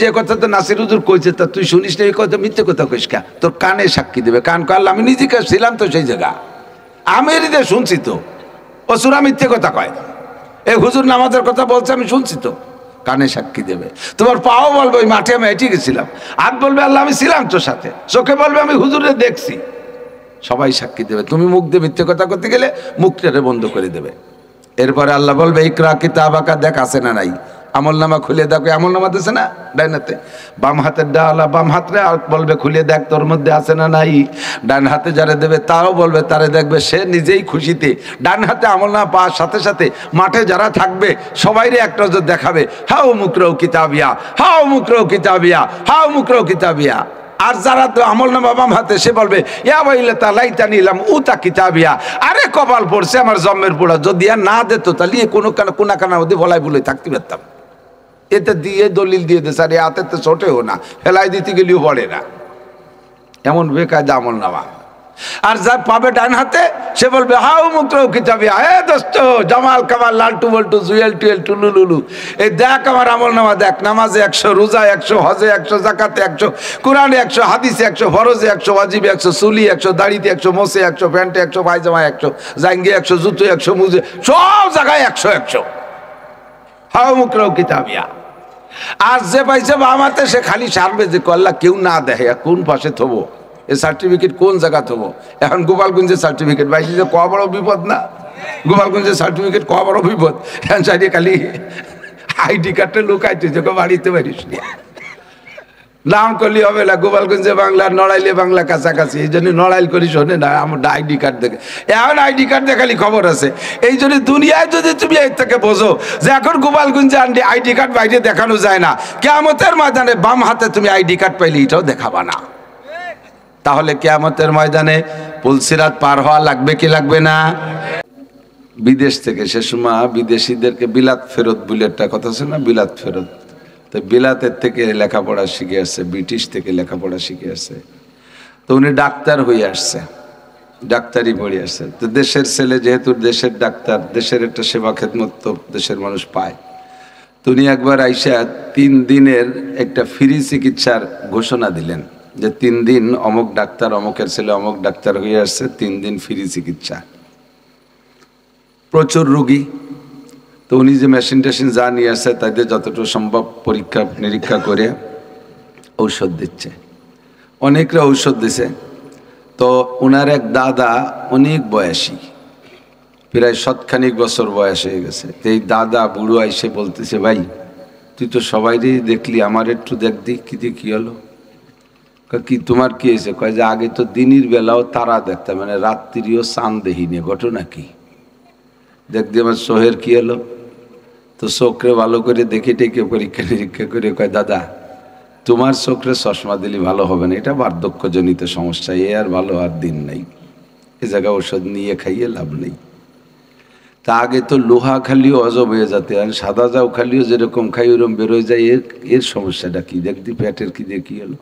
যে কথা তো নাসির হুজুর কইছে, তা তুই শুনিস না এই কথা, মিথ্যে কথা কইস কা? তোর কানে সাক্ষী দেবে, কান কাল আমি নিজেকে ছিলাম তো সেই জায়গা, আমি হৃদয়ে শুনছি তো। ও সুরা মিথ্যে কথা কয়, এই হুজুর নামাজের কথা বলছে আমি শুনছি তো, কানে সাক্ষী দেবে। তোমার পাও বলবে ওই মাঠে আমি হেঁটে গেছিলাম, হাত বলবে আল্লাহ আমি ছিলাম তোর সাথে, চোখে বলবে আমি হুজুরে দেখছি, সবাই সাক্ষী দেবে। তুমি মুখ দিয়ে মিথ্যে কথা করতে গেলে মুখটারে বন্ধ করে দেবে। এরপরে আল্লাহ বলবে ইকরা কিতাবাকা, দেখ আছে না নাই, আমল নামা খুলে দেখো, আমল নামা দিছে না ডাইন হাতে, বাম হাতের ডালা বাম হাতে, আর বলবে খুলে দেখ তোর মধ্যে আছে না নাই। ডান হাতে যারা দেবে তাও বলবে, তারে দেখবে সে নিজেই খুশিতে ডান হাতে আমল নামা পাওয়ার সাথে সাথে মাঠে যারা থাকবে সবাইরে একটা নজর দেখাবে, হাও মুকরাউ কিতাবিয়া, হাও মুকরাউ কিতাবিয়া, হাও মুকরাউ কিতাবিয়া। আর যারা তো আমল নামা বাম হাতে, সে বলবে ইয়া ওয়াইলাতা লাইতানি লাম উতা কিতাবিয়া, আরে কপাল পড়ছে আমার জন্মের পোড়া, যদি আর না দিত তাহলে কোনা কানা ওদের ভলাই ভুলে থাকতে পারতাম। এতে দিয়ে দলিল দিয়ে দে, আরে হাতে তো ছোটেও না, ফেলাই দিতে গেলেও পড়ে না, এমন বেকায়দা আমল নামা। আর যা পাবে ডান হাতে সে বলবে হাউ মুকরাউ কিতাবিয়া, হে দোস্ত জামাল কামাল লালটু বল্টু জুয়েল টুয়েল টুলুলুলু, এই দেখ আমার আমল নামা দেখ, নামাজে 100, রোজা 100, হজে 100, জাকাতে 100, কোরআনে 100, হাদিসে 100, ফরজে 100, ওয়াজিবে 100, সুলি 100, দাড়িতে 100, মোসে 100, প্যান্টে 100, পায়জামা 100, জাঙ্গি 100, জুতো 100, মুজে সব জায়গায় 100 100, হাউ মুকরাউ কিতাবিয়া। আর যে পাইছে বামাতে সে খালি সারবে যে কল্লা কেউ না দেখে কোন পাশে থবো, এ সার্টিফিকেট কোন জায়গা থবো। এখন গোপালগঞ্জের সার্টিফিকেট পাইছি যে ক বড় বিপদ না, গোপালগঞ্জের সার্টিফিকেট ক বড় বিপদ। এখন সাইডে খালি আইডি কার্ডটা লুকাইতে যে বাড়িতে পারিস নাম করলে হবে না, গোপালগঞ্জে বাংলা, নড়াইলে বাংলা কাছাকাছি, এই জন্য নড়াইল করি শোনে না আমার আইডি কার্ড দেখে। এখন আইডি কার্ড দেখালি খবর আছে, এই জন্য দুনিয়ায় যদি তুমি এর থেকে বোঝো যে এখন গোপালগঞ্জে আইডি কার্ড বাইরে দেখানো যায় না, কিয়ামতের ময়দানে বাম হাতে তুমি আইডি কার্ড পাইলে এটাও দেখাবা না। তাহলে কিয়ামতের ময়দানে পুলসিরাত পার হওয়া লাগবে কি লাগবে না? বিদেশ থেকে সে সময় বিদেশিদেরকে বিলাত ফেরত বলে একটা কথা আছে না, বিলাত ফেরত। তো বিলাতের থেকে লেখাপড়া শিখে আসছে, ব্রিটিশ থেকে লেখাপড়া শিখে আসছে। তো উনি ডাক্তার হয়ে আসছে, ডাক্তারি পড়ে আসছে। তো দেশের ছেলে যেহেতু দেশের ডাক্তার, দেশের একটা সেবা খেদমত তো দেশের মানুষ পায়। তো উনি একবার আইসা 3 দিনের একটা ফ্রি চিকিৎসার ঘোষণা দিলেন যে 3 দিন অমুক ডাক্তার, অমুকের ছেলে অমুক ডাক্তার হয়ে আসছে, 3 দিন ফ্রি চিকিৎসা, প্রচুর রুগী। তো উনি যে মেশিন টেশিন যা নিয়ে আসছে তাদের যতটুকু সম্ভব পরীক্ষা নিরীক্ষা করে ঔষধ দিচ্ছে, অনেকরা ঔষধ দিছে। তো ওনার এক দাদা অনেক বয়সী, প্রায় 70 বছর বয়স হয়ে গেছে। এই দাদা বুড়ো আইসে বলতেছে, ভাই তুই তো সবাইরই দেখলি, আমার একটু দেখ দি কি দিয়ে কি হলো। কি তোমার কি হয়েছে? কয় যে আগে তো দিনের বেলাও তারা দেখতাম, মানে রাত্রিও চাঁদ দেখিনি, ঘটনা কি? দেখ দিয়ে আমার চোখের কি হলো। তো চোখরে ভালো করে দেখে টেকে পরীক্ষা নিরীক্ষা করে কয় দাদা তোমার চোখরে চশমা দিলে ভালো হবে না, এটা বার্ধক্যজনিত সমস্যা, এ আর ভালো আর দিন নেই, এ জায়গায় ওষুধ নিয়ে খাইয়ে লাভ নেই। তা আগে তো লোহা খালিও অজব হয়ে যেতে, আর সাদা যাও খালিও যেরকম খাই ওরকম বেরোয় যায়, এর সমস্যাটা কি? দেখদি পেটের কি দিয়ে কি হলো।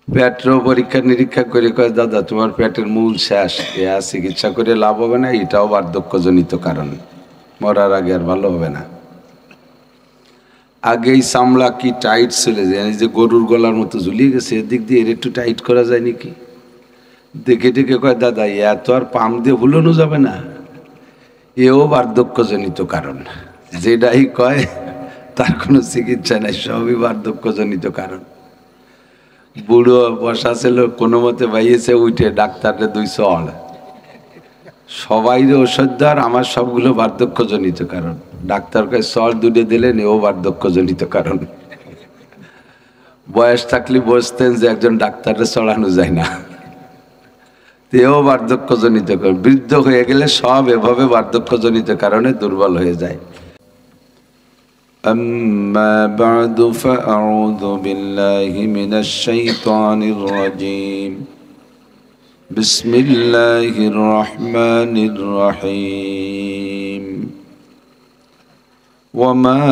পেটেরও পরীক্ষা নিরীক্ষা করে কয় দাদা তোমার পেটের মূল শেষ, এ চিকিৎসা করে লাভ হবে না, এটাও বার্ধক্যজনিত কারণ, মরার আগে আর ভালো হবে না। আগে এই চামড়া কি টাইট চলে যায়, যে গরুর গলার মতো ঝুলিয়ে গেছে, এদিক দিয়ে এর একটু টাইট করা যায় নাকি? দেখে দেখে কয় দাদা এত আর পাম দিয়ে ভুলানো যাবে না, এও বার্ধক্যজনিত কারণ। যেটাই কয় তার কোনো চিকিৎসা নাই, সবই বার্ধক্যজনিত কারণ। বুড়ো বসা ছিল কোনো মতে বাইয়েছে উঠে ডাক্তাররে 2 চড়, সবাই ওষুধ আর আমার সবগুলো বার্ধক্যজনিত কারণ। ডাক্তারকে চড় 2 দিলেন, এও বার্ধক্যজনিত কারণ। বয়স থাকলে বসতেন যে একজন ডাক্তাররে চড়ানো যায় না, এও বার্ধক্যজনিত কারণ। বৃদ্ধ হয়ে গেলে সব এভাবে বার্ধক্যজনিত কারণে দুর্বল হয়ে যায়। أما بعد فأعوذ بالله من الشيطان الرجيم بسم الله الرحمن الرحيم وما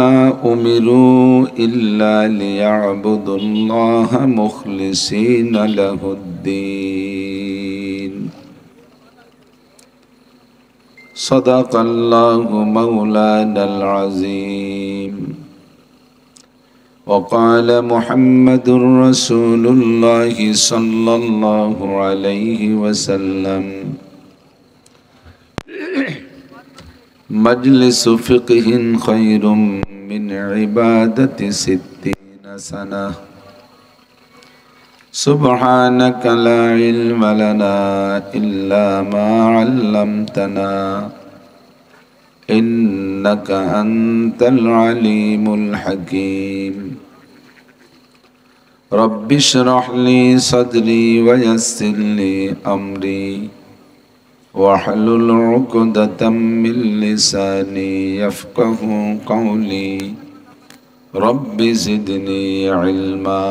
أمروا إلا ليعبدوا الله مخلصين له الدين صدق الله مولانا العظيم وقال محمد رسول الله صلى الله عليه وسلم مجلس فقه خير من عبادة 60 سنة سبحانك لا علم لنا إلا ما علمتنا إنك أنت العليم الحكيم رب اشرح لي صدري ويسر لي أمري واحلل عقدة من لساني يفقه قولي رب زدني علما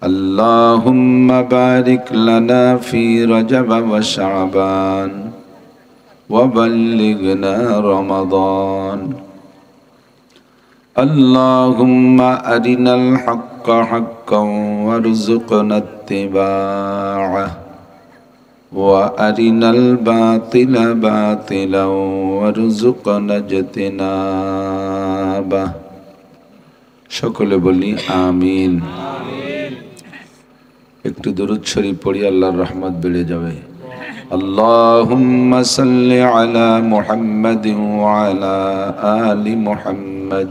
اللهم بارك لنا في رجب وشعبان وبلغنا رمضان اللهم أرنا الحق حقا وارزقنا اتباعه وأرنا الباطل باطلا وارزقنا اجتنابه সকলে বলি আমিন। একটু দরুদ শরীফ পড়ি, আল্লাহর রহমত বেড়ে যাবে। اللهم صل على محمد وعلى آل محمد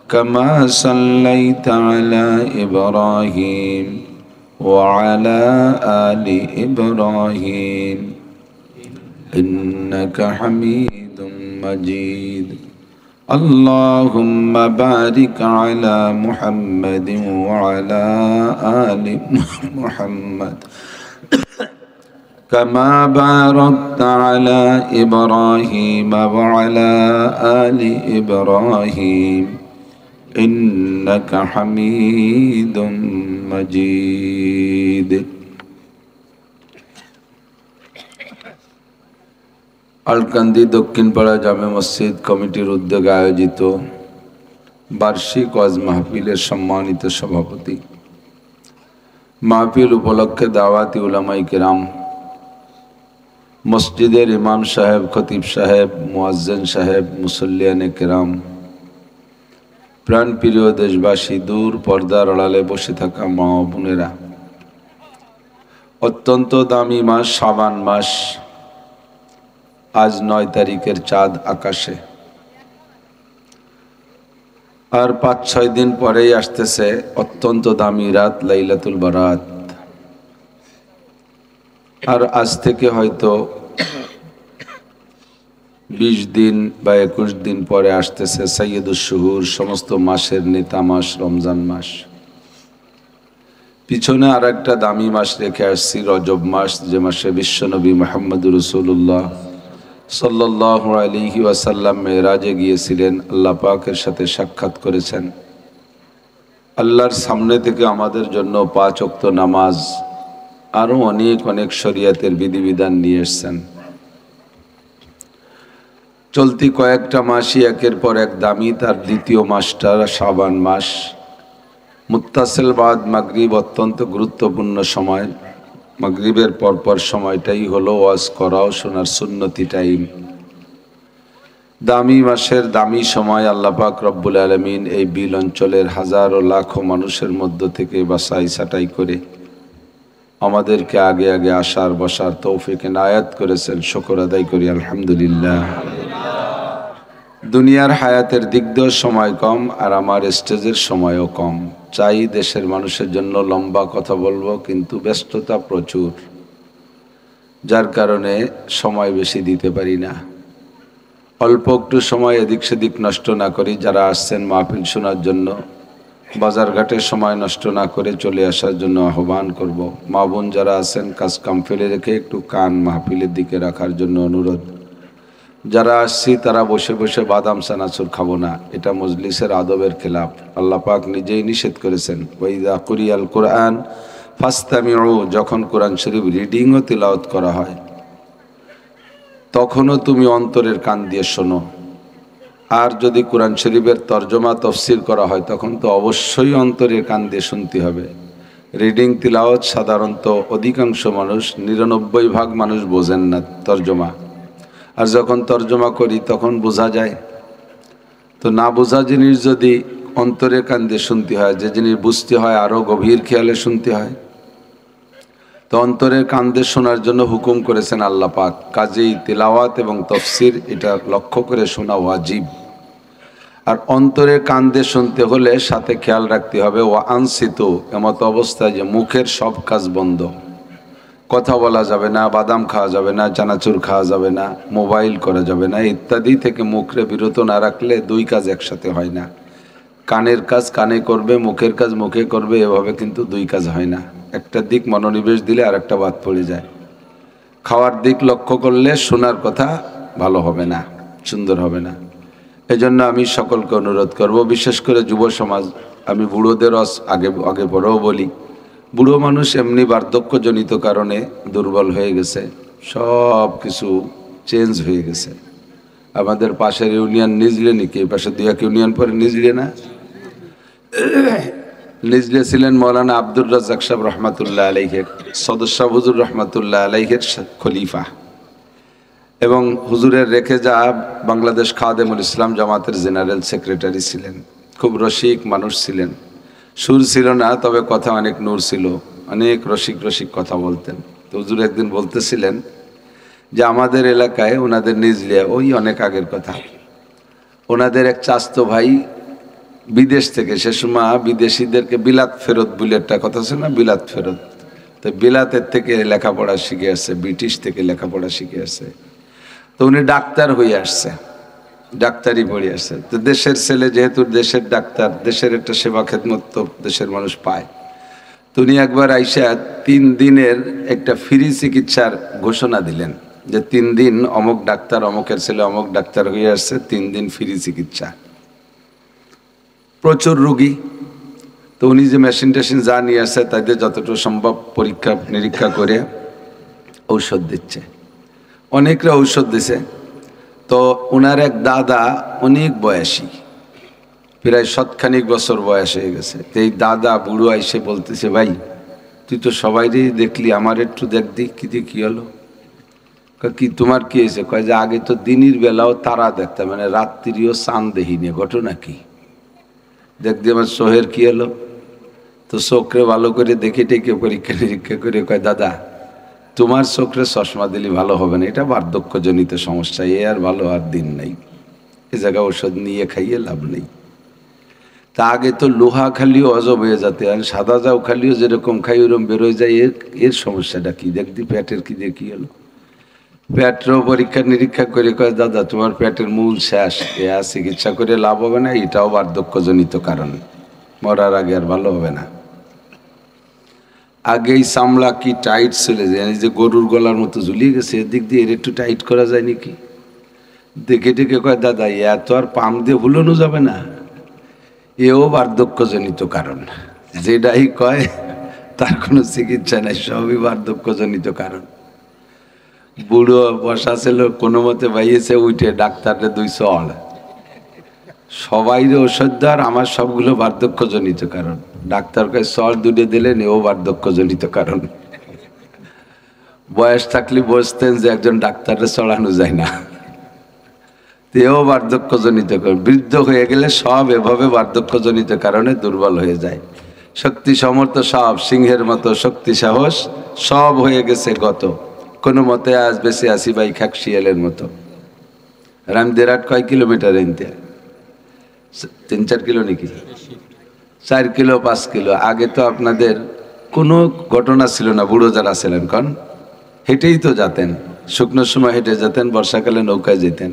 كما صليت على إبراهيم وعلى آل إبراهيم إنك حميد مجيد اللهم بارك على محمد وعلى آل محمد كما باركت على إبراهيم وعلى آل إبراهيم إنك حميد مجيد আলকান্দি দক্ষিণপাড়া জামে মসজিদ কমিটির উদ্যোগে আয়োজিত বার্ষিক ওয়াজ মাহফিলের সম্মানিত সভাপতি, মাহফিল উপলক্ষে দাওয়াতি উলামায়ে কেরাম, মসজিদের ইমাম সাহেব, খতিব সাহেব, মুয়াজ্জিন সাহেব, মুসল্লিয়ানে কেরাম, প্রাণপ্রিয় দেশবাসী, দূর পর্দার আড়ালে বসে থাকা মা ও বোনেরা, অত্যন্ত দামি মাস শাবান মাস, আজ 9 তারিখের চাঁদ আকাশে, আর 5-6 দিন পরেই আসতেছে অত্যন্ত দামি রাত লাইলাতুল বারাত। আর আজ থেকে হয়তো 20 দিন বা 21 দিন পরে আসতেছে সাইয়্যিদুশ শুহুর, সমস্ত মাসের নেতা মাস রমজান মাস। পিছনে আর একটা দামি মাস রেখে আসছি রজব মাস, যে মাসে বিশ্বনবী মুহাম্মদুর রাসূলুল্লাহ সাল্লাল্লাহু আলাইহি ওয়াসাল্লাম মেরাজে গিয়েছিলেন, আল্লাহ পাকের সাথে সাক্ষাৎ করেছেন। আল্লাহর সামনে থেকে আমাদের জন্য 5 ওয়াক্ত নামাজ, আরো অনেক অনেক শরীয়তের বিধিবিধান নিয়ে এসেছেন। চলতি কয়েকটা মাসই একের পর এক দামি। তার দ্বিতীয় মাসটা শাবান মাস, মুত্তাসিল বাদ মাগরিব, অত্যন্ত গুরুত্বপূর্ণ সময়। মাগরিবের পরপর সময়টাই হলো ওয়াজ করা ও শোনার সুন্নতি টাইম। দামি মাসের দামি সময় আল্লাহ পাক রব্বুল আলামিন এই বিল অঞ্চলের হাজারো লাখো মানুষের মধ্য থেকে বাছাই ছাঁটাই করে আমাদেরকে আগে আগে আসার বসার তৌফিক এনায়েত করেছেন। শুকর আদায় করি আলহামদুলিল্লাহ। দুনিয়ার হায়াতের দিক দিয়েও সময় কম, আর আমার স্টেজের সময়ও কম। চাই দেশের মানুষের জন্য লম্বা কথা বলবো, কিন্তু ব্যস্ততা প্রচুর, যার কারণে সময় বেশি দিতে পারি না। অল্প একটু সময় এদিক সেদিক নষ্ট না করি, যারা আসছেন মাহফিল শোনার জন্য বাজারঘাটের সময় নষ্ট না করে চলে আসার জন্য আহ্বান করব। মা বোন যারা আছেন কাজ কাম ফেলে রেখে একটু কান মাহফিলের দিকে রাখার জন্য অনুরোধ। যারা আসছি তারা বসে বসে বাদাম চানাচুর খাবো না, এটা মজলিসের আদবের খেলাফ। আল্লাহ পাক নিজেই নিষেধ করেছেন, ওয়াইদা কুরিয়াল কুরআন ফাসতামিউ, যখন কোরআন শরীফ রিডিং ও তিলাওয়াত করা হয় তখনও তুমি অন্তরের কান দিয়ে শোনো। আর যদি কোরআন শরীফের তর্জমা তফসির করা হয় তখন তো অবশ্যই অন্তরের কান দিয়ে শুনতে হবে। রিডিং তিলাওয়াত সাধারণত অধিকাংশ মানুষ, 99% মানুষ বোঝেন না তর্জমা, আর যখন তর্জমা করি তখন বোঝা যায়। তো না বোঝা জিনিস যদি অন্তরে কান দিয়ে শুনতে হয়, যে জিনিস বুঝতে হয় আরও গভীর খেয়ালে শুনতে হয়। তো অন্তরের কান দিয়ে শোনার জন্য হুকুম করেছেন আল্লাহ পাক। কাজেই তিলাওয়াত এবং তফসির এটা লক্ষ্য করে শোনা ওয়াজিব। আর অন্তরের কান দিয়ে শুনতে হলে সাথে খেয়াল রাখতে হবে ওয়া আনসিতু, এমত অবস্থায় যে মুখের সব কাজ বন্ধ, কথা বলা যাবে না, বাদাম খাওয়া যাবে না, চানাচুর খাওয়া যাবে না, মোবাইল করা যাবে না ইত্যাদি থেকে মুখরে বিরত না রাখলে দুই কাজ একসাথে হয় না। কানের কাজ কানে করবে, মুখের কাজ মুখে করবে, এভাবে কিন্তু দুই কাজ হয় না। একটা দিক মনোনিবেশ দিলে আর একটা বাদ পড়ে যায়। খাওয়ার দিক লক্ষ্য করলে শোনার কথা ভালো হবে না, সুন্দর হবে না। এজন্য আমি সকলকে অনুরোধ করব, বিশেষ করে যুব সমাজ, আমি বুড়োদের আগে পরেও বলি, বুড়ো মানুষ এমনি বার্ধক্যজনিত কারণে দুর্বল হয়ে গেছে, সব কিছু চেঞ্জ হয়ে গেছে। আমাদের পাশের ইউনিয়ন নিজলে নাকি, এই পাশে 2-1 ইউনিয়ন পরে নিজলে না, নিজলে ছিলেন মৌলানা আব্দুর রাজ্জাক সাহেব রহমাতুল্লাহ আলাইহের, সদস্য হুজুর রহমাতুল্লাহ আলাইহের খলিফা, এবং হুজুরের রেখে যা বাংলাদেশ খাদেমুল ইসলাম জামাতের জেনারেল সেক্রেটারি ছিলেন। খুব রসিক মানুষ ছিলেন, সুর ছিল না, তবে কথা অনেক নূর ছিল, অনেক রসিক রসিক কথা বলতেন। তো হুজুর একদিন বলতেছিলেন যে আমাদের এলাকায় ওনাদের নিজলিয়া, ওই অনেক আগের কথা, ওনাদের এক চাচতো ভাই বিদেশ থেকে, সে সময় বিদেশিদেরকে বিলাত ফেরত বলে একটা কথা আছে না, বিলাত ফেরত, তো বিলাতের থেকে লেখাপড়া শিখে আসছে, ব্রিটিশ থেকে লেখাপড়া শিখে আসছে। তো উনি ডাক্তার হয়ে আসছে, ডাক্তারি পড়ে আসছে। তো দেশের ছেলে যেহেতু দেশের ডাক্তার, দেশের একটা সেবা খেদমত তো দেশের মানুষ পায়। তো উনি একবার আইসা 3 দিনের একটা ফ্রি চিকিৎসার ঘোষণা দিলেন, যে 3 দিন অমুক ডাক্তার, অমুকের ছেলে অমুক ডাক্তার হয়ে আসছে, 3 দিন ফ্রি চিকিৎসা, প্রচুর রুগী। তো উনি যে মেশিন টেশিন যা নিয়ে আসছে তাদের যতটুকু সম্ভব পরীক্ষা নিরীক্ষা করে ঔষধ দিচ্ছে, অনেকরা ঔষধ দিছে। তো ওনার এক দাদা অনেক বয়সী, প্রায় 7খানিক বছর বয়স হয়ে গেছে। তো এই দাদা বুড়ো আইসে বলতেছে, ভাই তুই তো সবাইরই দেখলি, আমার একটু দেখ দিক কি হলো। কি তোমার কি হয়েছে? কয় যে আগে তো দিনের বেলাও তারা দেখতাম, মানে রাত্রিও চাঁদ দেখিনি, ঘটনা কি? দেখ দিয়ে আমার চোখের কি হলো? তো চোখরে ভালো করে দেখে টেকে পরীক্ষা নিরীক্ষা করে কয় দাদা তোমার চোখরে চশমা দিলে ভালো হবে না, এটা বার্ধক্যজনিত সমস্যা, এ আর ভালো আর দিন নাই, এ জায়গায় ওষুধ নিয়ে খাইয়ে লাভ নেই। তা আগে তো লোহা খালিও অজব হয়ে যেতে, আর সাদা যাও খালিও যেরকম খাই ওরকম বেরোয় যায়, এর সমস্যাটা কি? দেখদি পেটের কি দিয়ে কি হলো? পেটেরও পরীক্ষা নিরীক্ষা করে কয় দাদা তোমার পেটের মূল শেষ, এ চিকিৎসা করে লাভ হবে না, এটাও বার্ধক্যজনিত কারণ, মরার আগে আর ভালো হবে না। আগেই চামড়া কি টাইট ছিল, যে গরুর গলার মতো ঝুলিয়ে গেছে, এদিক দিয়ে এর একটু টাইট করা যায় নাকি? দেখে দেখে কয় দাদা এত আর পাম দিয়ে ভুলানো যাবে না, এও বার্ধক্যজনিত কারণ। যেটাই কয় তার কোনো চিকিৎসা নাই, সবই বার্ধক্যজনিত কারণ। বুড়ো বসা ছিল, কোনো মতে বাইয়েছে উঠে ডাক্তাররে 2 চড়, সবাই ওষুধ দেওয়ার, আমার সবগুলো বার্ধক্যজনিত কারণ। ডাক্তার কয় চড় 2 দিলেন, এও বার্ধক্যজনিত কারণ। বয়স থাকলে বসতেন যে একজন ডাক্তারে চড়ানো যায় না, এও বার্ধক্যজনিত কারণ। বৃদ্ধ হয়ে গেলে সব এভাবে বার্ধক্যজনিত কারণে দুর্বল হয়ে যায়। শক্তি সমর্থ সব, সিংহের মতো শক্তি সাহস সব হয়ে গেছে গত, কোনো মতে আজ বেঁচে আসি ভাই খাক শিয়ালের মতো। রামদেরহাট কয় কিলোমিটার? এনতে 3-4 কিলো নাকি? 4 কিলো 5 কিলো। আগে তো আপনাদের কোনো ঘটনা ছিল না, বুড়ো যারা ছিলেন কারণ হেঁটেই তো যেতেন, শুকনোর সময় হেঁটে যেতেন, বর্ষাকালে নৌকায় যেতেন।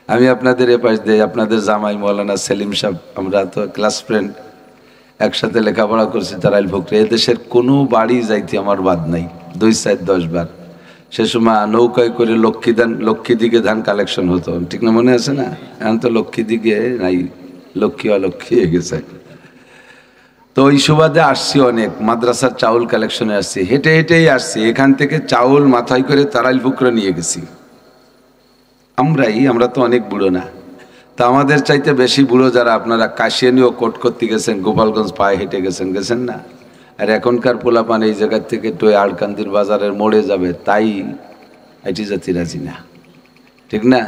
আমি আপনাদের এপাশ দিয়ে আপনাদের জামাই মৌলানা সেলিম সাহেব, আমরা তো ক্লাস ফ্রেন্ড, একসাথে লেখাপড়া করছি তারাইল ফকরে। এদেশের কোনো বাড়ি যাইতে আমার বাদ নাই, 2-4-10 বার। সে সময় নৌকায় করে লক্ষ্মী দিকে ধান কালেকশন হতো, ঠিক না? মনে আছে না? এখন তো লক্ষ্মী দিকে নাই, লক্ষ্মী অলক্ষ্মী হয়ে গেছে। তো ওই সুবাদে আসছি, অনেক মাদ্রাসার চাউল কালেকশনে আসছি, হেঁটে হেঁটেই আসছি। এখান থেকে চাউল মাথায় করে তারাইল ফকরে নিয়ে গেছি আমরা তো অনেক বুড়ো না। তা আমাদের চাইতে বেশি বুড়ো যারা, আপনারা কাশিয়ানি ও কোট করতে গেছেন, গোপালগঞ্জ পায়ে হেঁটে গেছেন না? আর এখনকার পোলাপান এই জায়গার থেকে টয়ে আড়কান্দির বাজারের মোড়ে যাবে, তাই এটি জাতি রাজি না, ঠিক না?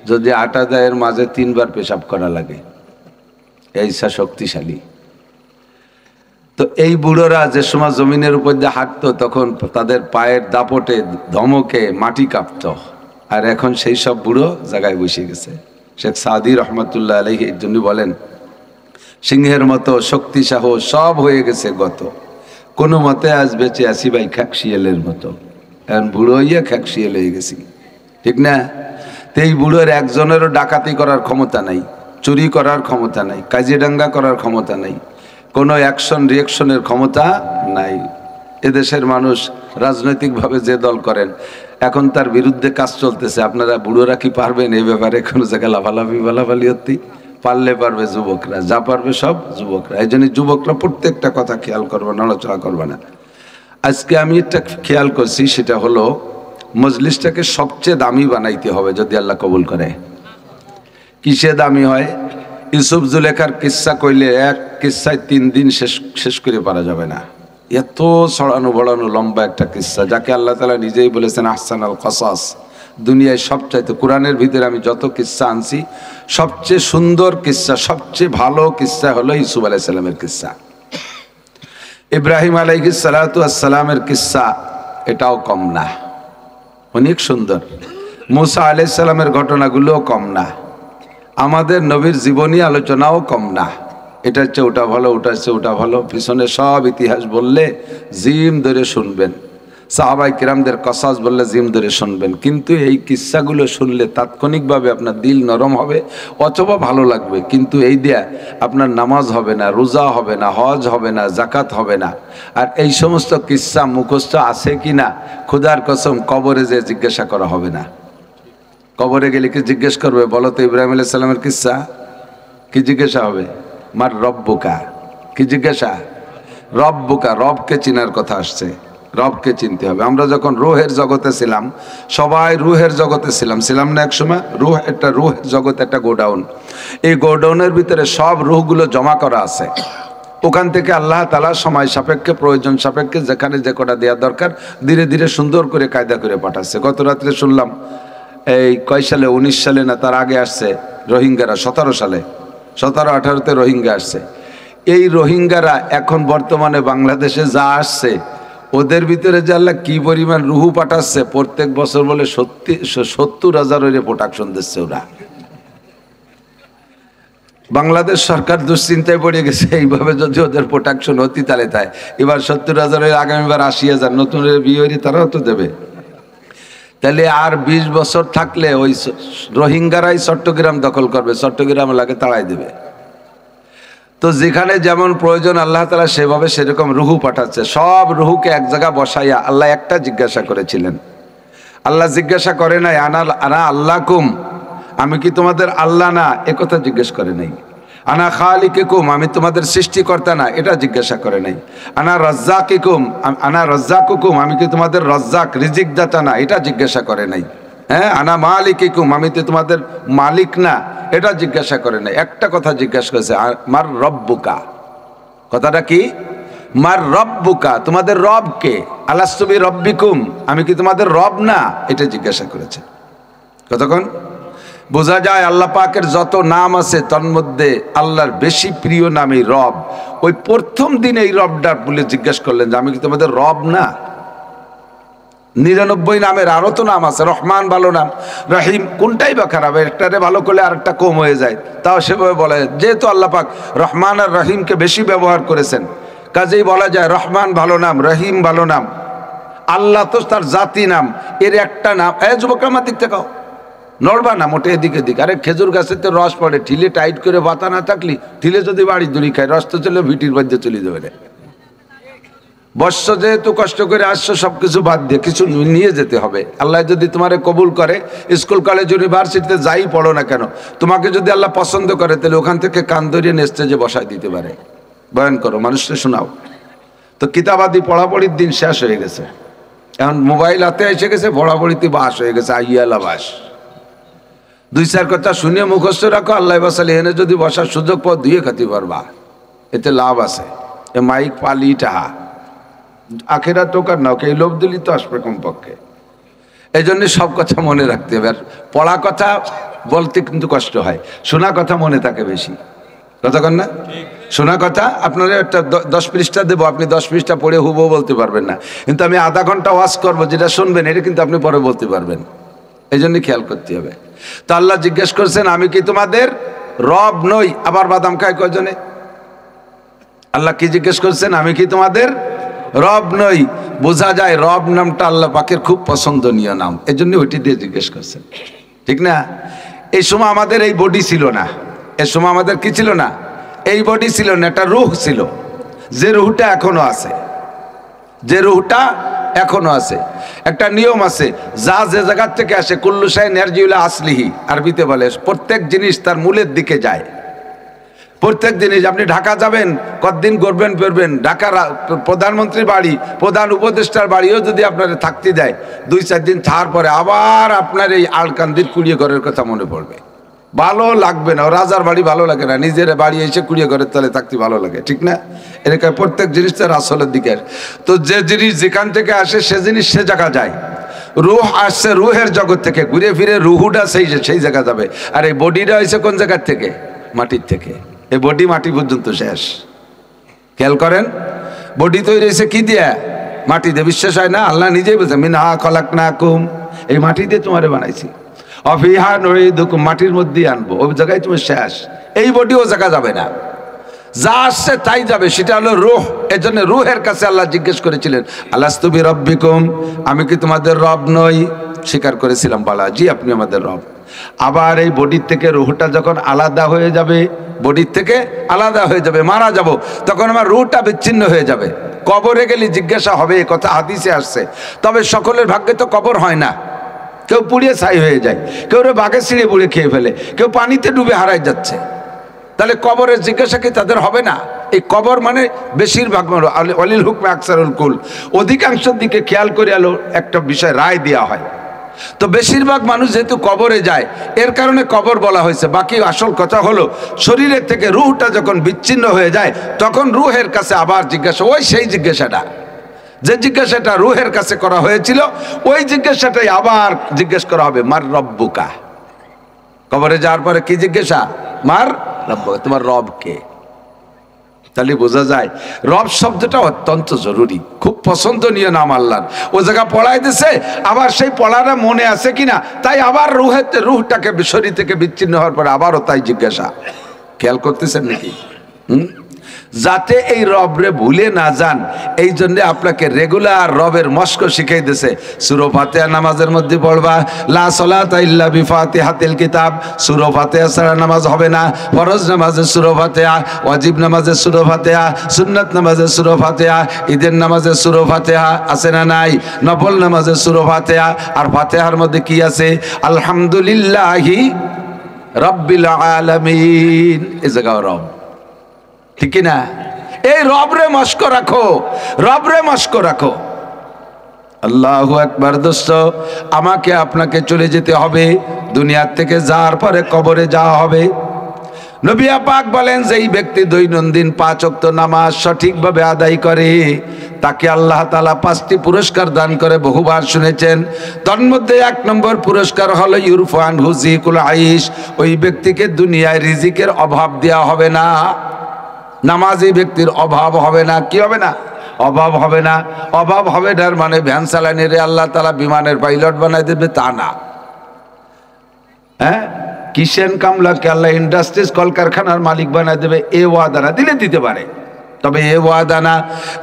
যদি 8 দায়ের মাঝে 3 বার পেশাব করা লাগে, এইসা শক্তিশালী। তো এই বুড়োরা যে সময় জমিনের উপর দিয়ে হাঁটতো তখন তাদের পায়ের দাপটে ধমকে মাটি কাঁপত, আর এখন সেই সব বুড়ো জায়গায় বসে গেছে। শেখ সাদি রহমতুল্লাহ আলাইহি এর জন্য বলেন, সিংহের মতো শক্তি সাহস সব হয়ে গেছে গত, কোনো মতে আজ বেঁচে আসি ভাই খ্যাকশিয়ালের মতো। এখন বুড়ো হইয়া খ্যাকশিয়াল হয়ে গেছি, ঠিক না? তো এই বুড়োর একজনেরও ডাকাতি করার ক্ষমতা নাই, চুরি করার ক্ষমতা নাই, কাজিডাঙ্গা করার ক্ষমতা নাই, কোনো অ্যাকশন রিয়াকশনের ক্ষমতা নাই। এদেশের মানুষ রাজনৈতিকভাবে যে দল করেন এখন তার বিরুদ্ধে কাজ চলতেছে। আপনারা বুড়োরা কি পারবেন এই ব্যাপারে কোনো জায়গায় লাফালাফি বালাফালি হতে? পারলে পারবে যুবকরা, যা পারবে সব যুবকরা। এই জন্য যুবকরা প্রত্যেকটা কথা খেয়াল করবে, নড়াচড়া করবে না। আজকে আমি একটা খেয়াল করছি, সেটা হলো মজলিসটাকে সবচেয়ে দামি বানাইতে হবে যদি আল্লাহ কবুল করে। কিসে দামি হয়? ইউসুফ জুলেখার কিস্সা কইলে এক কিস্সায় 3 দিন শেষ করে পারা যাবে না। এত ছড়ানো বড়ানো লম্বা একটা কিস্সা, যাকে আল্লাহ তাআলা নিজেই বলেছেন আহসানুল কসাস। দুনিয়ায় সবচাইতে, কোরআনের ভিতরে আমি যত কিস্সা আনছি সবচেয়ে সুন্দর কিস্সা, সবচেয়ে ভালো কিস্সা হলো ইউসুফ আলাইহিস সালামের কিস্সা। ইব্রাহিম আলাইহিস সালাতু ওয়াস সালামের কিস্সা এটাও কম না, অনেক সুন্দর। মুসা আলাইহিস সালামের ঘটনাগুলোও কম না। আমাদের নবীর জীবনী আলোচনাও কম না। এটা হচ্ছে ওটা ভালো, ওটা হচ্ছে ওটা ভালো, পিছনে সব ইতিহাস বললে জিম ধরে শুনবেন, সাহাবাই কিরামদের কসাস বললে জিম ধরে শুনবেন। কিন্তু এই কিস্সাগুলো শুনলে তাৎক্ষণিকভাবে আপনার দিল নরম হবে অথবা ভালো লাগবে, কিন্তু এই দিয়া আপনার নামাজ হবে না, রোজা হবে না, হজ হবে না, জাকাত হবে না। আর এই সমস্ত কিস্সা মুখস্থ আছে কি না খোদার কসম কবরে যে জিজ্ঞাসা করা হবে না। কবরে গেলে কি জিজ্ঞেস করবে? বলো তো ইব্রাহিম আলাইহিস সালামের কিস্সা কি জিজ্ঞাসা হবে? মার রব্বুকা, কি জিজ্ঞাসা? রব্বুকা, রবকে চিনার কথা আসছে, রবকে চিনতে হবে। আমরা যখন রুহের জগতে ছিলাম, সবাই রুহের জগতে ছিলাম না এক সময়? রুহের জগৎ একটা গোডাউন, এই গোডাউনের ভিতরে সব রুহগুলো জমা করা আছে। ওখান থেকে আল্লাহ তাআলা সময় সাপেক্ষে, প্রয়োজন সাপেক্ষে যেখানে যে কটা দেওয়ার দরকার ধীরে ধীরে সুন্দর করে কায়দা করে পাঠাচ্ছে। গত রাত্রে শুনলাম এই কয় সালে, 19 সালে না তার আগে আসছে রোহিঙ্গারা, 17 সালে, 17-18তে রোহিঙ্গা আসছে। এই রোহিঙ্গারা এখন বর্তমানে বাংলাদেশে যা আসছে, ওদের ভিতরে যে আল্লাহ কি পরিমাণ রুহু পাঠাচ্ছে, প্রত্যেক বছর বলে 70,000 প্রোডাকশন দিচ্ছে ওরা। বাংলাদেশ সরকার দুশ্চিন্তায় পড়ে গেছে, এইভাবে যদি ওদের প্রোডাকশন হতি তাহলে তাই এবার 70,000, আগামীবার 80,000 নতুন বিয়ে হয়ে তারাও তো দেবে। তাহলে আর 20 বছর থাকলে ওই রোহিঙ্গারাই চট্টগ্রাম দখল করবে, চট্টগ্রাম লাগে তাড়াই দেবে। তো যেখানে যেমন প্রয়োজন আল্লাহ তাআলা সেভাবে সেরকম রুহু পাঠাচ্ছে। সব রুহুকে এক জায়গা বসাইয়া আল্লাহ একটা জিজ্ঞাসা করেছিলেন। আল্লাহ জিজ্ঞাসা করে নাই আনা আল্লাহকুম, আমি কি তোমাদের আল্লাহ না, একথা জিজ্ঞেস করে নাই। আনা খালিকুম, আমি তোমাদের সৃষ্টিকর্তা না, এটা জিজ্ঞাসা করে নাই। আনা রাজ্জাকুকুম, আমি কি তোমাদের রাজ্জাক রিজিক দাতা না, এটা জিজ্ঞাসা করে নাই। হ্যাঁ, আনা মালিকুম, আমি তো তোমাদের মালিক না, এটা জিজ্ঞাসা করে নাই। একটা কথা জিজ্ঞাসা করেছে, মার রব্বুকা। কথাটা কি? মার রব্বুকা, তোমাদের রব কে? আলাস্তু বি রব্বিকুম, আমি কি তোমাদের রব না, এটা জিজ্ঞাসা করেছে। কতক্ষণ বোঝা যায় আল্লাহ পাকের যত নাম আছে তার মধ্যে আল্লাহর বেশি প্রিয় নাম এই রব। ওই প্রথম দিন এই রবটা বলে জিজ্ঞেস করলেন যে আমি কি তোমাদের রব না? 99 নামের আরো তো নাম আছে, রহমান ভালো নাম, রহিম কোনটাই বা খারাপ, একটারে ভালো করলে আরেকটা কম হয়ে যায়। তাও সেভাবে বলে, যেহেতু আল্লাহ পাক রহমান আর রহিমকে বেশি ব্যবহার করেছেন, কাজেই বলা যায় রহমান ভালো নাম, রহিম ভালো নাম। আল্লাহ তো তার জাতি নাম, এর একটা নাম। যুবক আমার দিক থেকে নড়বা না মোটে, এদিকে দিক। আরে খেজুর গাছের তো রস পড়ে, ঠিলে টাইট করে বাতা না থাকলি, ঠিলে যদি বাড়ি দড়ি খায়, রস তো চলে ভিটির মধ্যে চলে যাবে রে। বর্ষ যেহেতু কষ্ট করে আসছো, সবকিছু বাদ দিয়ে কিছু নিয়ে যেতে হবে। আল্লাহ যদি তোমারে কবুল করে, স্কুল কলেজ ইউনিভার্সিটিতে যাই পড়ো না কেন, তোমাকে যদি আল্লাহ পছন্দ করে, তাহলে ওখান থেকে কান ধরিয়ে স্টেজে বসায় দিতে পারে, বয়ান করো, মানুষকে শোনাও। তো কিতাবাদি পড়াপড়ির দিন শেষ হয়ে গেছে, এখন মোবাইল হাতে এসে গেছে, পড়াপড়িতে বাস হয়ে গেছে, আইয়ালা বাস। 2-4 কথা শুনে মুখস্থ রাখো, আল্লাহ বাসালে এনে যদি বসার সুযোগ পাও দিয়ে খাতে পারবা, এতে লাভ আছে। এ মাইক পালি টাহা আখেরা টোকার নাও, এই লোভ দিলি তো আসবে কমপক্ষে। এই জন্য সব কথা মনে রাখতে হবে। আর পড়া কথা বলতে কিন্তু কষ্ট হয়, শোনা কথা মনে থাকে বেশি। কতক্ষণ না শোনা কথা। আপনারা একটা 10 পৃষ্ঠা দেবো, আপনি 10 পৃষ্ঠা পড়ে হুবহু বলতে পারবেন না, কিন্তু আমি আধা ঘন্টা ওয়াজ করবো, যেটা শুনবেন এটা কিন্তু আপনি পরে বলতে পারবেন। এই জন্য খেয়াল করতে হবে। তো আল্লাহ জিজ্ঞেস করছেন আমি কি তোমাদের রব নই? আবার বাদাম খায় কয়জনে? আল্লাহ কি জিজ্ঞেস করছেন? আমি কি তোমাদের রব নই? বোঝা যায় রব নামটা আল্লাহ পাকের খুব পছন্দনীয় নাম, এই জন্য ওইটি দিয়ে জিজ্ঞেস করছেন, ঠিক না? এই সময় আমাদের এই বডি ছিল না, এই সময় আমাদের কি ছিল না? এই বডি ছিল না, একটা রূহ ছিল, যে রূহটা এখনো আছে, যে রূহটা এখনো আছে। একটা নিয়ম আছে, যা যে জায়গার থেকে আসে কুল্লু শাইইন ইয়ারজিউলা আসলিহি, আরবিতে বলে প্রত্যেক জিনিস তার মূলের দিকে যায়। প্রত্যেক জিনিস, আপনি ঢাকা যাবেন, কতদিন ঘুরবেন ফিরবেন, ঢাকার প্রধানমন্ত্রীর বাড়ি, প্রধান উপদেষ্টার বাড়িও যদি আপনারা থাকতে দেয়, 2-4 দিন থাকার পরে আবার আপনার এই আলকান্দির কুড়িয়ে ঘরের কথা মনে পড়বে, ভালো লাগবে না। রাজার বাড়ি ভালো লাগে না, নিজের বাড়ি এসে কুড়িয়ে ঘরের তলে থাকতে ভালো লাগে, ঠিক না? এরকম প্রত্যেক জিনিস তার আসলের দিকে। তো যে জিনিস যেখান থেকে আসে সে জিনিস সে জায়গা যায়। রুহ আসছে রুহের জগৎ থেকে, ঘুরে ফিরে রুহুটা সেই জায়গা যাবে। আর এই বডিটা হয়েছে কোন জায়গার থেকে? মাটির থেকে। এই বডি মাটি পর্যন্ত শেষ। খেয়াল করেন, বডি তৈরি হয়েছে কি দিয়ে? মাটি দিয়ে। বিশ্বাস হয় না? আল্লাহ নিজেই বলছে মিনহা খলাকনাকুম, এই মাটি দিয়ে তোমারে বানাইছি, অফিহা নুঈদুকুম, মাটির মধ্যে আনবো, ওই জায়গায় তুমি শেষ। এই বডি ও জায়গা যাবে না, যা আসছে তাই যাবে, সেটা হলো রূহ। এজন্য রূহের কাছে আল্লাহ জিজ্ঞেস করেছিলেন আলাস্তু বিরাব্বিকুম, আমি কি তোমাদের রব নই? স্বীকার করেছিলাম, বলা জি আপনি আমাদের রব। আবার এই বডির থেকে রূহটা যখন আলাদা হয়ে যাবে, বডির থেকে আলাদা হয়ে যাবে, মারা যাব, তখন আমার রূহটা বিচ্ছিন্ন হয়ে যাবে। কবরে গেলে জিজ্ঞাসা হবে, এ কথা হাদিসে আসছে। তবে সকলের ভাগ্যে তো কবর হয় না, কেউ পুড়িয়ে ছাই হয়ে যায়, কেউ বাঘে ছিঁড়ে পুড়ে খেয়ে ফেলে, কেউ পানিতে ডুবে হারাই যাচ্ছে। তাহলে কবরের জিজ্ঞাসা কি তাদের হবে না? এই কবর মানে বেশিরভাগ অলিল হুকমে আকসারুল কুল, অধিকাংশের দিকে খেয়াল করে আলো একটা বিষয় রায় দেওয়া হয়। তো বেশিরভাগ মানুষ যেহেতু কবরে যায়, এর কারণে কবর বলা হয়েছে। বাকি আসল কথা হলো শরীরের থেকে রূহটা যখন বিচ্ছিন্ন হয়ে যায়, তখন রূহের কাছে আবার জিজ্ঞাসা, ওই সেই জিজ্ঞাসাটা, যে জিজ্ঞাসাটা রূহের কাছে করা হয়েছিল, ওই জিজ্ঞাসাটাই আবার জিজ্ঞেস করা হবে, মার রব্বুকা। কবরে যাওয়ার পরে কি জিজ্ঞাসা? মার রব্বুকা, তোমার রব কে? তাহলে বোঝা যায় রব শব্দটা অত্যন্ত জরুরি, খুব পছন্দনীয় নাম আল্লাহর। ও জায়গা পড়াই দিছে, আবার সেই পড়াটা মনে আছে কিনা, তাই আবার রূহটাকে শরীর থেকে বিচ্ছিন্ন হওয়ার পরে আবারও তাই জিজ্ঞাসা। খেয়াল করতেছেন নাকি? যাতে এই রবরে ভুলে না যান, এই জন্য আপনাকে রেগুলার রবের মস্ক শিখাই দিছে। সূরা ফাতিহা নামাজের মধ্যে পড়বা, লা সালাতা ইল্লা বিফাতিহাতিল কিতাব, সূরা ফাতিহা ছাড়া নামাজ হবে না। ফরজ নামাজে সূরা ফাতিহা, ওয়াজিব নামাজে সূরা ফাতিহা, সুন্নাত নামাজে সূরা ফাতিহা, ঈদের নামাজে সূরা ফাতিহা, আছে না নাই? নফল নামাজে সূরা ফাতিহা। আর ফাতিহার মধ্যে কি আছে? আলহামদুলিল্লাহি রাব্বিল আলামিন, এই জায়গা রব, ঠিক না? এই রবরে মস্ক রাখো, রবরে মস্ক রাখো। আল্লাহু আকবার। দোস্ত, আমাকে আপনাকে চলে যেতে হবে, দুনিয়ার থেকে যাওয়ার পরে কবরে যাওয়া হবে। নবী পাক বলেন, যেই ব্যক্তি দৈনন্দিন 5 ওয়াক্ত নামাজ সঠিকভাবে আদায় করে, তাকে আল্লাহ তাআলা 5টি পুরস্কার দান করে, বহুবার শুনেছেন। তার মধ্যে 1 নম্বর পুরস্কার হলো ইউরফান হুজিকুল আইশ, ওই ব্যক্তিকে দুনিয়ায় রিজিকের অভাব দেওয়া হবে না। নামাজি ব্যক্তির অভাব হবে না। কি হবে না? অভাব হবে না। অভাব হবে না মানে ভ্যান চালানিরে আল্লাহ তাআলা বিমানের পাইলট বানাই দেবে তা না। হ্যাঁ, কিষেন কামলাকে আল্লাহ ইন্ডাস্ট্রিজ কলকারখানার মালিক বানাই দেবে, এ ওয়াদা না দিলে দিতে পারে, তবে এ ওয়াদা না।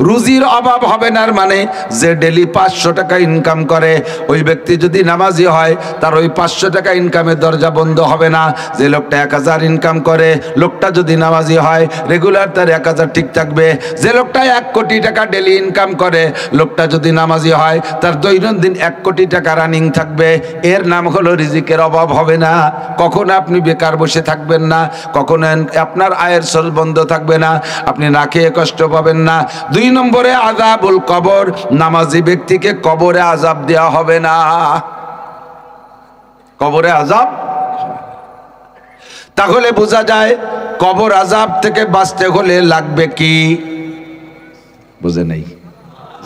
রুজির অভাব হবে না মানে যে ডেলি 500 টাকা ইনকাম করে, ওই ব্যক্তি যদি নামাজি হয়, তার ওই 500 টাকা ইনকামের দরজা বন্ধ হবে না। যে লোকটা 1000 ইনকাম করে, লোকটা যদি নামাজি হয়, রেগুলার তার 1000 ঠিক থাকবে। যে লোকটা 1 কোটি টাকা ডেলি ইনকাম করে, লোকটা যদি নামাজি হয়, তার দৈনন্দিন 1 কোটি টাকা রানিং থাকবে। এর নাম হলো রিজিকের অভাব হবে না। কখনো আপনি বেকার বসে থাকবেন না, কখনো আপনার আয়ের সোর্স বন্ধ থাকবে না, আপনি না খেয়ে কষ্ট পাবেন না। 2 নম্বরে আযাবুল কবর, নামাজি ব্যক্তিকে কবরে আযাব দেওয়া হবে না। কবরে আযাব, তাহলে বোঝা যায় কবর আযাব থেকে বাঁচতে হলে লাগবে কি? বুঝে নাই?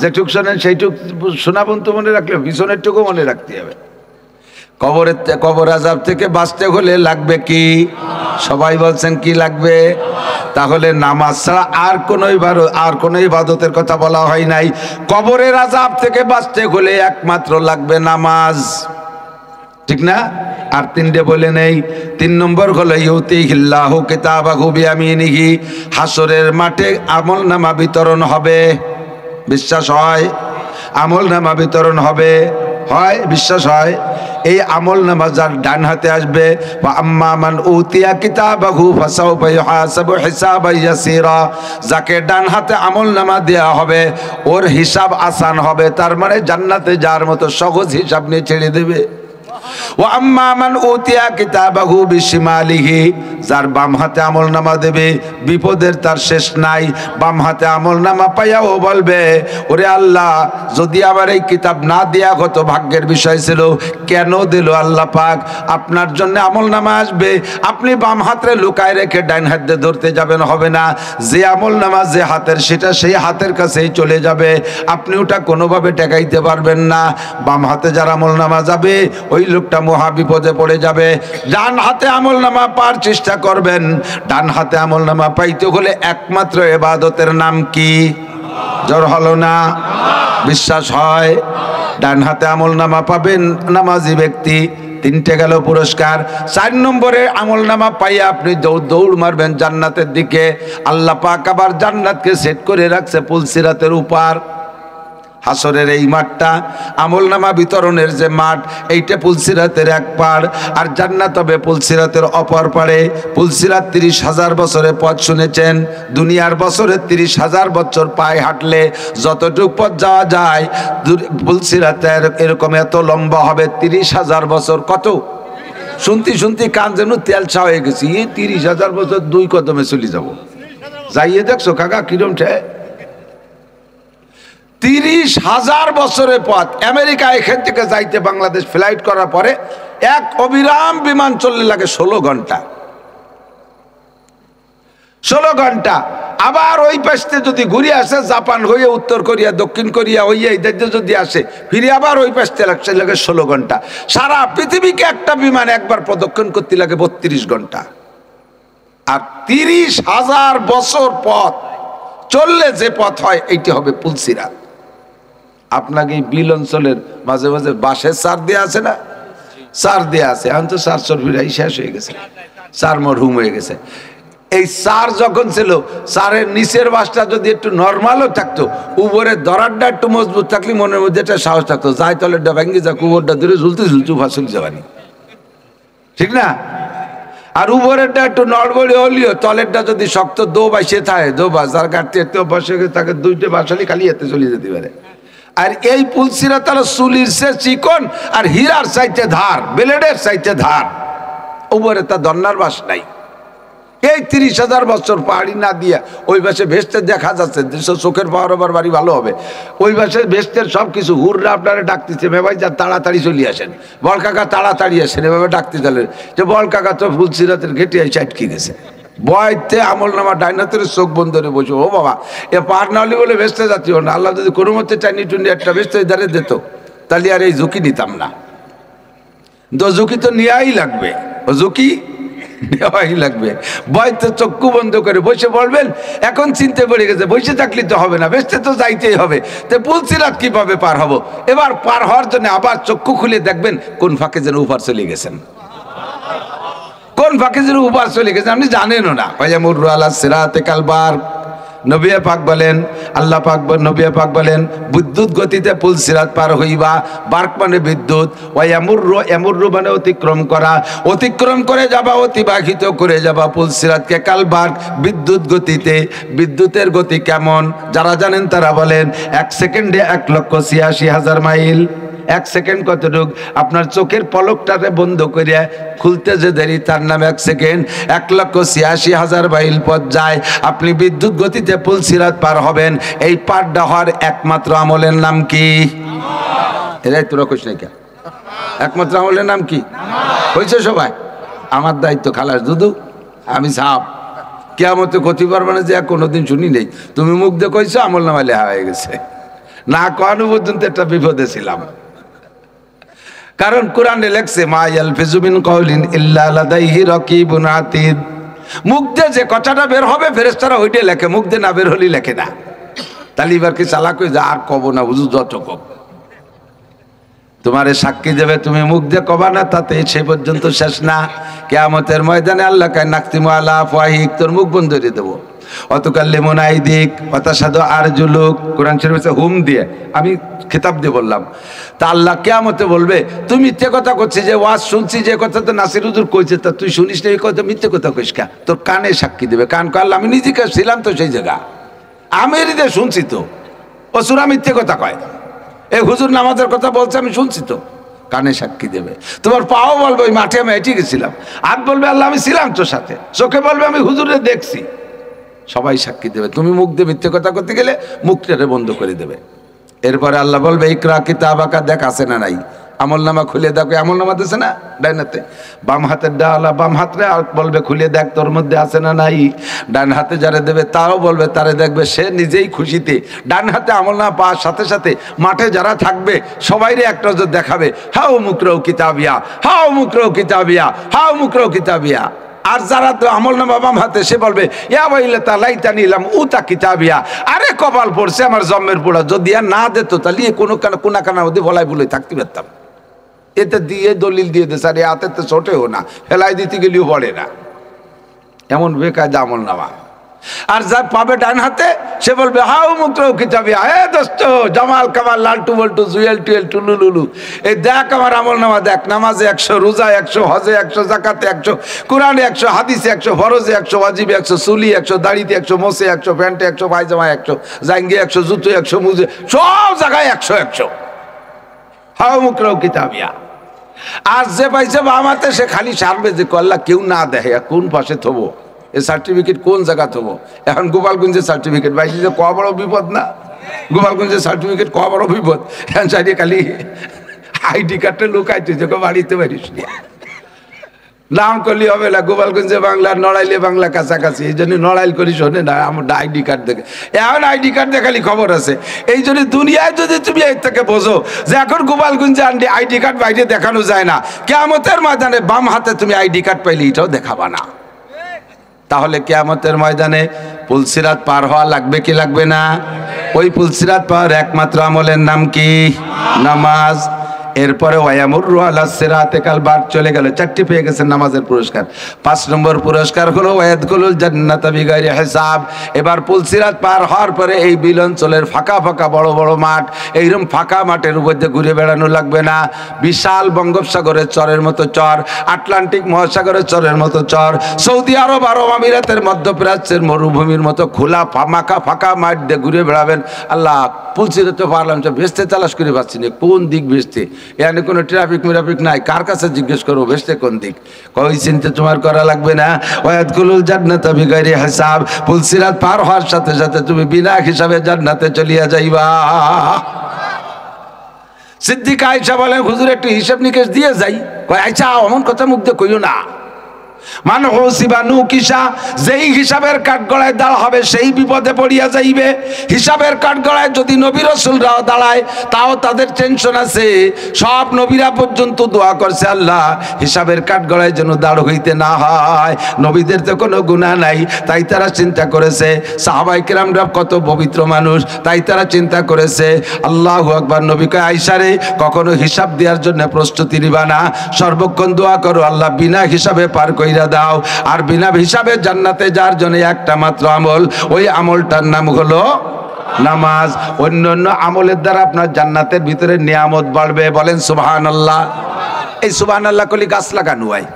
যেটুক শোনেন সেইটুক শোনাবন তো মনে রাখলে, পিছনেরটুকু মনে রাখতে হবে। কবর আযাব থেকে বাঁচতে হলে লাগবে কি? সবাই বলছেন কি লাগবে? তাহলে নামাজ ছাড়া আর কোনো ইবাদতের কথা বলা হয় নাই। কবরের আযাব থেকে বাঁচতে হলে একমাত্র লাগবে নামাজ, ঠিক না? আর তিনটে বলে নেই। 3 নম্বর হলো ইউতিহিল্লাহু কিতাবাহু বিয়ামিনিহি, হাসরের মাঠে আমলনামা বিতরণ হবে। বিশ্বাস হয়? আমলনামা বিতরণ হবে, হয়? বিশ্বাস হয়? এই আমলনামা যার ডান হাতে আসবে, ওয়া আম্মা মান উতিয়া কিতাবাহু ফাসাউফা ইউহাসাবু হিসাবান ইয়াসীরা, যাকে ডান হাতে আমলনামা দেয়া হবে ওর হিসাব আসান হবে, তার মানে জান্নাতে যাওয়ার মতো সহজ হিসাব নিয়ে ছেড়ে দেবে। ওয়া আম্মা মান উতিয়া কিতাবাহু বিশিমালিহি, যার বাম হাতে আমলনামা দেবে বিপদের তার শেষ নাই। বাম হাতে আমলনামা পাইয়াও বলবে, ওরে আল্লাহ, যদি আবার এই কিতাব না দেয়া হতো ভাগ্যের বিষয় ছিল, কেন দিল আল্লাহ পাক? আপনার জন্য আমলনামা আসবে, আপনি বাম হাতে লুকায় রেখে ডান হাত দিয়ে ধরতে যাবেন, হবে না। যে আমলনামা যে হাতের সেটা সেই হাতের কাছেই চলে যাবে, আপনি ওটা কোনোভাবে টেকাইতে পারবেন না। বাম হাতে যার আমলনামা যাবে ওই লোকটা মহা বিপদে পড়ে যাবে। ডান হাতে আমলনামা পাওয়ার চেষ্টা করবেন। ডান হাতে আমলনামা পাইতে হলে একমাত্র ইবাদতের নাম কি? জোর হলো না? বিশ্বাস হয়? ডান হাতে আমলনামা পাবেন নামাজি ব্যক্তি। 3টে গেল পুরস্কার। 4 নম্বরে আমলনামা পাইয়া আপনি দৌড় মারবেন জান্নাতের দিকে। আল্লাহ পাক আবার জান্নাতকে সেট করে রাখছে পুলসিরাতের উপর। হাসরের এই মাঠটা আমলনামা বিতরণের যে মাঠ, এইটা পুলসিরাতের এক পাড়, আর জান্নাত হবে পুলসিরাতের অপর পাড়ে। পুলসিরাত 30,000 বছরের পথ শুনেছেন। দুনিয়ার বছরে 30,000 বছর পায়ে হাঁটলে যতটুক পথ যাওয়া যায়, পুলসিরাতের এরকম এত লম্বা হবে 30,000 বছর। কত শুনতে কান যেন তেল ছা হয়ে গেছি। 30,000 বছর 2 কদমে চলে যাব। যাইয়ে দেখছো কাকা কিরম ঠে? 30,000 বছরের পথ। আমেরিকা এখান থেকে যাইতে বাংলাদেশ ফ্লাইট করার পরে এক অবিরাম বিমান চললে লাগে 16 ঘন্টা। 16 ঘন্টা। আবার ওই পাশে যদি ঘুরে আসে, জাপান হয়ে উত্তর কোরিয়া, দক্ষিণ কোরিয়া হইয়া এই দেশে যদি আসে, ফিরে আবার ওই পাশে লাগে 16 ঘন্টা। সারা পৃথিবীকে একটা বিমান একবার প্রদক্ষিণ করতে লাগে 32 ঘন্টা। আর 30,000 বছর পথ চললে যে পথ হয়, এইটি হবে পুলসিরাত। আপনাকে এই বিল অঞ্চলের মাঝে মাঝে বাসের সার দেওয়া আছে না? সার দেওয়া আছে। এখন তো 400 ফিরাই শেষ হয়ে গেছে, 4 মরহুম হয়ে গেছে। এই সার যখন ছিল, সারের নিচের বাসটা যদি একটু নর্মালও থাকতো, উপরের দরারটা একটু মজবুত থাকলে মনের মধ্যে একটা সাহস থাকতো, যাই তলেরটা ভেঙে যা, কুবোরটা ধরে ঝুলতে ফাঁসুল যাবানি, ঠিক না? আর উপরেরটা একটু নড়বড়ি হলিও তলেরটা যদি শক্ত দোবাসে থাকে, দোবাস যার কাটতে একটু বসে তাকে 2টে বাসালি খালি এতে চলে যেতে পারে। আর এই পুলসিরাত হলো চুলির সে চিকন আর হীরার চাইতে ধার, ব্লেডের চাইতে ধার। উপরে তা দন্নার বাস নাই। এই 30,000 বছর পাহাড়ি না দিয়া ওই পাশে ভেস্টের দেখা যাচ্ছে, চোখের পাওয়ার আবার বাড়ি ভালো হবে। ওই পাশে ভেস্টের সব কিছু হুররা আপনারা ডাকতেছে, ভাই যা তাড়াতাড়ি চলে আসেন, বল কাকা তাড়াতাড়ি আসেন, এভাবে ডাকতে চলেন যে বল কাকা তো পুলসিরাতের ঘেটে এসে আটকে গেছে। বয়তে আমলনামা ডাইনাতের চোখ বন্ধ করে বসে, ও বাবা এ পার নালি বলে ভেস্তে যাচ্ছি না, আল্লাহ যদি কোনো মতে টাইনি টুনি একটা ভেস্তে দাঁড়িয়ে দিত, তাহলে আর এই ঝুঁকি নিতাম না। তো ঝুঁকি তো নেওয়াই লাগবে, ও ঝুঁকি নেওয়াই লাগবে। বয়তে চক্ষু বন্ধ করে বসে পড়বেন। এখন চিনতে পড়ে গেছে, বসে থাকলে তো হবে না, ভেস্তে তো যাইতেই হবে। তো পুলসিরাত কিভাবে পার হব? এবার পার হওয়ার জন্য আবার চক্ষু খুলে দেখবেন কোন ফাঁকে যেন উপার চলে গেছেন, কোন ফাঁকে যেন উপার চলে গেছেন, আপনি জানেনও না। ওয়ায়ামুরু আলা সিরাতে কালবার, নবী পাক বলেন, আল্লাহ পাক নবী পাক বলেন, বিদ্যুৎ গতিতে পুলসিরাত পার হইবা। বার্ক মানে বিদ্যুৎ, ইয়ামুরু মানে অতিক্রম করা, অতিক্রম করে যাবা, অতিবাহিত করে যাবা পুলসিরাতকে কালবার, বিদ্যুৎ গতিতে। বিদ্যুতের গতি কেমন যারা জানেন তারা বলেন, 1 সেকেন্ডে 1,86,000 মাইল। 1 সেকেন্ড কতটুক? আপনার চোখের পলকটাকে বন্ধ করিয়া খুলতে যে দেরি, তার নাম 1 সেকেন্ড। 1,86,000 মাইল পথ যায়। আপনি বিদ্যুৎ গতিতে পুলসিরাত পার হবেন। এই পারটা হওয়ার একমাত্র আমলের নাম কি? এরাই তোরা কইস নাই, একমাত্র আমলের নাম কি হয়েছে সবাই? আমার দায়িত্ব খালাস দুদু, আমি সাপ কিয়ামতে ক্ষতি পারবে না যে কোনোদিন শুনি নেই। তুমি মুখ দিয়ে কইছো, আমল নামায় লেখা হয়ে গেছে। না কখনো পর্যন্ত একটা বিপদে ছিলাম। কারণ কোরআনে লেখছে মা ইয়ালফিজু মিন কাউলিন ইল্লা লাদাইহি রাকিবুন আতীদ। মুখ দিয়ে যে কথাটা বের হবে ফেরেশতারা ওইটাই লেখে, মুখ দিয়ে না বের হলেই লেখে না। তাহলে এবার কি চালাক হয়ে যা আর কব না, বুঝু যত কব তোমারে সাক্ষী দেবে, তুমি মুখ দিয়ে কবা না, তাতে সে পর্যন্ত শেষ না। কিয়ামতের ময়দানে আল্লাহ কায় নাকতিমু আলা আফওয়াহিক, তোর মুখ বন্ধ করে দেবো। অতুকাল্লিমুনা আইদিক ওয়া তাশহাদু আরজুলুক, কোরআন শরীফে হুম দিয়ে আমি খেতাব দিয়ে বললাম। তা আল্লাহ কিয়ামতে বলবে তুই মিথ্যে কথা করছিস, যে ওয়াজ শুনছি যে কথা তো নাসির হুজুর কইছে তা তুই শুনিস না, এই কথা মিথ্যে কথা কইস কা? তোর কানে সাক্ষী দেবে। কান কয় আল্লাহ আমি নিজেকে ছিলাম তো সেই জায়গা, আমি এরিতে শুনছি তো। ও সুরা মিথ্যে কথা কয়, এই হুজুর নামাজের কথা বলছে আমি শুনছি তো, কানে সাক্ষী দেবে। তোমার পাও বলবে ওই মাঠে আমি এটি গেছিলাম, হাত বলবে আল্লাহ আমি ছিলাম তোর সাথে, চোখে বলবে আমি হুজুরে দেখছি, সবাই সাক্ষী দেবে। তুমি মুখ দিয়ে মিথ্যে কথা করতে গেলে মুখটারে বন্ধ করে দেবে। এরপরে আল্লাহ বলবে ইকরা কিতাবাকা, দেখ আছে না নাই, আমল নামা খুলে দেখো। আমল নামা দিছে না ডাইনাতে, বাম হাতের ডালা বাম হাতরে বলবে খুলে দেখ তোর মধ্যে আছে না নাই। ডান হাতে যারা দেবে তারও বলবে, তারে দেখবে সে নিজেই খুশিতে ডান হাতে আমল নামা পাওয়ার সাথে সাথে মাঠে যারা থাকবে সবাইরে একটা নজর দেখাবে, হাও মুকরাও কিতাবিয়া, হাও মুকরাও কিতাবিয়া, হাও মুকরাও কিতাবিয়া। আর যারা তো আমল নামা বাম হাতে সে বলবে ইয়া ওয়াইলাতা লাইতানি লাম উতা কিতাবিয়া, আরে কপাল পড়ছে আমার জন্মের পোড়া, যদি আর না দিত তাহলে কোনো কোনা কানা ওদের ভলাই বলে থাকতে পারতাম। এতে দিয়ে দলিল দিয়ে দে স্যার, হাতে তো ছোটেও না, ফেলাই দিতে গেলেও পড়ে না, এমন বেকায়দা আমল নামা। আর যা পাবে ডান হাতে সে বলবে হাউ মুকরাও কিতাবিয়া, হে দোস্ত জামাল কামাল লালটু বল্টু জুয়েল টুয়েল টুলুলুলু, এই দেখ আমার আমল নামা দেখ, নামাজে 100, রোজা 100, হজে 100, জাকাতে 100, কোরআনে 100, হাদিসে 100, ফরজে 100, ওয়াজিবে 100, সুলি 100, দাড়িতে 100, মোসে 100, প্যান্টে 100, পায়জামা 100, জাঙ্গি 100, জুতো 100, মুজে সব জায়গায় 100 100, হাউ মুকরাও কিতাবিয়া। আর যে পাইছে বামাতে সে খালি সারবে যে কল্লা কেউ না দেখে কোন পাশে থবো, এই সার্টিফিকেট কোন জায়গা থবো। এখন গোপালগঞ্জের সার্টিফিকেট পাইছি যে ক বড় বিপদ না, গোপালগঞ্জের সার্টিফিকেট ক বড় বিপদ। এখন সাইডে খালি আইডি কার্ডটা লুকাইতে যে বাড়িতে পারিস নাম করলে হবে না। গোপালগঞ্জে বাংলা, নড়াইলে বাংলা কাছাকাছি, এই জন্য নড়াইল করি শোনে না আমার আইডি কার্ড দেখে। এখন আইডি কার্ড দেখালি খবর আছে, এই জন্য দুনিয়ায় যদি তুমি এর থেকে বোঝো যে এখন গোপালগঞ্জে আইডি কার্ড বাইরে দেখানো যায় না, কিয়ামতের ময়দানে বাম হাতে তুমি আইডি কার্ড পাইলে এটাও দেখাবা না। তাহলে কিয়ামতের ময়দানে পুলসিরাত পার হওয়া লাগবে কি লাগবে না? ওই পুলসিরাত পাওয়ার একমাত্র আমলের নাম কি? নামাজ। এরপরে ওয়ায়ামুরু আলা সিরাতে কাল বার চলে গেল, 4টি পেয়ে গেছেন নামাজের পুরস্কার। 5 নম্বর পুরস্কার হলো ওয়ায়াদখুলুল জান্নাতা বিগাইরি হিসাব। এবার পুলসিরাত পার হওয়ার পরে এই বিল অঞ্চলের ফাঁকা ফাঁকা বড় বড় মাঠ, এইরকম ফাঁকা মাঠের উপর দিয়ে ঘুরে বেড়ানো লাগবে না। বিশাল বঙ্গোপসাগরের চরের মতো চর, আটলান্টিক মহাসাগরের চরের মতো চর, সৌদি আরব, আরব আমিরাতের, মধ্যপ্রাচ্যের মরুভূমির মতো খোলা ফাঁকা ফাঁকা মাঠ দিয়ে ঘুরে বেড়াবেন। আল্লাহ পুলসিরাতে পারলাম, ভেস্তে তালাশ করে পাচ্ছি না কোন দিক ভেস্তে, এখানে কোনো ট্রাফিক মিরাফিক নাই, কার কাছে জিজ্ঞেস করবো ভেস্তে কোন দিক? কই চিন্তা তোমার করা লাগবে না। ওয়ায়াদখুলুল জান্নাতা বিগাইরি হিসাব, পুলসিরাত পার হওয়ার সাথে সাথে তুমি বিনা হিসাবে জান্নাতে চলিয়া যাইবা। সিদ্দিকা আয়েশা বলেন হুজুর একটু হিসাব নিকেশ দিয়ে যাই। কয় আয়েশা অমন কথা মুখ দিয়ে কইও না, যেই হিসাবের কাঠগড়ায় দাঁড়া হবে সেই বিপদে পড়িয়া যাইবে। হিসাবের কাঠগড়ায় যদি নবী রাসূলরাও দাঁড়ায় তাও তাদের টেনশন আছে। সব নবীরা পর্যন্ত দোয়া করছে আল্লাহ হিসাবের কাঠগড়ায় যেন দাঁড় হইতে না হয়। নবীদের তো কোনো গুনাহ নাই, তাই তারা চিন্তা করেছে, সাহাবায়ে কেরামরা কত পবিত্র মানুষ, তাই তারা চিন্তা করেছে আল্লাহু আকবার। নবী কয় আয়েশা রে কখনো হিসাব দেওয়ার জন্য প্রস্তুতি নিবা না, সর্বক্ষণ দোয়া করো আল্লাহ বিনা হিসাবে পার কইরা দাও। আর বিনা হিসাবে জান্নাতে যার জন্য একটা মাত্র আমল, ওই আমলটার নাম হলো নামাজ। অন্যান্য আমলের দ্বারা আপনার জান্নাতের ভিতরে নিয়ামত বাড়বে। বলেন সুবহানাল্লাহ। এই সুবহানাল্লাহ কলি গাছ লাগানো হয়,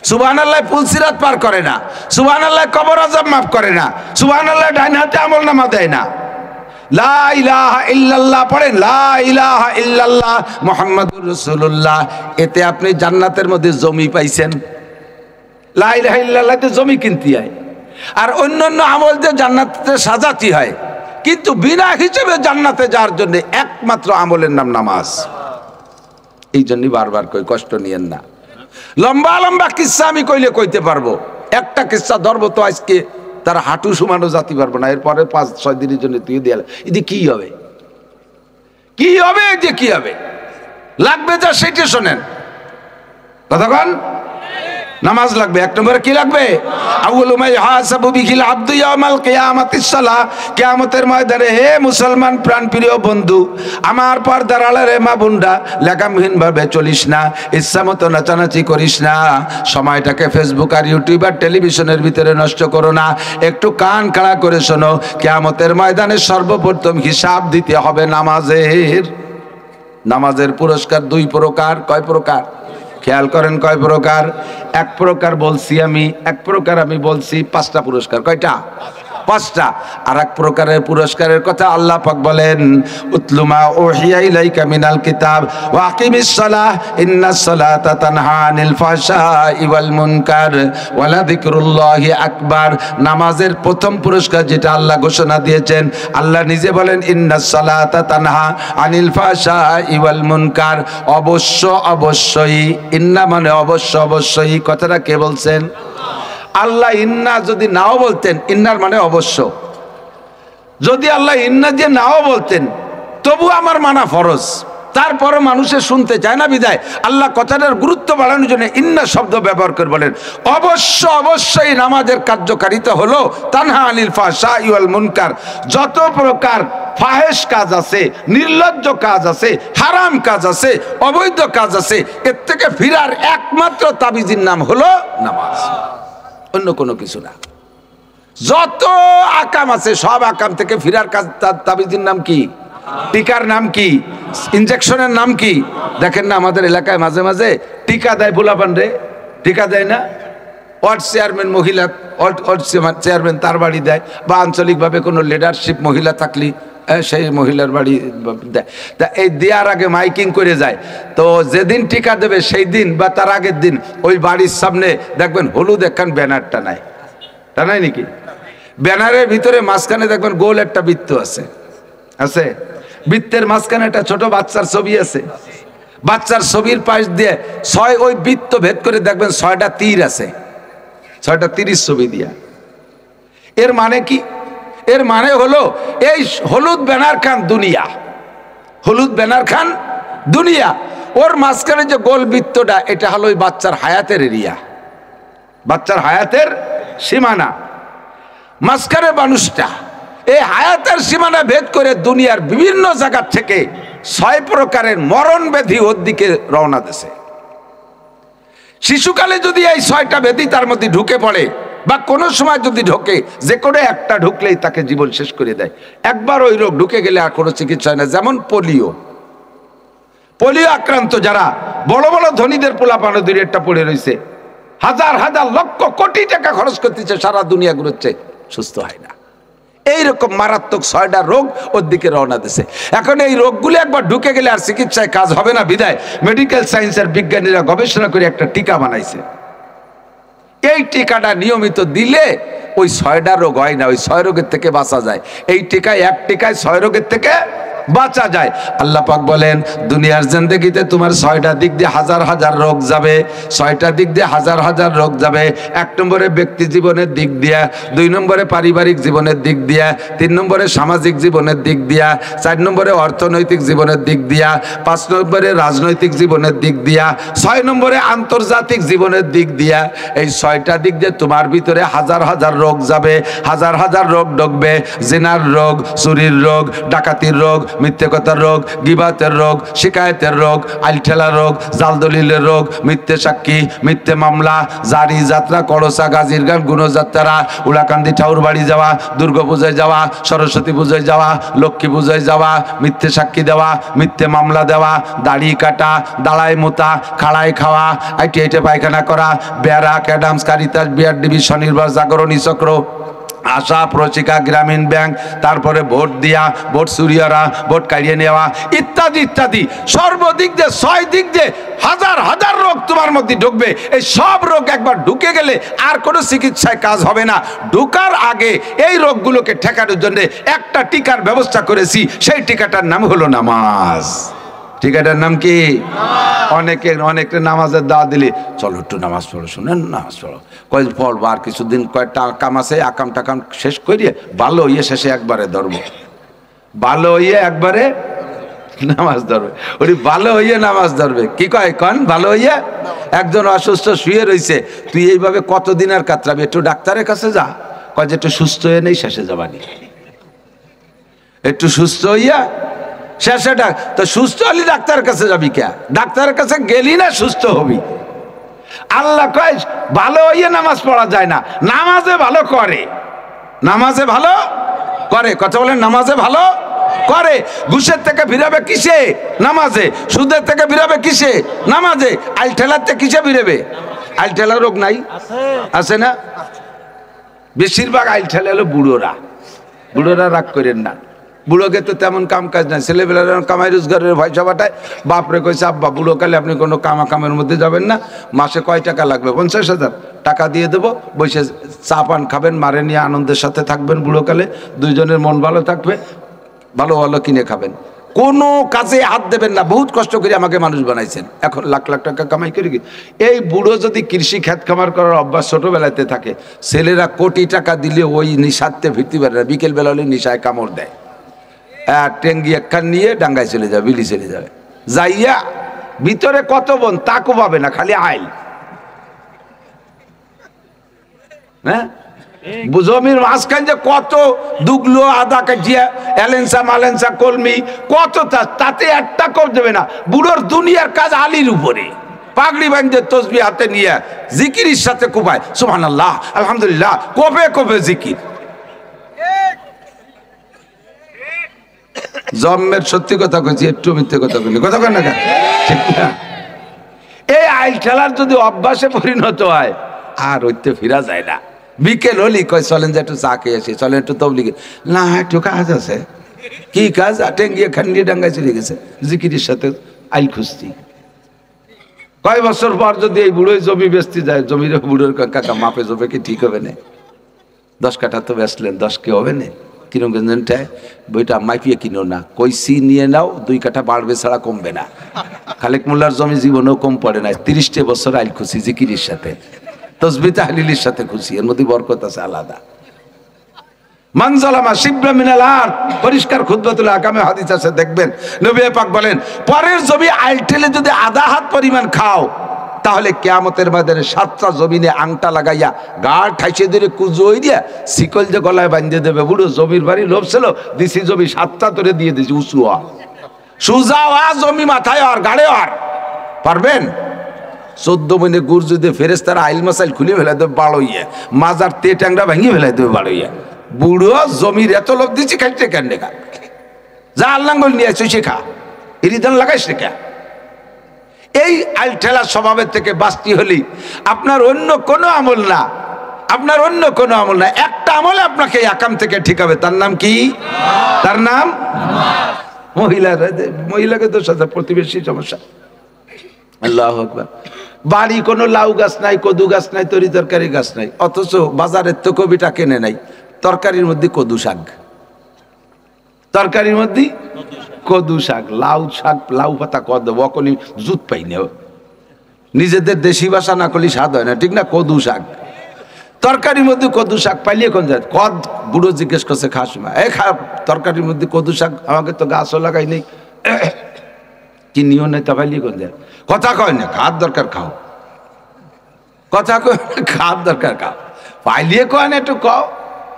সুবহানাল্লাহ পুলসিরাত পার করে না, সুবহানাল্লাহ কবর আযাব মাফ করে না, সুবহানাল্লাহ ডাইন হাতে আমল নামা দেয় না। লা ইলাহা ইল্লাল্লাহ পড়েন, লা ইলাহা ইল্লাল্লাহ মুহাম্মাদুর রাসূলুল্লাহ, এতে আপনি জান্নাতের মধ্যে জমি পাইছেন। লা ইলাহা ইল্লাল্লাহতে জমি কিনতে হয়, আর অন্যান্য আমল দিয়ে জান্নাতে সাজাতি হয়, কিন্তু বিনা হিসেবে জান্নাতে যাওয়ার জন্য একমাত্র আমলের নাম নামাজ। এই জন্যই বারবার কই কষ্ট নিয়েন না। লম্বা লম্বা কিস্সা আমি কইলে কইতে পারবো, একটা কিস্সা ধরবো তো আজকে তার হাঁটু সমানো জাতি পারবো না। এরপরে 5-6 দিনের জন্য তুই দিয়ে এদি কি হবে, কি হবে, যে কি হবে? লাগবে যা সেইটা শোনেন কতক্ষণ নামাজ লাগবে। এক নম্বরে কি লাগবে? আউয়ালু মা ইহাসাবু বিহিল আবদু ইয়াউমাল কিয়ামাতিস সালাহ। কিয়ামতের ময়দানে হে মুসলমান প্রাণপ্রিয় বন্ধু, আমার পর্দার আড়ালে মা বোনরা লেখামহীন ভাবে চলিস না, ইচ্ছা মতো নাচানাচি করিস না, সময়টাকে ফেসবুক আর ইউটিউব আর টেলিভিশনের ভিতরে নষ্ট করো না। একটু কান খাড়া করে শোনো, কিয়ামতের ময়দানে সর্বপ্রথম হিসাব দিতে হবে নামাজের। নামাজের পুরস্কার দুই প্রকার। কয় প্রকার? খেয়াল করেন কয় প্রকার? এক প্রকার বলছি আমি, এক প্রকার আমি বলছি, পাঁচটা পুরস্কার। কয়টা? পাঁচটা। আর এক প্রকারের পুরস্কারের কথা আল্লাহ পাক বলেন, উতলুমা ওহিয়া ইলাইকা মিনাল কিতাব ওয়া আকিমিস সালাহ ইন্নাস সালাতা তানহা আনিল ফাহশাই ওয়াল মুনকার ওয়া লাযিকরুল্লাহি আকবার। নামাজের প্রথম পুরস্কার যেটা আল্লাহ ঘোষণা দিয়েছেন, আল্লাহ নিজে বলেন ইন্নাস সালাতা তানহা আনিল ফাহশাই ওয়াল মুনকার। অবশ্য অবশ্যই, ইন্না মানে অবশ্য অবশ্যই, কথাটা কে বলছেন? আল্লাহ। ইন্না যদি নাও বলতেন, ইন্নার মানে অবশ্য, যদি আল্লাহ ইন্না দিয়ে নাও বলতেন তবু আমার মানা ফরজ, তারপরও মানুষের শুনতে চায় না বিদায় আল্লাহ কথাটার গুরুত্ব বাড়ানোর জন্য ইন্না শব্দ ব্যবহার করে বলেন অবশ্য অবশ্যই নামাজের কার্যকারিতা হলো তানহা আনিল ফাহশাই ওয়াল মুনকার। যত প্রকার ফাহেশ কাজ আছে, নির্লজ্জ কাজ আছে, হারাম কাজ আছে, অবৈধ কাজ আছে, এর থেকে ফিরার একমাত্র তাবিজের নাম হলো নামাজ, অন্য কোনো কিছু না। যত আকাম আছে সব আকাম থেকে ফিরার কাজ, তাবিজের নাম কি? টিকার নাম কি? ইনজেকশনের নাম কি? দেখেন না আমাদের এলাকায় মাঝে মাঝে টিকা দেয়, ভোলাপান রে টিকা দেয় না, ওয়ার্ড চেয়ারম্যান মহিলা, ওয়ার্ড চেয়ারম্যান তার বাড়ি দেয়, বা আঞ্চলিকভাবে কোনো লিডারশিপ মহিলা থাকলে সেই মহিলার বাড়ি দেয়। তা এই দেওয়ার আগে মাইকিং করে যায়, তো যেদিন টিকা দেবে সেই দিন বা তার আগের দিন ওই বাড়ির সামনে দেখবেন হলুদ একখান ব্যানারটা নাই, তা নাই নাকি? ব্যানারের ভিতরে মাঝখানে দেখবেন গোল একটা বৃত্ত আছে, আছে বৃত্তের মাঝখানে একটা ছোট বাচ্চার ছবি আছে, বাচ্চার ছবির পাশ দিয়ে ছয় ওই বৃত্ত ভেদ করে দেখবেন 6টা তীর আছে, 6টা তীরের ছবি দিয়া। এর মানে কি? এর মানে হলো এই হলুদ ব্যানার খান দুনিয়া, হলুদ ব্যানার খান দুনিয়া, ওর মাঝখানে যে গোল বৃত্তটা এটা হলো ওই বাচ্চার হায়াতের এরিয়া, বাচ্চার হায়াতের সীমানা। মাঝখানে মানুষটা এই হায়াতের সীমানা ভেদ করে দুনিয়ার বিভিন্ন জায়গা থেকে 6 প্রকারের মরণ ব্যাধি ওর দিকে রওনা দিছে। শিশুকালে যদি এই 6টা ব্যাধি তার মধ্যে ঢুকে পড়ে বা কোনো সময় যদি ঢোকে, যে কোনো একটা ঢুকলেই তাকে জীবন শেষ করে দেয়। একবার ওই রোগ ঢুকে গেলে আর কোনো চিকিৎসা হয় না। যেমন পোলিও, পোলিও আক্রান্ত যারা বড় বড় ধনীদের পোলাপানো দূরে একটা পড়ে রয়েছে, হাজার হাজার লক্ষ কোটি টাকা খরচ করতেছে, সারা দুনিয়া ঘুরছে, সুস্থ হয় না। এইরকম মারাত্মক 6টা রোগ ওর দিকে রওনা দিছে। এখন এই রোগগুলো একবার ঢুকে গেলে আর চিকিৎসায় কাজ হবে না বিধায় মেডিকেল সায়েন্সের বিজ্ঞানীরা গবেষণা করে একটা টিকা বানাইছে। এই টিকাটা নিয়মিত দিলে ওই 6টা রোগ হয় না, ওই 6 রোগের থেকে বাঁচা যায়। এই টিকায়, এক টিকায় 6 রোগের থেকে বাঁচা যায়। আল্লাহ পাক বলেন দুনিয়ার জিন্দেগিতে তোমার 6টা দিক দিয়ে হাজার হাজার রোগ যাবে, 6টা দিক দিয়ে হাজার হাজার রোগ যাবে। 1 নম্বরে ব্যক্তি জীবনের দিক দিয়া, 2 নম্বরে পারিবারিক জীবনের দিক দিয়া, 3 নম্বরে সামাজিক জীবনের দিক দিয়া, 4 নম্বরে অর্থনৈতিক জীবনের দিক দিয়া, 5 নম্বরে রাজনৈতিক জীবনের দিক দিয়া, 6 নম্বরে আন্তর্জাতিক জীবনের দিক দিয়া। এই 6টা দিক দিয়ে তোমার ভিতরে হাজার হাজার রোগ যাবে, হাজার হাজার রোগ ঢুকবে। জিনার রোগ, চুরির রোগ, ডাকাতির রোগ, মিথ্যে কথার রোগ, গিবাতের রোগ, শিকায়তের রোগ, আইলঠেলা রোগ, জাল দলিলের রোগ, মিথ্যে সাক্ষী, মিথ্যে মামলা, জারি যাত্রা, করসা, গাজীর গান, গুণযাত্রা, উলাকান্দি ঠাউর বাড়ি যাওয়া, দুর্গা পূজায় যাওয়া, সরস্বতী পূজায় যাওয়া, লক্ষ্মী পূজায় যাওয়া, মিথ্যে সাক্ষী দেওয়া, মিথ্যে মামলা দেওয়া, দাড়ি কাটা, দাঁড়ায় মোতা, খাড়ায় খাওয়া, আইটে আইটে পায়খানা করা, ব্যারাক, অ্যাডামস, কারিতাস, বিআরডিবি, স্বনির্ভর, জাগরণী চক্র, আশা, প্রশিকা, গ্রামীণ ব্যাংক, তারপরে ভোট দিয়া, ভোট চুরিয়ারা, ভোট কাড়িয়ে নেওয়া, ইত্যাদি ইত্যাদি। সর্বদিক দিয়ে 6 দিক দিয়ে হাজার হাজার রোগ তোমার মধ্যে ঢুকবে। এই সব রোগ একবার ঢুকে গেলে আর কোনো চিকিৎসায় কাজ হবে না। ঢুকার আগে এই রোগগুলোকে ঠেকানোর জন্য একটা টিকার ব্যবস্থা করেছি, সেই টিকাটার নাম হলো নামাজ। টিকাটার নাম কি? অনেকে নামাজের দাওয়া দিলে চলো একটু নামাজ পড়ো, শুনেন নামাজ পড়ো, কয়েক পড়বো, আর কিছুদিন কয়েকটা আকাম আছে, আকাম টাকাম শেষ করিয়ে ভালো ইয়ে শেষে একবারে ধরবো, ভালো ইয়ে একবারে নামাজ ধরবে, ওই ভালো হইয়া নামাজ ধরবে। কি কয় কন ভালো হইয়া? একজন অসুস্থ শুয়ে রয়েছে, তুই এইভাবে কতদিন আর কাতরাবি, একটু ডাক্তারের কাছে যা। কয় যে একটু সুস্থ হয়ে নেই শেষে যাবানি, একটু সুস্থ হইয়া শেষে তো সুস্থ হলি ডাক্তারের কাছে যাবি কে? ডাক্তারের কাছে গেলি না সুস্থ হবি। আল্লাহ কয় ভালো হইয়া নামাজ পড়া যায় না, নামাজে ভালো করে, নামাজে ভালো করে। কথা বলেন নামাজে ভালো করে। ঘুষের থেকে ফিরাবে কিসে? নামাজে। সুদের থেকে ফিরাবে কিসে? নামাজে। আইল ঠেলার থেকে কিসে ফিরাবে? আইল ঠেলার রোগ নাই? আছে না? বেশিরভাগ আইল ঠেলা হলো বুড়োরা। বুড়োরা রাগ করেন না, বুড়োকে তো তেমন কাম কাজ নাই, ছেলেবেলার কামাই রোজগারের পয়সা পাঠায়। বাপরে কইছে আব্বা বুড়ো কালে আপনি কোনো কামের মধ্যে যাবেন না, মাসে কয় টাকা লাগবে? 50,000 টাকা দিয়ে দেবো, বসে চা পান খাবেন, মারে নিয়ে আনন্দের সাথে থাকবেন। বুড়ো কালে দুইজনের মন ভালো থাকবে, ভালো ভালো কিনে খাবেন, কোনো কাজে হাত দেবেন না। বহুত কষ্ট করে আমাকে মানুষ বানাইছেন, এখন লাখ লাখ টাকা কামাই করে কি? এই বুড়ো যদি কৃষি খেত খামার করার অভ্যাস ছোটবেলাতে থাকে, ছেলেরা কোটি টাকা দিলে ওই নিশাতে ফিরতে পারে না, বিকেলবেলা হলে নিশায় কামড় দেয়। টেঙ্গি একখান নিয়ে ডাঙ্গায় চলে যাবে, বিলি চলে যাবে, যাইয়া ভিতরে কত বোন তাকও পাবে না, খালি আইল। হ্যাঁ, জমির মাঝখান যে কত দুগলো আদা কাটিয়া এলেন্সা মালেন্সা কলমি কত, তাতে একটা কম দেবে না। বুড়োর দুনিয়ার কাজ আলির উপরে, পাগড়ি বান্ধে তসবি হাতে নিয়ে জিকিরের সাথে কোপায় সুবহানাল্লাহ আলহামদুলিল্লাহ, কোপে কোপে জিকির। জন্মের সত্যি কথা কইছি, একটু মিথ্যে কথা কইনি, কথা কয় না কেন? ঠিক না? এই আইল ঠেলার যদি অভ্যাসে পরিণত হয় আর ওইতে ফিরা যায় না। বিকেল হলি কয় চলেন যে একটু চা খেয়ে আসি, চলেন একটু তবলিগে, না একটু কাজ আছে। কি কাজ? টেঙ্গিয়ে খান্ডি ডাঙ্গায় চলে গেছে, জিকিরের সাথে আইল খুঁজছি। কয় বছর পর যদি এই বুড়োই জমি বেচতে যায়, জমির বুড়োর কাকা মাপে জমে কি ঠিক হবে না? 10 কাঠা তো বেচলেন, 10 কি হবে না? কিনো গেঞ্জনটায় বইটা মাইপিয়ে কিনো না, কইসি নিয়ে নাও, 2 কাঠা বাড়বে ছাড়া কমবে না। খালেক মোল্লার জমি জীবনেও কম পড়ে না। 30 বছর আইল খুশি জিকিরের সাথে, তসবিহ তাহলিলের সাথে খুশি, এর মধ্যে বরকত আছে আলাদা। মানজালামা শিবরা মিনাল আরদ, পরিষ্কার খুতবাতুল আহকামে হাদিস আছে, দেখবেন নবী পাক বলেন পরের জমি আইল ঠেলে যদি আধা হাত পরিমাণ খাও, তাহলে কিয়ামতের ময়দানে 7টা জমিনে আংটা লাগাইয়া গাড় ঠাইছে ধরে কুজোই দিয়া শিকল যে গলায় বাঁধিয়ে দেবে। বুড়ো জমির বাড়ি লোভ ছিল, দিছি জমি 7টা ধরে দিয়ে দিছি, উঁচু হওয়া সুজা হওয়া জমি মাথায় আর গাড়ে আর পারবেন? 14 মহিনে গুড় যদি ফেরেস্তারা আইল মাসাইল খুলে ফেলে দেবে বাড়ইয়া, মাজার তে ট্যাংরা ভেঙে ফেলে দেবে বাড়ইয়া। বুড়ো জমির এত লোভ দিচ্ছি, খাইতে কেন দেখা যা আল্লাঙ্গল নিয়ে আসছে শেখা, এরিদান লাগাই শেখা। এই আইল ঠেলার স্বভাবের থেকে বাঁচতে হলি আপনার অন্য কোনো আমল না, আপনার অন্য কোনো আমল না, একটা আমলে আপনাকে আকাম থেকে ঠিকাবে, তার নাম কি? তার নাম মহিলাকে তো সাথে প্রতিবেশী সমস্যা। আল্লাহু আকবার। বাড়ি কোনো লাউ গাছ নাই, কদু গাছ নাই, তরি তরকারি গাছ নাই, অথচ বাজারের তো কবিটা কেনে নাই, তরকারির মধ্যে কদু শাক, তরকারির মধ্যে কদু শাক, লাউ শাক, লাউ পাতা কদ বকলি জুত পাই না, নিজেদের দেশি ভাষা না করলে স্বাদ হয় না, ঠিক না? কদু শাক, তরকারির মধ্যে কদু শাক পাইলে কোন যায়? কদ বুড়ো জিজ্ঞেস করছে খাস মা, এ খা তরকারির মধ্যে কদু শাক, আমাকে তো গাছও লাগাই নেই, চিনিও নেই, তা পাইলে কোন যায়? কথা কয় না, খাওয়ার দরকার খাও, কথা কয় না, খাওয়ার দরকার খাও, পাইলে কয় না একটু কও।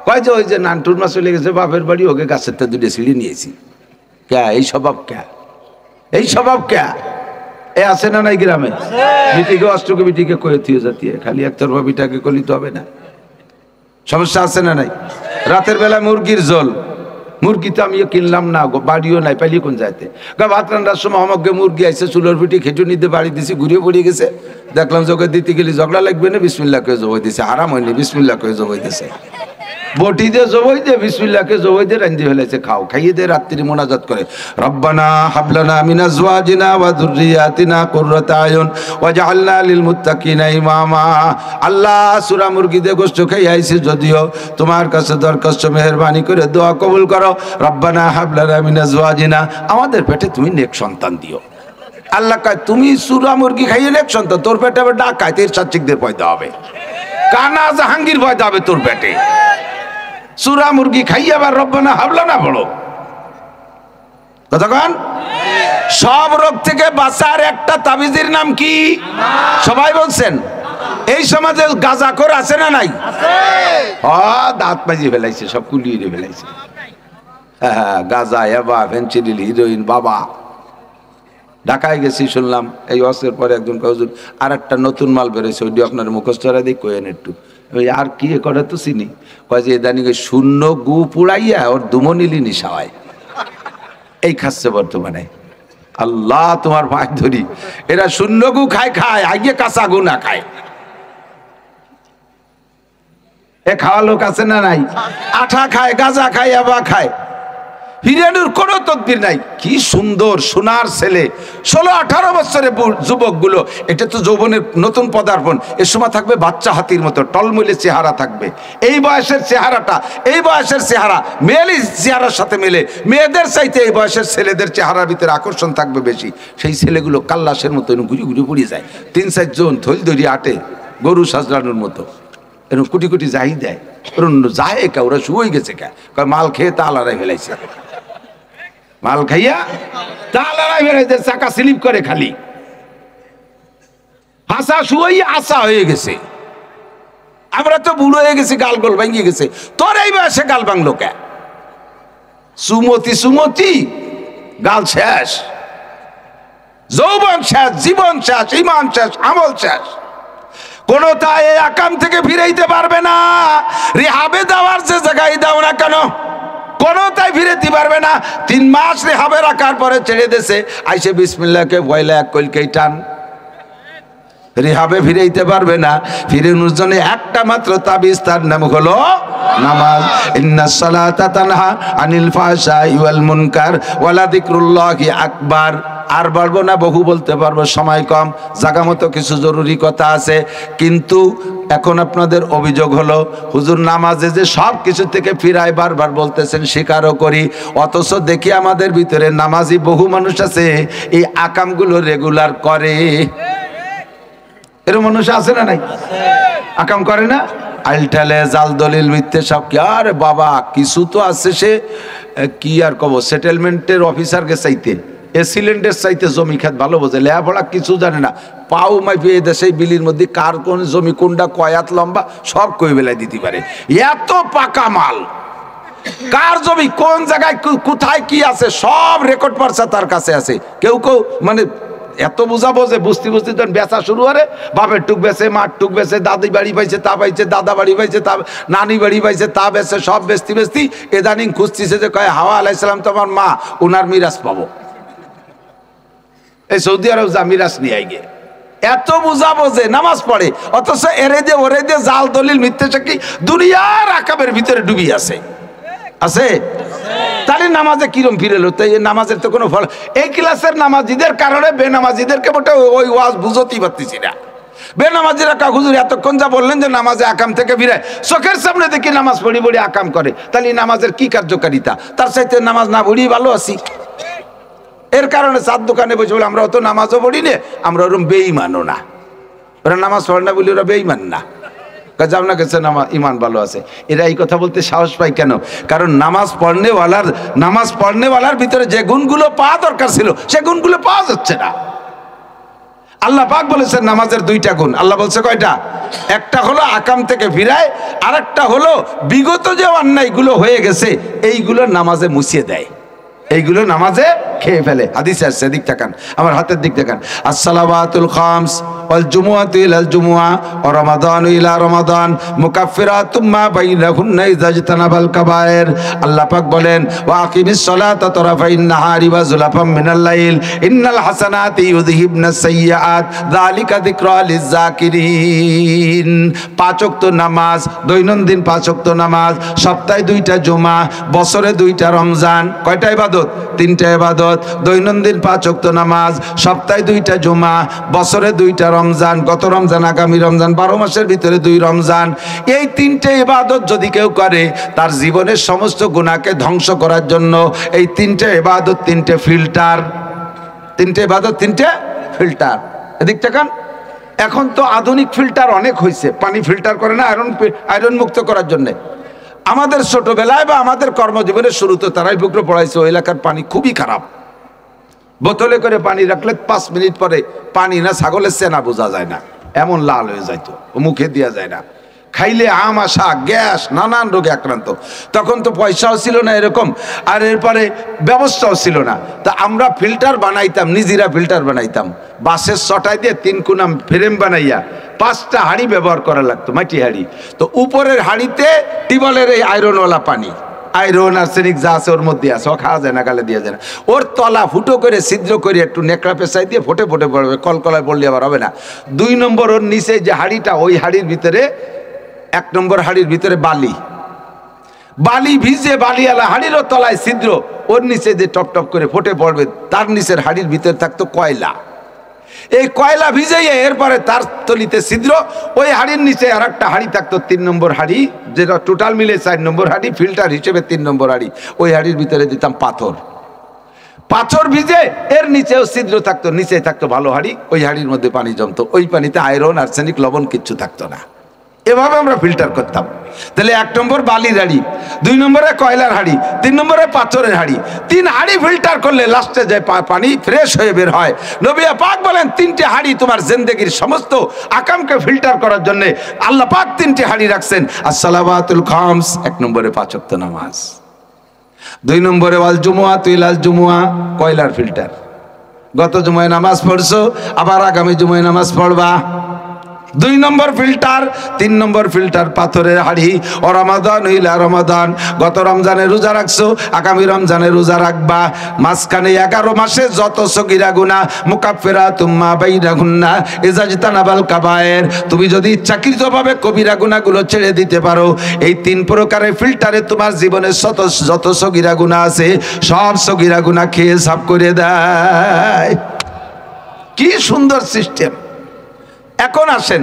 কয় যে ওই যে নানটুর মাছ চলে গেছে বাপের বাড়ি, ওকে গাছের তা 2 সিঁড়ি নিয়েছি। ক্যা এই স্বভাব? ক্যা এই স্বভাব? ক্যা এ আছে না নাই গ্রামে? বিটিকে অষ্টকে বিটিকে কয়ে থিয়ে যাতিয়ে, খালি একতরফা বিটাকে করলি তো হবে না। সমস্যা আছে না নাই? রাতের বেলা মুরগির ঝোল, মুরগি তো আমিও কিনলাম না, বাড়িও নাই, পাইলি কোন যাইতে? ভাত রান্নার সময় আমাকে মুরগি আইসে, চুলোর পিঠে খেটুনি দিয়ে বাড়ি দিছি, ঘুরিয়ে পড়িয়ে গেছে, দেখলাম যে ওকে দিতে গেলে ঝগড়া লাগবে না, বিসমিল্লাহ করে জবাই দিছে, আরাম হয়নি, বিসমিল্লাহ করে জবাই দিছে, বটি দিয়ে জবাই দিয়ে বিসমিল্লাহকে জবাই দিয়ে রান্ধি ফেলেছে, খাও, খাইয়ে দিয়ে রাত্রি মোনাজাত করে রব্বানা হাবলানা মিন আজওয়াজিনা ওয়া যুররিয়াতিনা কুররাতা আয়ুন ওয়াজআলনা লিল মুত্তাকিনা ইমামা। আল্লাহ সূরা মুরগি দিয়ে গোশত খাই আইছি, যদিও তোমার কাছে দরখাস্ত, মেহেরবানি করে দোয়া কবুল করো। রব্বানা হাবলানা মিন আজওয়াজিনা, আমাদের পেটে তুমি নেক সন্তান দিও। আল্লাহ কয় তুমি সূরা মুরগি খাইয়ে নেক সন্তান, তোর পেটে আবার ডাকাইতে সাচ্চিকদের পয়দা হবে, কানা জাহাঙ্গীর পয়দা হবে তোর পেটে। সূরা মুরগি খাইয়ে আবার রব্বানা হাবলানা পড়ো, কতক্ষণ? সব রোগ থেকে বাঁচার একটা তাবিজের নাম কি? সবাই বলছেন। এই সমাজে গাঁজাখোর আছে না নাই? দাঁত বাজিয়ে ফেলাইছে, সব কুলিয়ে ফেলাইছে। হ্যাঁ, গাঁজা, হেবা, ফেন্সিডিল, হিরোইন। বাবা ঢাকায় গেছি, শুনলাম এই অসের পরে একজন হুজুর আর একটা নতুন মাল বেরোয়েছে, ওইটি আপনার মুখস্থরা দিই কয়েন একটু। ওই আর কি করে তো চিনি, কয় যে ইদানিং শূন্য গু পুড়াইয়া ওর দুমনিলি নিশাওয়ায়, এই খাচ্ছে বর্তমানে। আল্লাহ তোমার ভাই ধরি, এরা শূন্য গু খায় আগে কাঁচা গু না খায়। এ খাওয়া লোক আছে না নাই? আঠা খায়, গাঁজা খায়, আবা খায়। হিরেনুর কোনো তদবির নাই। কি সুন্দর সোনার ছেলে, 16-18 বছরের যুবক গুলো, এটা তো যৌবনের নতুন পদার্পণ। এ সময় থাকবে বাচ্চা হাতির মতো টলমলে চেহারা থাকবে। এই বয়সের চেহারাটা, এই বয়সের চেহারা মেয়েলি চেহারার সাথে মেলে। মেয়েদের চাইতে এই বয়সের ছেলেদের চেহারার ভিতরে আকর্ষণ থাকবে বেশি। সেই ছেলেগুলো কাল্লাসের মতো ঘুরি ঘুরি পড়ে যায়। 3-4 জন থইল ধরি আটে, গরু সাজলানোর মতো এরকম কুটি কুটি যাই দেয়। যায় কে? ওরা শুয়ে গেছে কে? মাল খেয়ে তালারাই ফেলাইছে, মাল খাইয়া তালারাই ফেলাইছে, চাকা স্লিপ করে খালি হাসা শুয়ে আসা হয়ে গেছে। আমরা তো বুড়ো হয়ে গেছি, গাল গোল ভাঙিয়ে গেছে। তোর এই বয়সে গাল ভাঙলো কে? সুমতি গাল শেষ, যৌবন শেষ, জীবন শেষ, ইমান শেষ, আমল শেষ। কোনটা এই আকাম থেকে ফিরাইতে পারবে না। রিহাবে দেওয়ার যে জায়গায় দাও না কেন, কোনটাই ফিরাইতে পারবে না। 3 মাস রিহাবে রাখার পরে ছেড়ে দেশে আইসে বিসমিল্লাহকে বইলা এক কলকেই টান, রিহাবে ফিরাইতে পারবে না। ফিরানোর জন্য একটা মাত্র তাবিজ, তার নাম হলো নামাজ। ইন্নাস সালাতা তানহা আনিল ফাহশাই ওয়াল মুনকার ওয়ালা যিকরুল্লাহি আকবার। আর বলবো না, বহু বলতে পারবো, সময় কম, জায়গা মতো কিছু জরুরি কথা আছে। কিন্তু এখন আপনাদের অভিযোগ হলো হুজুর নামাজে যে সব কিছু থেকে ফিরায় বারবার বলতেছেন, স্বীকারও করি, অথচ দেখি আমাদের ভিতরে নামাজি বহু মানুষ আছে এই আকামগুলো রেগুলার করে। এরকম মানুষ আছে না নাই? আকাম করে না, আলটালে জাল দলিল মিথ্যে সব কি। আরে বাবা, কিছু তো আছে, সে কি আর কব, সেটেলমেন্টের অফিসারকে চাইতে, এসিলেন্টের চাইতে জমি খাত ভালো বোঝে, লেখাপড়া কিছু জানে না, পাও মাইপে এই দেশে বিলির মধ্যে কার কোন জমি কোনটা কয়াত লম্বা সব কই বেলায় দিতে পারে। এত পাকা মাল, কার জমি কোন জায়গায় কোথায় কি আছে সব রেকর্ড পারছা তার কাছে আছে। কেউ কেউ মানে এত বুঝাবো যে বুঝতে বুঝতে তখন বেচা শুরু করে। বাপের টুক বেছে, মাঠ টুক বেছে, দাদি বাড়ি পাইছে তা পাইছে, দাদা বাড়ি পাইছে তা, নানি বাড়ি পাইছে তা বেছে, সব বেচতি এদানিং খুঁজতেছে যে কয় হাওয়া আলাইসালাম তো আমার মা, ওনার মিরাজ পাবো। এই সৌদি আরব যা মিরাজ নিয়ে গিয়ে এত বুঝাবো যে নামাজ পড়ে, অথচ এরে দিয়ে ওরে দিয়ে জাল দলিল মিথ্যে সাক্ষী দুনিয়ার আকাবের ভিতরে ডুবি আছে। তাহলে নামাজে কিরম ফিরেলো? তাই নামাজের তো কোনো ফল। এই ক্লাসের নামাজিদের কারণে বেনামাজিদেরকে মোটে ওই ওয়াজ বুঝতেই পারতেছি না। বেনামাজিরা কা হুজুর এতক্ষণ যা বললেন যে নামাজে আকাম থেকে ফিরায়, চোখের সামনে দেখি নামাজ পড়ি পড়ি আকাম করে, তাহলে নামাজের কি কার্যকারিতা? তার চাইতে নামাজ না পড়ি ভালো আছি। এর কারণে 4 দোকানে বসে বলে আমরা অত নামাজও পড়ি না, আমরা ওরকম বেঈমানও না। ওরা নামাজ পড়ে না বলি ওরা বেঈমান না, যাও না গেছে ইমান ভালো আছে। এরা এই কথা বলতে সাহস পায় কেন? কারণ নামাজ পড়নেওয়ালার ভিতরে যে গুণগুলো পাওয়া দরকার ছিল সে গুণগুলো পাওয়া যাচ্ছে না। আল্লাহ পাক বলেছেন নামাজের 2টা গুণ। আল্লাহ বলছে কয়টা? একটা হলো আকাম থেকে ফিরায়, আর একটা হলো বিগত যে অন্যায়গুলো হয়ে গেছে এইগুলো নামাজে মুছিয়ে দেয়, এইগুলো নামাজে খেয়ে ফেলে। হাদিসে আসছে, দিক তাকান, আমার হাতের দিক তাকান। আসসালাওয়াতুল খামস ওয়াল জুমুআতু ইলাল জুমুআ ওয়া রমাদানু ইলা রমাদান মুকাফফিরাতুম মা বাইনাহুন্না ইযা ইজতানাবাল কাবায়ের। আল্লাহ পাক বলেন ওয়া আকিমিস সালাতা তারাফাইন নাহারি ওয়া যুলাফাম মিনাল লাইল ইন্নাল হাসানাতি ইউযহিবনাস সাইয়্যাত যালিকা যিকরা লিয-যাকিরিন। 5 ওয়াক্ত নামাজ, দৈনন্দিন 5 ওয়াক্ত নামাজ, সপ্তাহে 2টা জুমা, বছরে 2টা রমজান। কয়টা ইবাদত? 3টা ইবাদত। দৈনন্দিন 5 ওয়াক্ত নামাজ, সপ্তাহে 2টা জুমা, বছরে 2টা রমজান, গত রমজান, আগামী রমজান, 12 মাসের ভিতরে 2 রমজান। এই 3টে ইবাদত যদি কেউ করে তার জীবনের সমস্ত গুনাহকে ধ্বংস করার জন্য এই 3টে ইবাদত 3টে ফিল্টার। 3টে ইবাদত 3টে ফিল্টার। এদিক তাকান। এখন তো আধুনিক ফিল্টার অনেক হয়েছে, পানি ফিল্টার করে না আয়রন মুক্ত করার জন্য। আমাদের ছোটবেলায় বা আমাদের কর্মজীবনের শুরুতে তারাই পুকুরে পড়াইছে ওই এলাকার পানি খুবই খারাপ। বোতলে করে পানি রাখলে 5 মিনিট পরে পানি না ছাগলের চেনা বোঝা যায় না, এমন লাল হয়ে যাইতো, মুখে দেওয়া যায় না, খাইলে আমাশা গ্যাস নানান রোগে আক্রান্ত। তখন তো পয়সাও ছিল না এরকম, আর এরপরে ব্যবস্থাও ছিল না। তা আমরা ফিল্টার বানাইতাম, নিজেরা ফিল্টার বানাইতাম, বাঁশের চটাই দিয়ে 3 কোনা ফ্রেম বানাইয়া 5টা হাঁড়ি ব্যবহার করা লাগতো, মাটি হাঁড়ি। তো উপরের হাঁড়িতে টিউবওয়েলের এই আয়রনওয়ালা পানি, আয়রন আর্সেনিক যা আছে ওর মধ্যে আছে, ও খাওয়া যায় না, গালে দেওয়া যায় না। ওর তলা ফুটো করে ছিদ্র করে একটু নেকড়া পেঁচাই দিয়ে ফোটে ফোটে পড়বে, কলকলায় পড়লে আবার হবে না। 2 নম্বর ওর নিচে যে হাঁড়িটা, ওই হাঁড়ির ভিতরে 1 নম্বর হাঁড়ির ভিতরে বালি ভিজে, বালিওয়ালা হাঁড়িরও তলায় ছিদ্র, ওর নিচে যে টপ টপ করে ফোটে পড়বে, তার নিচের হাঁড়ির ভিতরে থাকতো কয়লা। এই কয়লা ভিজাইয়ে এরপরে তার তলিতে ছিদ্র, ওই হাঁড়ির নিচে আর একটা হাঁড়ি থাকতো 3 নম্বর হাঁড়ি, যেটা টোটাল মিলে 4 নম্বর হাঁড়ি, ফিল্টার হিসেবে 3 নম্বর হাঁড়ি। ওই হাঁড়ির ভিতরে দিতাম পাথর ভিজে, এর নিচেও ছিদ্র থাকতো, নিচে থাকতো ভালো হাঁড়ি, ওই হাঁড়ির মধ্যে পানি জমতো। ওই পানিতে আয়রন আর্সেনিক লবণ কিচ্ছু থাকতো না। এভাবে আমরা ফিল্টার করতাম। তাহলে 1 নম্বর বালির হাঁড়ি, 2 নম্বরে কয়লার হাঁড়ি, 3 নম্বরে পাথরের হাঁড়ি। 3 হাঁড়ি ফিল্টার করলে লাস্টে যে পানি ফ্রেশ হয়ে বের হয়। নবী পাক বলেন 3টে হাঁড়ি তোমার জিন্দেগির সমস্ত আকামকে ফিল্টার করার জন্য আল্লাহ পাক 3টে হাঁড়ি রাখছেন। আসসালাওয়াতুল খামস, 1 নম্বরে 5 ওয়াক্ত নামাজ, 2 নম্বরে ওয়াল জুমুআতু ইলাল জুমুআ, কয়লার ফিল্টার। গত জুমায় নামাজ পড়ছো, আবার আগামী জুমায় নামাজ পড়বা, 2 নম্বর ফিল্টার। 3 নম্বর ফিল্টার পাথরের হাঁড়ি। ও রমাদান ইলা রমাদান, গত রমজানে রোজা রাখছো, আগামী রমজানে রোজা রাখবা। মাঝখানে 11 মাসে যত সগীরা গুনাহ মুকাফফিরাতুম মা বাইনাহুন্না ইযা জিতানাবাল কাবায়ের, তুমি যদি ইচ্ছাকৃতভাবে কবিরা গুনাহগুলো ছেড়ে দিতে পারো, এই 3 প্রকারের ফিল্টারে তোমার জীবনের যত সগীরা গুনাহ আছে সব সগীরা গুনাহ খেয়ে সাফ করে দেয়। কি সুন্দর সিস্টেম। এখন আসেন,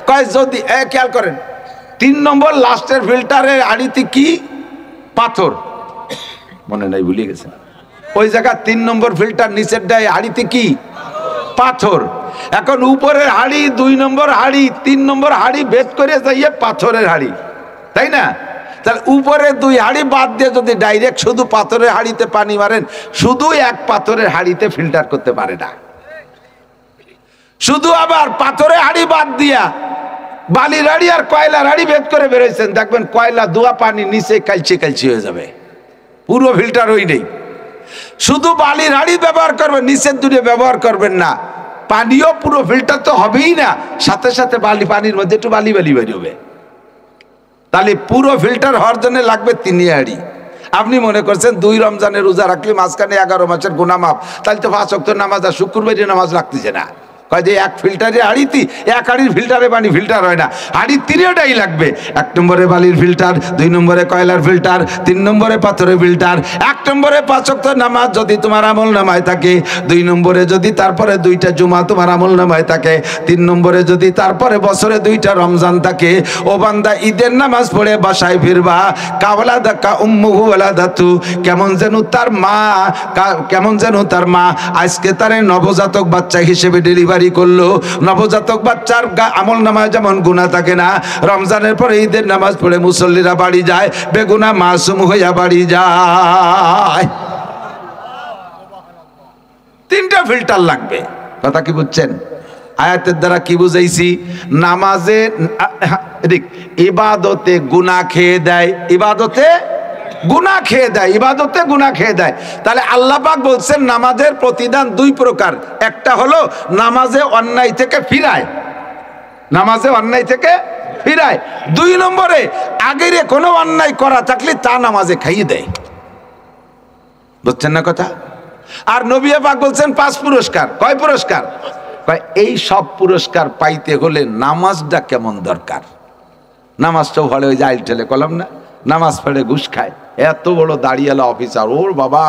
কয় যদি খেয়াল করেন 3 নম্বর লাস্টের ফিল্টারের হাঁড়িতে কি পাথর, মনে নাই ভুলে গেছেন, ওই জায়গা 3 নম্বর ফিল্টার নিচের ডায় হাঁড়িতে কি পাথর। এখন উপরের হাঁড়ি 2 নম্বর হাঁড়ি, 3 নম্বর হাঁড়ি ভেদ করে যাইয়ে পাথরের হাঁড়ি, তাই না? তাহলে উপরে 2 হাঁড়ি বাদ দিয়ে যদি ডাইরেক্ট শুধু পাথরের হাঁড়িতে পানি মারেন, শুধু এক পাথরের হাঁড়িতে ফিল্টার করতে পারে না। শুধু আবার পাথরে হাঁড়ি বাদ দিয়া বালির হাঁড়ি আর কয়লার হাঁড়ি ভেদ করে বেরোইছেন, দেখবেন কয়লা ধোয়া পানি নিচে কালচে হয়ে যাবে, পুরো ফিল্টার হই নেই। শুধু বালির হাঁড়ি ব্যবহার করবেন, নিচের দুটো ব্যবহার করবেন না, পানিও পুরো ফিল্টার তো হবেই না, সাথে সাথে পানির মধ্যে একটু বালি বেরোবে। তাহলে পুরো ফিল্টার হওয়ার জন্য লাগবে 3 হাঁড়ি। আপনি মনে করছেন 2 রমজানের রোজা রাখলে মাঝখানে 11 মাসের গুনাহ মাফ, তাহলে তো 5 ওয়াক্ত নামাজ আর শুক্রবারের নামাজ লাগতেছে না। কয় যে এক ফিল্টারে হাঁড়িতে, এক হাঁড়ির ফিল্টারে পানি ফিল্টার হয় না, হাঁড়ির 3টাই লাগবে। 1 নম্বরে বালির ফিল্টার, 2 নম্বরে কয়লার ফিল্টার, 3 নম্বরে পাথরের ফিল্টার। 1 নম্বরে 5 ওয়াক্ত নামাজ যদি তোমার আমল নামায় থাকে, 2 নম্বরে যদি তারপরে 2টা জুমা তোমার আমল নামায় থাকে, 3 নম্বরে যদি তারপরে বছরে 2টা রমজান থাকে, ও বান্দা ঈদের নামাজ পড়ে বাসায় ফিরবা, কাওয়ালা দাকা উম্মুহু ওয়ালাদাতু, কেমন যেন তার মা আজকে তারে নবজাতক বাচ্চা হিসেবে ডেলিভারি করলো। নবজাতক বাচ্চার আমল নামায় যেমন গুনাহ থাকে না, রমজানের পরে ঈদের নামাজ পড়ে মুসল্লিরা বাড়ি যায় বেগুনাহ মাসুম হইয়া বাড়ি যায়। 3টা ফিল্টার লাগবে। কথা কি বুঝছেন? আয়াতের দ্বারা কি বুঝাইছি? নামাজে ইবাদতে গুনাহ খেয়ে দেয়, ইবাদতে গুনাহ খেয়ে দেয়। তাহলে আল্লাহ পাক বলছেন নামাজের প্রতিদান 2 প্রকার। একটা হলো নামাজে অন্যায় থেকে ফিরায়, 2 নম্বরে আগের কোনো অন্যায় করা থাকলে তা নামাজে খাইয়ে দেয়। বুঝছেন না কথা? আর নবী পাক বলছেন 5 পুরস্কার। কয় পুরস্কার? কয় এই সব পুরস্কার পাইতে হলে নামাজটা কেমন দরকার। নামাজটাও ভালো, ওই যে আইল ঠেলে কলাম না, নামাজ পড়ে ঘুষ খায়, এত বড় দাঁড়িয়ালা অফিসার, ওর বাবা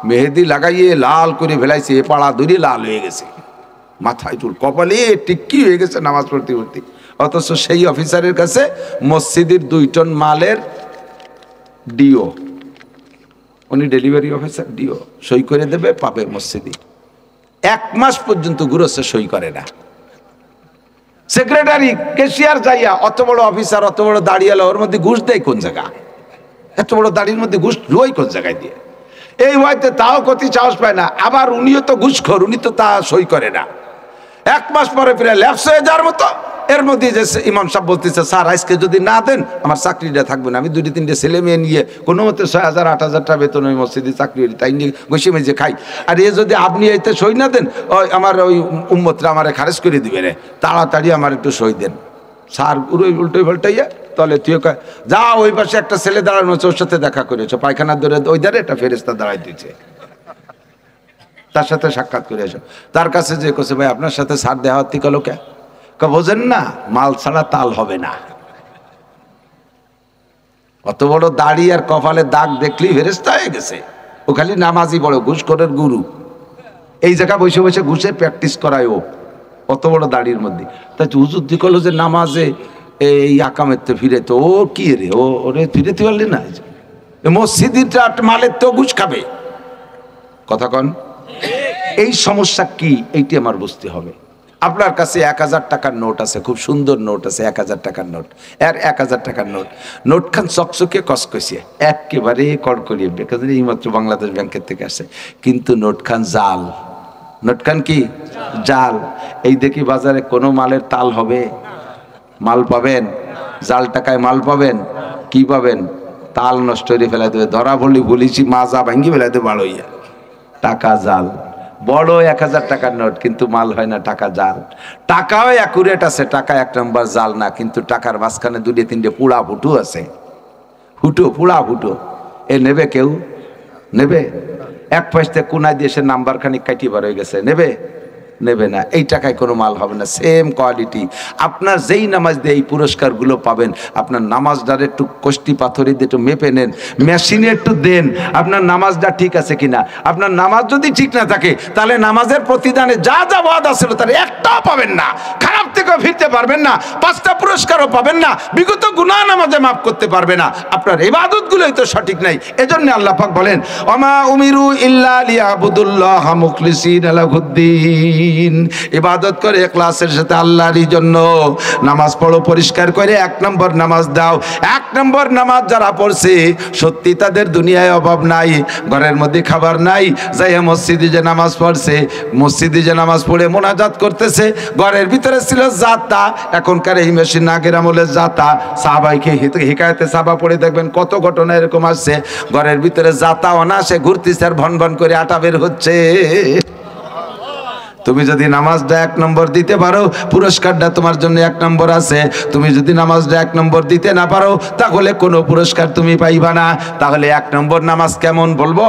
মেহেদি লাগাইয়ে লাল করে ফেলাইছে, এ পাড়া ধরে লাল হয়ে গেছে, মাথায় চুল, কপালে টিক্কি হয়ে গেছে নামাজ পড়তে। অথচ সেই অফিসারের কাছে মসজিদের 2 টন মালের ডিও, উনি ডেলিভারি অফিসার, ডিও সই করে দেবে, পাবে মসজিদে। 1 মাস পর্যন্ত গুরুত্ব সই করে না। সেক্রেটারি, ক্যাশিয়ার যাইয়া, অত বড় অফিসার, অত বড় দাঁড়িয়ালা, ওর মধ্যে ঘুষ দেয় কোন জায়গা? এত বড় দাড়ির মধ্যে ঘুষ রুই কোন জায়গায় দিয়ে? এই হয়তো তাও কতি সাহস পায় না। আবার উনিও তো ঘুষখোর, উনি তো তা সই করে না। 1 মাস পরে ফিরে ল্যাপস হয়ে যাওয়ার মতো। এর মধ্যে যে ইমাম সাহেব বলতেছে, স্যার আজকে যদি না দেন আমার চাকরিটা থাকবে না, আমি 2-3টে ছেলে মেয়ে নিয়ে কোনো মতে 6,000-8,000 টাকা বেতন ওই মসজিদে চাকরি হলি, তাই নিয়ে বসে মেজে খাই। আর এ যদি আপনি এতে সই না দেন, ওই আমার ওই উম্মতরা আমার খারেজ করে দিবে রে, তাড়াতাড়ি আমার একটু সই দেন। স্যার উল্টোই পাল্টাইয়া তাহলে তুই যা, ওই পাশে একটা ছেলে দাঁড়ানো হচ্ছে, ওর সাথে দেখা করেছো, পায়খানার দরে ওই ধারে একটা ফেরেস্তা দাঁড়াই দিচ্ছে, তার সাথে সাক্ষাৎ করে এসো। তার কাছে যে কোসে, ভাই আপনার সাথে স্যার দেওয়া হতে গেল কে? বোঝেন না, মাল ছাড়া তাল হবে না। অত বড় দাড়ি আর কপালে দাগ দেখলেই ফেরেশতা হয়ে গেছে। ও খালি নামাজি বড় ঘুষখোরের গুরু। এই জায়গা বসে বসে ঘুষের প্র্যাকটিস করায় ও, অত বড় দাড়ির মধ্যে। তাই হুজুর দি করলো যে নামাজে এই আকামেতে ফিরে, তো ও কি রে, ওরে ফিরেতে পারলি না? মসজিদটা মালের তো ঘুষ খাবে, কথা কন। এই সমস্যা কি, এইটি আমার বুঝতে হবে। আপনার কাছে 1000 টাকার নোট আছে, খুব সুন্দর নোট আছে, 1000 টাকার নোট, আর 1000 টাকার নোট খান চকচকে কসকসে একেবারে কড়কড়িয়ে, এইমাত্র বাংলাদেশ ব্যাংকের থেকে আসে, কিন্তু নোট খান জাল। নোট খান কি জাল। এই দেখি বাজারে কোনো মালের তাল হবে? মাল পাবেন? জাল টাকায় মাল পাবেন? কি পাবেন? তাল নষ্ট করে ফেলাই দেবে। ধরা বলিছি মাজা ভাঙ্গি ফেলাই দেবে বাড়ইয়া। টাকা জাল। বড় 1000 টাকার নোট, কিন্তু মাল হয় না, টাকা জাল। টাকাও অ্যাকুরেট আছে, টাকা 1 নম্বর জাল না, কিন্তু টাকার মাঝখানে 2-3টে পুড়া ফুটু আছে, পুড়া ফুটো। এ নেবে কেউ? নেবে? 1 পয়সা কোনায় দিয়ে সে নাম্বার খানিক কাটি বার হয়ে গেছে, নেবে না। এই টাকায় কোনো মাল হবে না। সেম কোয়ালিটি আপনার যেই নামাজ দিয়ে এই পুরস্কারগুলো পাবেন, আপনার নামাজটার একটু কষ্টি পাথরে দিয়ে একটু মেপে নেন, মেশিনে একটু দেন আপনার নামাজটা ঠিক আছে কিনা। আপনার নামাজ যদি ঠিক না থাকে, তাহলে নামাজের প্রতিদানে যা যা ওয়াদা ছিল তার একটাও পাবেন না, খারাপ থেকে ফিরতে পারবেন না, 5টা পুরস্কারও পাবেন না, বিগত গুনাহ নামাজে মাফ করতে পারবে না। আপনার ইবাদতগুলোই তো সঠিক নাই। এজন্য আল্লাহ পাক বলেন, ওমা উমিরু ইল্লা লিয়াবুদুল্লাহ মুখলিসিনা লাহুদ্দিন। ইবাদত করে ইখলাসের সাথে আল্লাহরই জন্য। নামাজ পড়ো পরিষ্কার করে, 1 নম্বর নামাজ দাও। 1 নম্বর নামাজ যারা পড়ছে, সত্যি তাদের দুনিয়ায় অভাব নাই, ঘরের মধ্যে খাবার নাই, যাই মসজিদে যে নামাজ পড়ছে, মসজিদে যে নামাজ পড়ে মোনাজাত করতেছে, ঘরের ভিতরে ছিল জাতা, এখনকার এই মেশিন আগের আমলের জাতা। সাহাবাইকে হিকায়াতে সাহাবা পড়ে দেখবেন কত ঘটনা এরকম আসছে, ঘরের ভিতরে জাতা অনাসে ঘুরতেছে আর ভন ভন করে আটা বের হচ্ছে। তুমি যদি নামাজটা 1 নম্বর দিতে পারো, পুরস্কারটা তোমার জন্য 1 নম্বর আছে। তুমি যদি নামাজটা 1 নম্বর দিতে না পারো, তাহলে কোনো পুরস্কার তুমি পাইবা না। তাহলে 1 নম্বর নামাজ কেমন বলবো?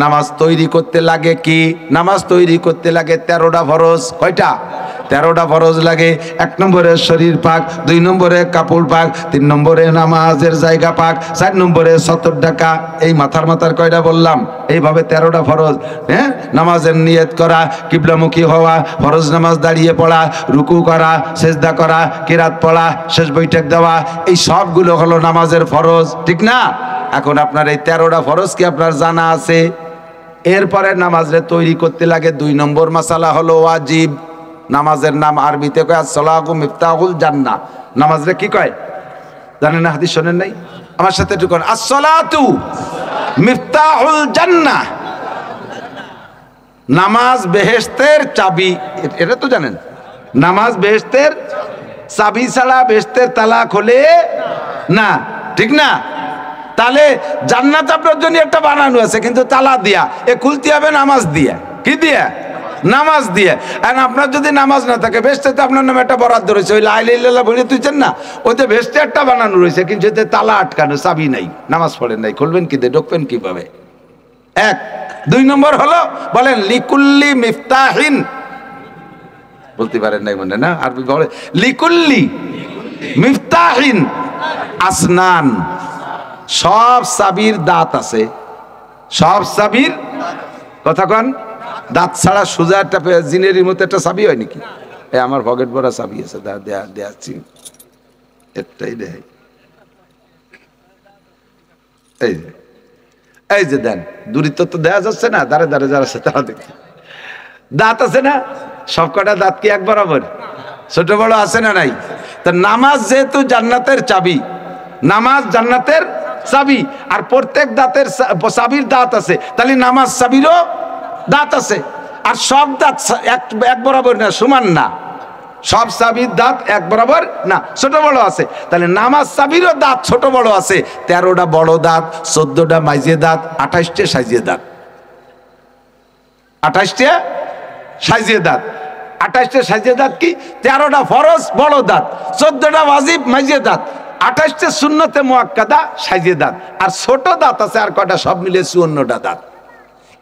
নামাজ তৈরি করতে লাগে কি? নামাজ তৈরি করতে লাগে 13টা ফরজ। কয়টা? 13টা ফরজ লাগে। 1 নম্বরে শরীর পাক, 2 নম্বরে কাপড় পাক, 3 নম্বরে নামাজের জায়গা পাক, 4 নম্বরে 70 টাকা। এই মাথার কয়টা বললাম? এইভাবে 13টা ফরজ। হ্যাঁ, নামাজের নিয়ত করা, কিবলামুখী হওয়া, ফরজ নামাজ দাঁড়িয়ে পড়া, রুকু করা, সেজদা করা, কিরাত পড়া, শেষ বৈঠক দেওয়া, এই সবগুলো হলো নামাজের ফরজ, ঠিক না? এখন আপনার এই 13টা ফরজ কি আপনার জানা আছে? এরপরে নামাজে তৈরি করতে লাগে 2 নম্বর মাসালা হলো ওয়াজিব। নামাজের নাম আরবিতে কয় as-সালাতু মিফতাহুল জান্নাহ। নামাজে কি কয় জানেন না? হাদিস শোনেন নাই? আমার সাথে একটু কোন, as-সালাতু মিফতাহুল জান্নাহ। নামাজ বেহেশতের চাবি, এটা তো জানেন। নামাজ বেহেশতের চাবি ছাড়া বেহেশতের তালা খোলে না, ঠিক না? তাহলে জান্নাত আপনার জন্য একটা বানানো আছে, কিন্তু তালা দিয়া। এ খুলতে হবে নামাজ দিয়া। কি দিয়া? নামাজ দিয়ে। আর আপনার যদি নামাজ না থাকে, বেহেশতে আপনার নামে একটা বরাদ্দ রয়েছে, ওই লা ইলাহা ইল্লাল্লাহ বলে তুইছেন না, ওইতে বেহেশতে একটা বানানো রয়েছে, কিন্তু এতে তালা আটকানো, চাবি নাই, নামাজ পড়েন নাই, খুলবেন কি দিয়ে, ঢুকবেন কিভাবে? 1। 2 নম্বর হলো বলেন লিকুল্লি মিফতাহিন, বলতে পারেন নাই মনে না? আরবি বলে লিকুল্লি মিফতাহিন আসনান। সব চাবির দাঁত আছে, সব চাবির, কথা কন, দাঁত ছাড়া সোজা একটা জিনেরির মতো একটা চাবি হয় নাকি? এই আমার পকেট ভরা চাবি আছে, দেখাচ্ছি, একটাই দেয়। এই যে দেন, দূরিত্ব তো দেয়া যাচ্ছে না, দাঁড়ে দাঁড়ে যারা আছে তারা দেখি দাঁত আছে না? সব কটা দাঁত কি এক বরাবর? ছোট বড় আছে না নাই? তা নামাজ যেহেতু জান্নাতের চাবি, নামাজ জান্নাতের চাবি, আর প্রত্যেক দাঁতের চাবির দাঁত আছে, তাহলে নামাজ চাবিরও দাঁত আছে। আর সব দাঁত এক বরাবর না, সমান না, সব চাবির দাঁত এক বরাবর না, ছোট বড় আছে। তাহলে নামাজ চাবিরও দাঁত ছোট বড় আছে, 13টা বড় দাঁত, 14টা মাঝে দাঁত, 28টে সাইজে দাঁত, 28টে সাইজে দাঁত। 28টে সাইজে দাঁত কি? 13টা ফরজ বড় দাঁত, 14টা ওয়াজিব মাঝে দাঁত, 28টে সুন্নতে মুআক্কাদা সাইজে দাঁত, আর ছোট দাঁত আছে আর কয়টা, সব মিলে 54টা দাঁত।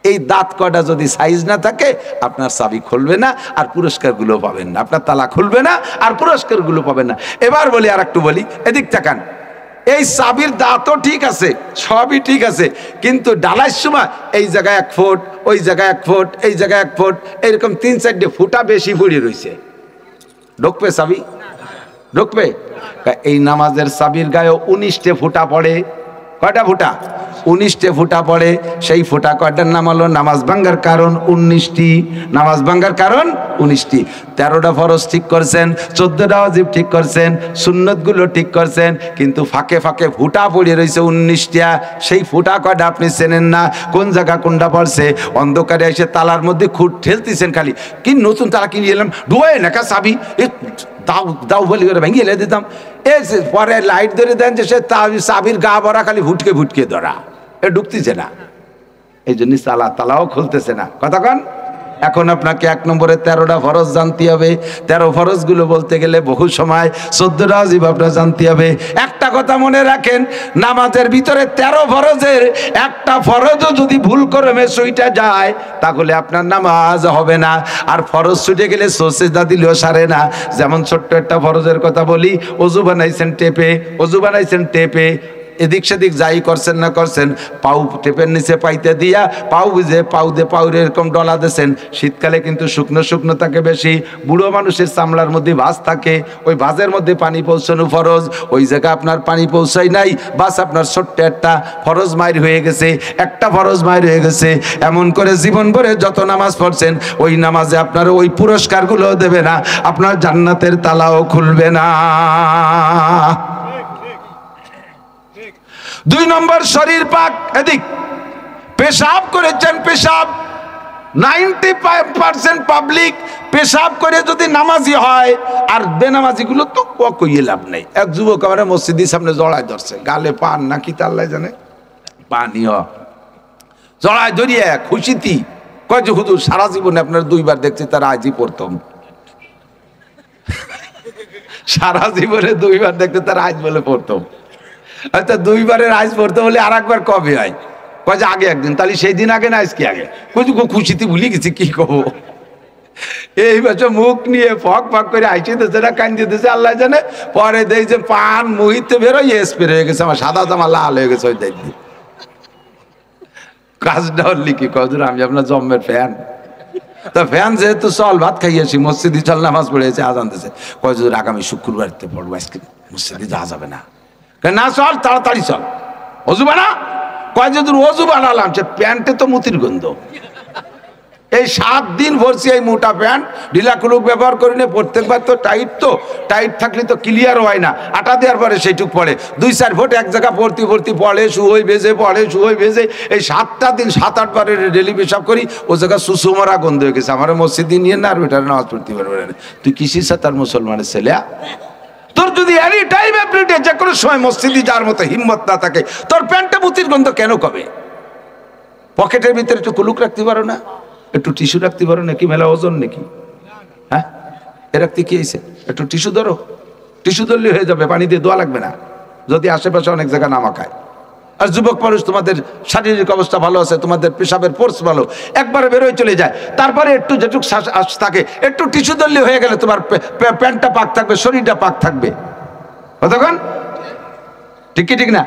এই দাঁত কয়টা যদি সাইজ না থাকে আপনার চাবি খুলবে না আর পুরস্কারগুলো পাবেন না, আপনার তালা খুলবে না আর পুরস্কারগুলো পাবেন না। এবার বলি, আর একটু বলি, এদিক তাকান। এই চাবির দাঁতও ঠিক আছে, সবই ঠিক আছে, কিন্তু ডালার সময় এই জায়গায় 1 ফুট, ওই জায়গায় 1 ফুট, এই জায়গায় 1 ফুট, এরকম 3-4টে ফুটা বেশি পড়ে রয়েছে। ঢুকবে চাবি? ঢুকবে? এই নামাজের চাবির গায়ে 19টে ফুটা পড়ে। কয়টা ফুটা? 19টে ফুটা পড়ে। সেই ফুটা কয়টার নাম হলো নামাজ ভাঙ্গার কারণ 19টি। নামাজ ভাঙ্গার কারণ 19টি। 13টা ফরজ ঠিক করছেন, 14টা ওয়াজিব ঠিক করছেন, সুন্নতগুলো ঠিক করছেন, কিন্তু ফাঁকে ফাঁকে ফুটা পড়ে রয়েছে 19টা। সেই ফুটা কয়টা আপনি চেনেন না, কোন জায়গা কোনটা পড়ছে। অন্ধকারে এসে তালার মধ্যে খুঁট ঠেলতেছেন, খালি কি নতুন তালা কিনে এলাম, ডুয়ে নাকা চাবি দাও দাও বলি করে ভেঙে এলে দিতাম। পরে লাইট ধরে দেন যে সে চাবির গা ভরা খালি ভুটকে ভুটকে ধরা, এ ঢুকতেছে না, এই জন্য তালাও খুলতেছে না। কতক্ষণ? এখন আপনাকে 1 নম্বরে 13টা ফরজ জানতে হবে। 13 ফরজগুলো বলতে গেলে বহু সময় 14টা ওয়াজিব আপনার জানতে হবে। একটা কথা মনে রাখেন, নামাজের ভিতরে 13 ফরজের একটা ফরজও যদি ভুল করে ছুটে যায় তাহলে আপনার নামাজ হবে না। আর ফরজ ছুটে গেলে সেজদা দিলেও সারে না। যেমন ছোট্ট একটা ফরজের কথা বলি, অজু বানাইছেন টেপে, অজু বানাইছেন টেপে, এদিক সেদিক যাই করছেন না করছেন, পাউ টেপের নিচে পাইতে দিয়া পাউ বুঝে পাউ দিয়ে পাউরে এরকম ডলা দিয়েছেন। শীতকালে কিন্তু শুকনো শুকনো থাকে বেশি, বুড়ো মানুষের চামড়ার মধ্যে ভাঁজ থাকে, ওই ভাঁজের মধ্যে পানি পৌঁছানো ফরজ, ওই জায়গায় আপনার পানি পৌঁছাই নাই, বাস আপনার ছোট্ট একটা ফরজ মাইর হয়ে গেছে, একটা ফরজ মাইর হয়ে গেছে। এমন করে জীবন ভরে যত নামাজ পড়ছেন ওই নামাজে আপনার ওই পুরস্কারগুলো দেবে না, আপনার জান্নাতের তালাও খুলবে না। 2 নম্বর শরীর পাক। এদিক পেশাব করেছেন, পেশাব 90% পাবলিক পেশাব করে যদি নামাজি হয়, আর বেনামাজিগুলো তো কইয়ে লাভ নেই। এক যুবক আমার মসজিদের সামনে জড়ায় ধরছে, গালে পান নাকি তাল্লাই জানে, পানিও জড়ায় ধরিয়ে খুশিতি কয় যে হুজুর সারা জীবনে আপনার 2বার দেখছি, তার আজই প্রথম। সারা জীবনে 2বার দেখতে, তার আজ বলে প্রথম। আচ্ছা 2বারের আইস পড়তে বলে আর একবার কবে হয়? কয় যে আগে একদিন, তাহলে সেই দিন আগে না আজকে আগে? খুশিতে ভুলে গেছি, কি কবো। এই বছর মুখ নিয়ে ফক ফক করে আইসে দিতেছে না, কান দিতেছে আল্লাহ জানে। পরে দেই যে পান মুহিতে বেরোয় স্প্রে হয়ে গেছে, আমার সাদা জামা লাল হয়ে গেছে। ওই দেখি কাজটা হলি কি কদুর, আমি আপনার জম্মের ফ্যান। তা ফ্যান যেহেতু চল ভাত খাইয়েছি, মসজিদে চল নামাজ পড়েছে, আজান দিয়েছে, কয় যে আগামী শুক্রবারতে পড়বো, আজকে মসজিদে যাওয়া যাবে না। না চল, তাড়াতাড়ি চল, অজু বানা। কয় যে দূর অজু বানালাম, সে প্যান্টে তো মুতির গন্ধ। এই 7 দিন ভরছি এই মোটা প্যান্ট, ঢিলা কুলুক ব্যবহার করি না। প্রত্যেকবার তো টাইট থাকলে তো ক্লিয়ার হয় না, আটা দেওয়ার পরে সেইটুক পড়ে। 2-4 ফুট এক জায়গা ভর্তি পড়ে, শুয়োই ভেজে পড়ে, শুয়োই ভেজে। এই 7টা দিন 7-8 বারের ডেলি পেশাব করি, ও জায়গা সুষুমারা গন্ধ হয়ে গেছে। আমার মসজিদে নিয়ে না আর ওইটার নামাজ পড়তে পারবে না। তুই কিসিস তার মুসলমানের ছেলে? তোর যদি এনি টাইম এভরিডে যে কোনো সময় মসজিদে যাওয়ার মতো হিম্মত না থাকে, তোর প্যান্টে মুতির গন্ধ কেন কবে? পকেটের ভিতরে একটু কুলুক রাখতে পারো না, একটু টিস্যু রাখতে পারো না? কি মেলা ওজন নাকি? হ্যাঁ, এ রাখতে কি হয়েছে? একটু টিস্যু ধরো, টিস্যু ধরলে হয়ে যাবে, পানি দিয়ে ধোয়া লাগবে না, যদি আশেপাশে অনেক জায়গা নামা খায়। আর যুবক মানুষ, তোমাদের শারীরিক অবস্থা ভালো আছে, তোমাদের পেশাবের ফোর্স ভালো, একবারে বেরোয় চলে যায়, তারপরে একটু যেটুক শ্বাস থাকে একটু টিস্যু ধরলে হয়ে গেলে তোমার প্যান্টটা পাক থাকবে, শরীরটা পাক থাকবে। কতক্ষণ? ঠিক কি ঠিক না?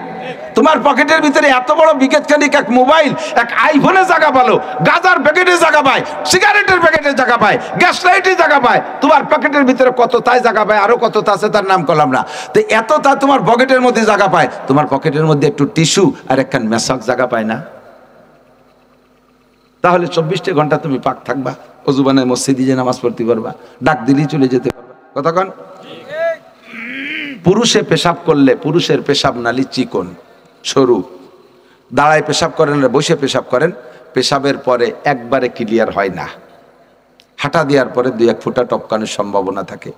তোমার পকেটের ভিতরে এত বড় বিকেটখানিক এক মোবাইল, এক আইফোনের জায়গা পালো, গাজার প্যাকেটের জায়গা পায়, সিগারেটের প্যাকেটের জায়গা পায়, গ্যাস লাইটের জায়গা পায়, তোমার পকেটের ভিতরে কত তাই জায়গা পায়, আরো কত তা আছে, তার নাম করলাম না। তো এত তা তোমার পকেটের মধ্যে জায়গা পায়, তোমার পকেটের মধ্যে একটু টিস্যু আর একখান মেশক জায়গা পায় না? তাহলে 24টা ঘন্টা তুমি পাক থাকবা, অজুবানের মসজিদে যে নামাজ পড়তে পারবা, ডাক দিলেই চলে যেতে পারবা। কতক্ষণ? পুরুষে পেশাব করলে পুরুষের পেশাব নালী চিকন সরু, দাঁড়ায় পেশাব করেন আর বসে পেশাব করেন, পেশাবের পরে একবারে ক্লিয়ার হয় না, হাঁটা দেওয়ার পরে 2-1 ফোঁটা টপকানোর সম্ভাবনা থাকে।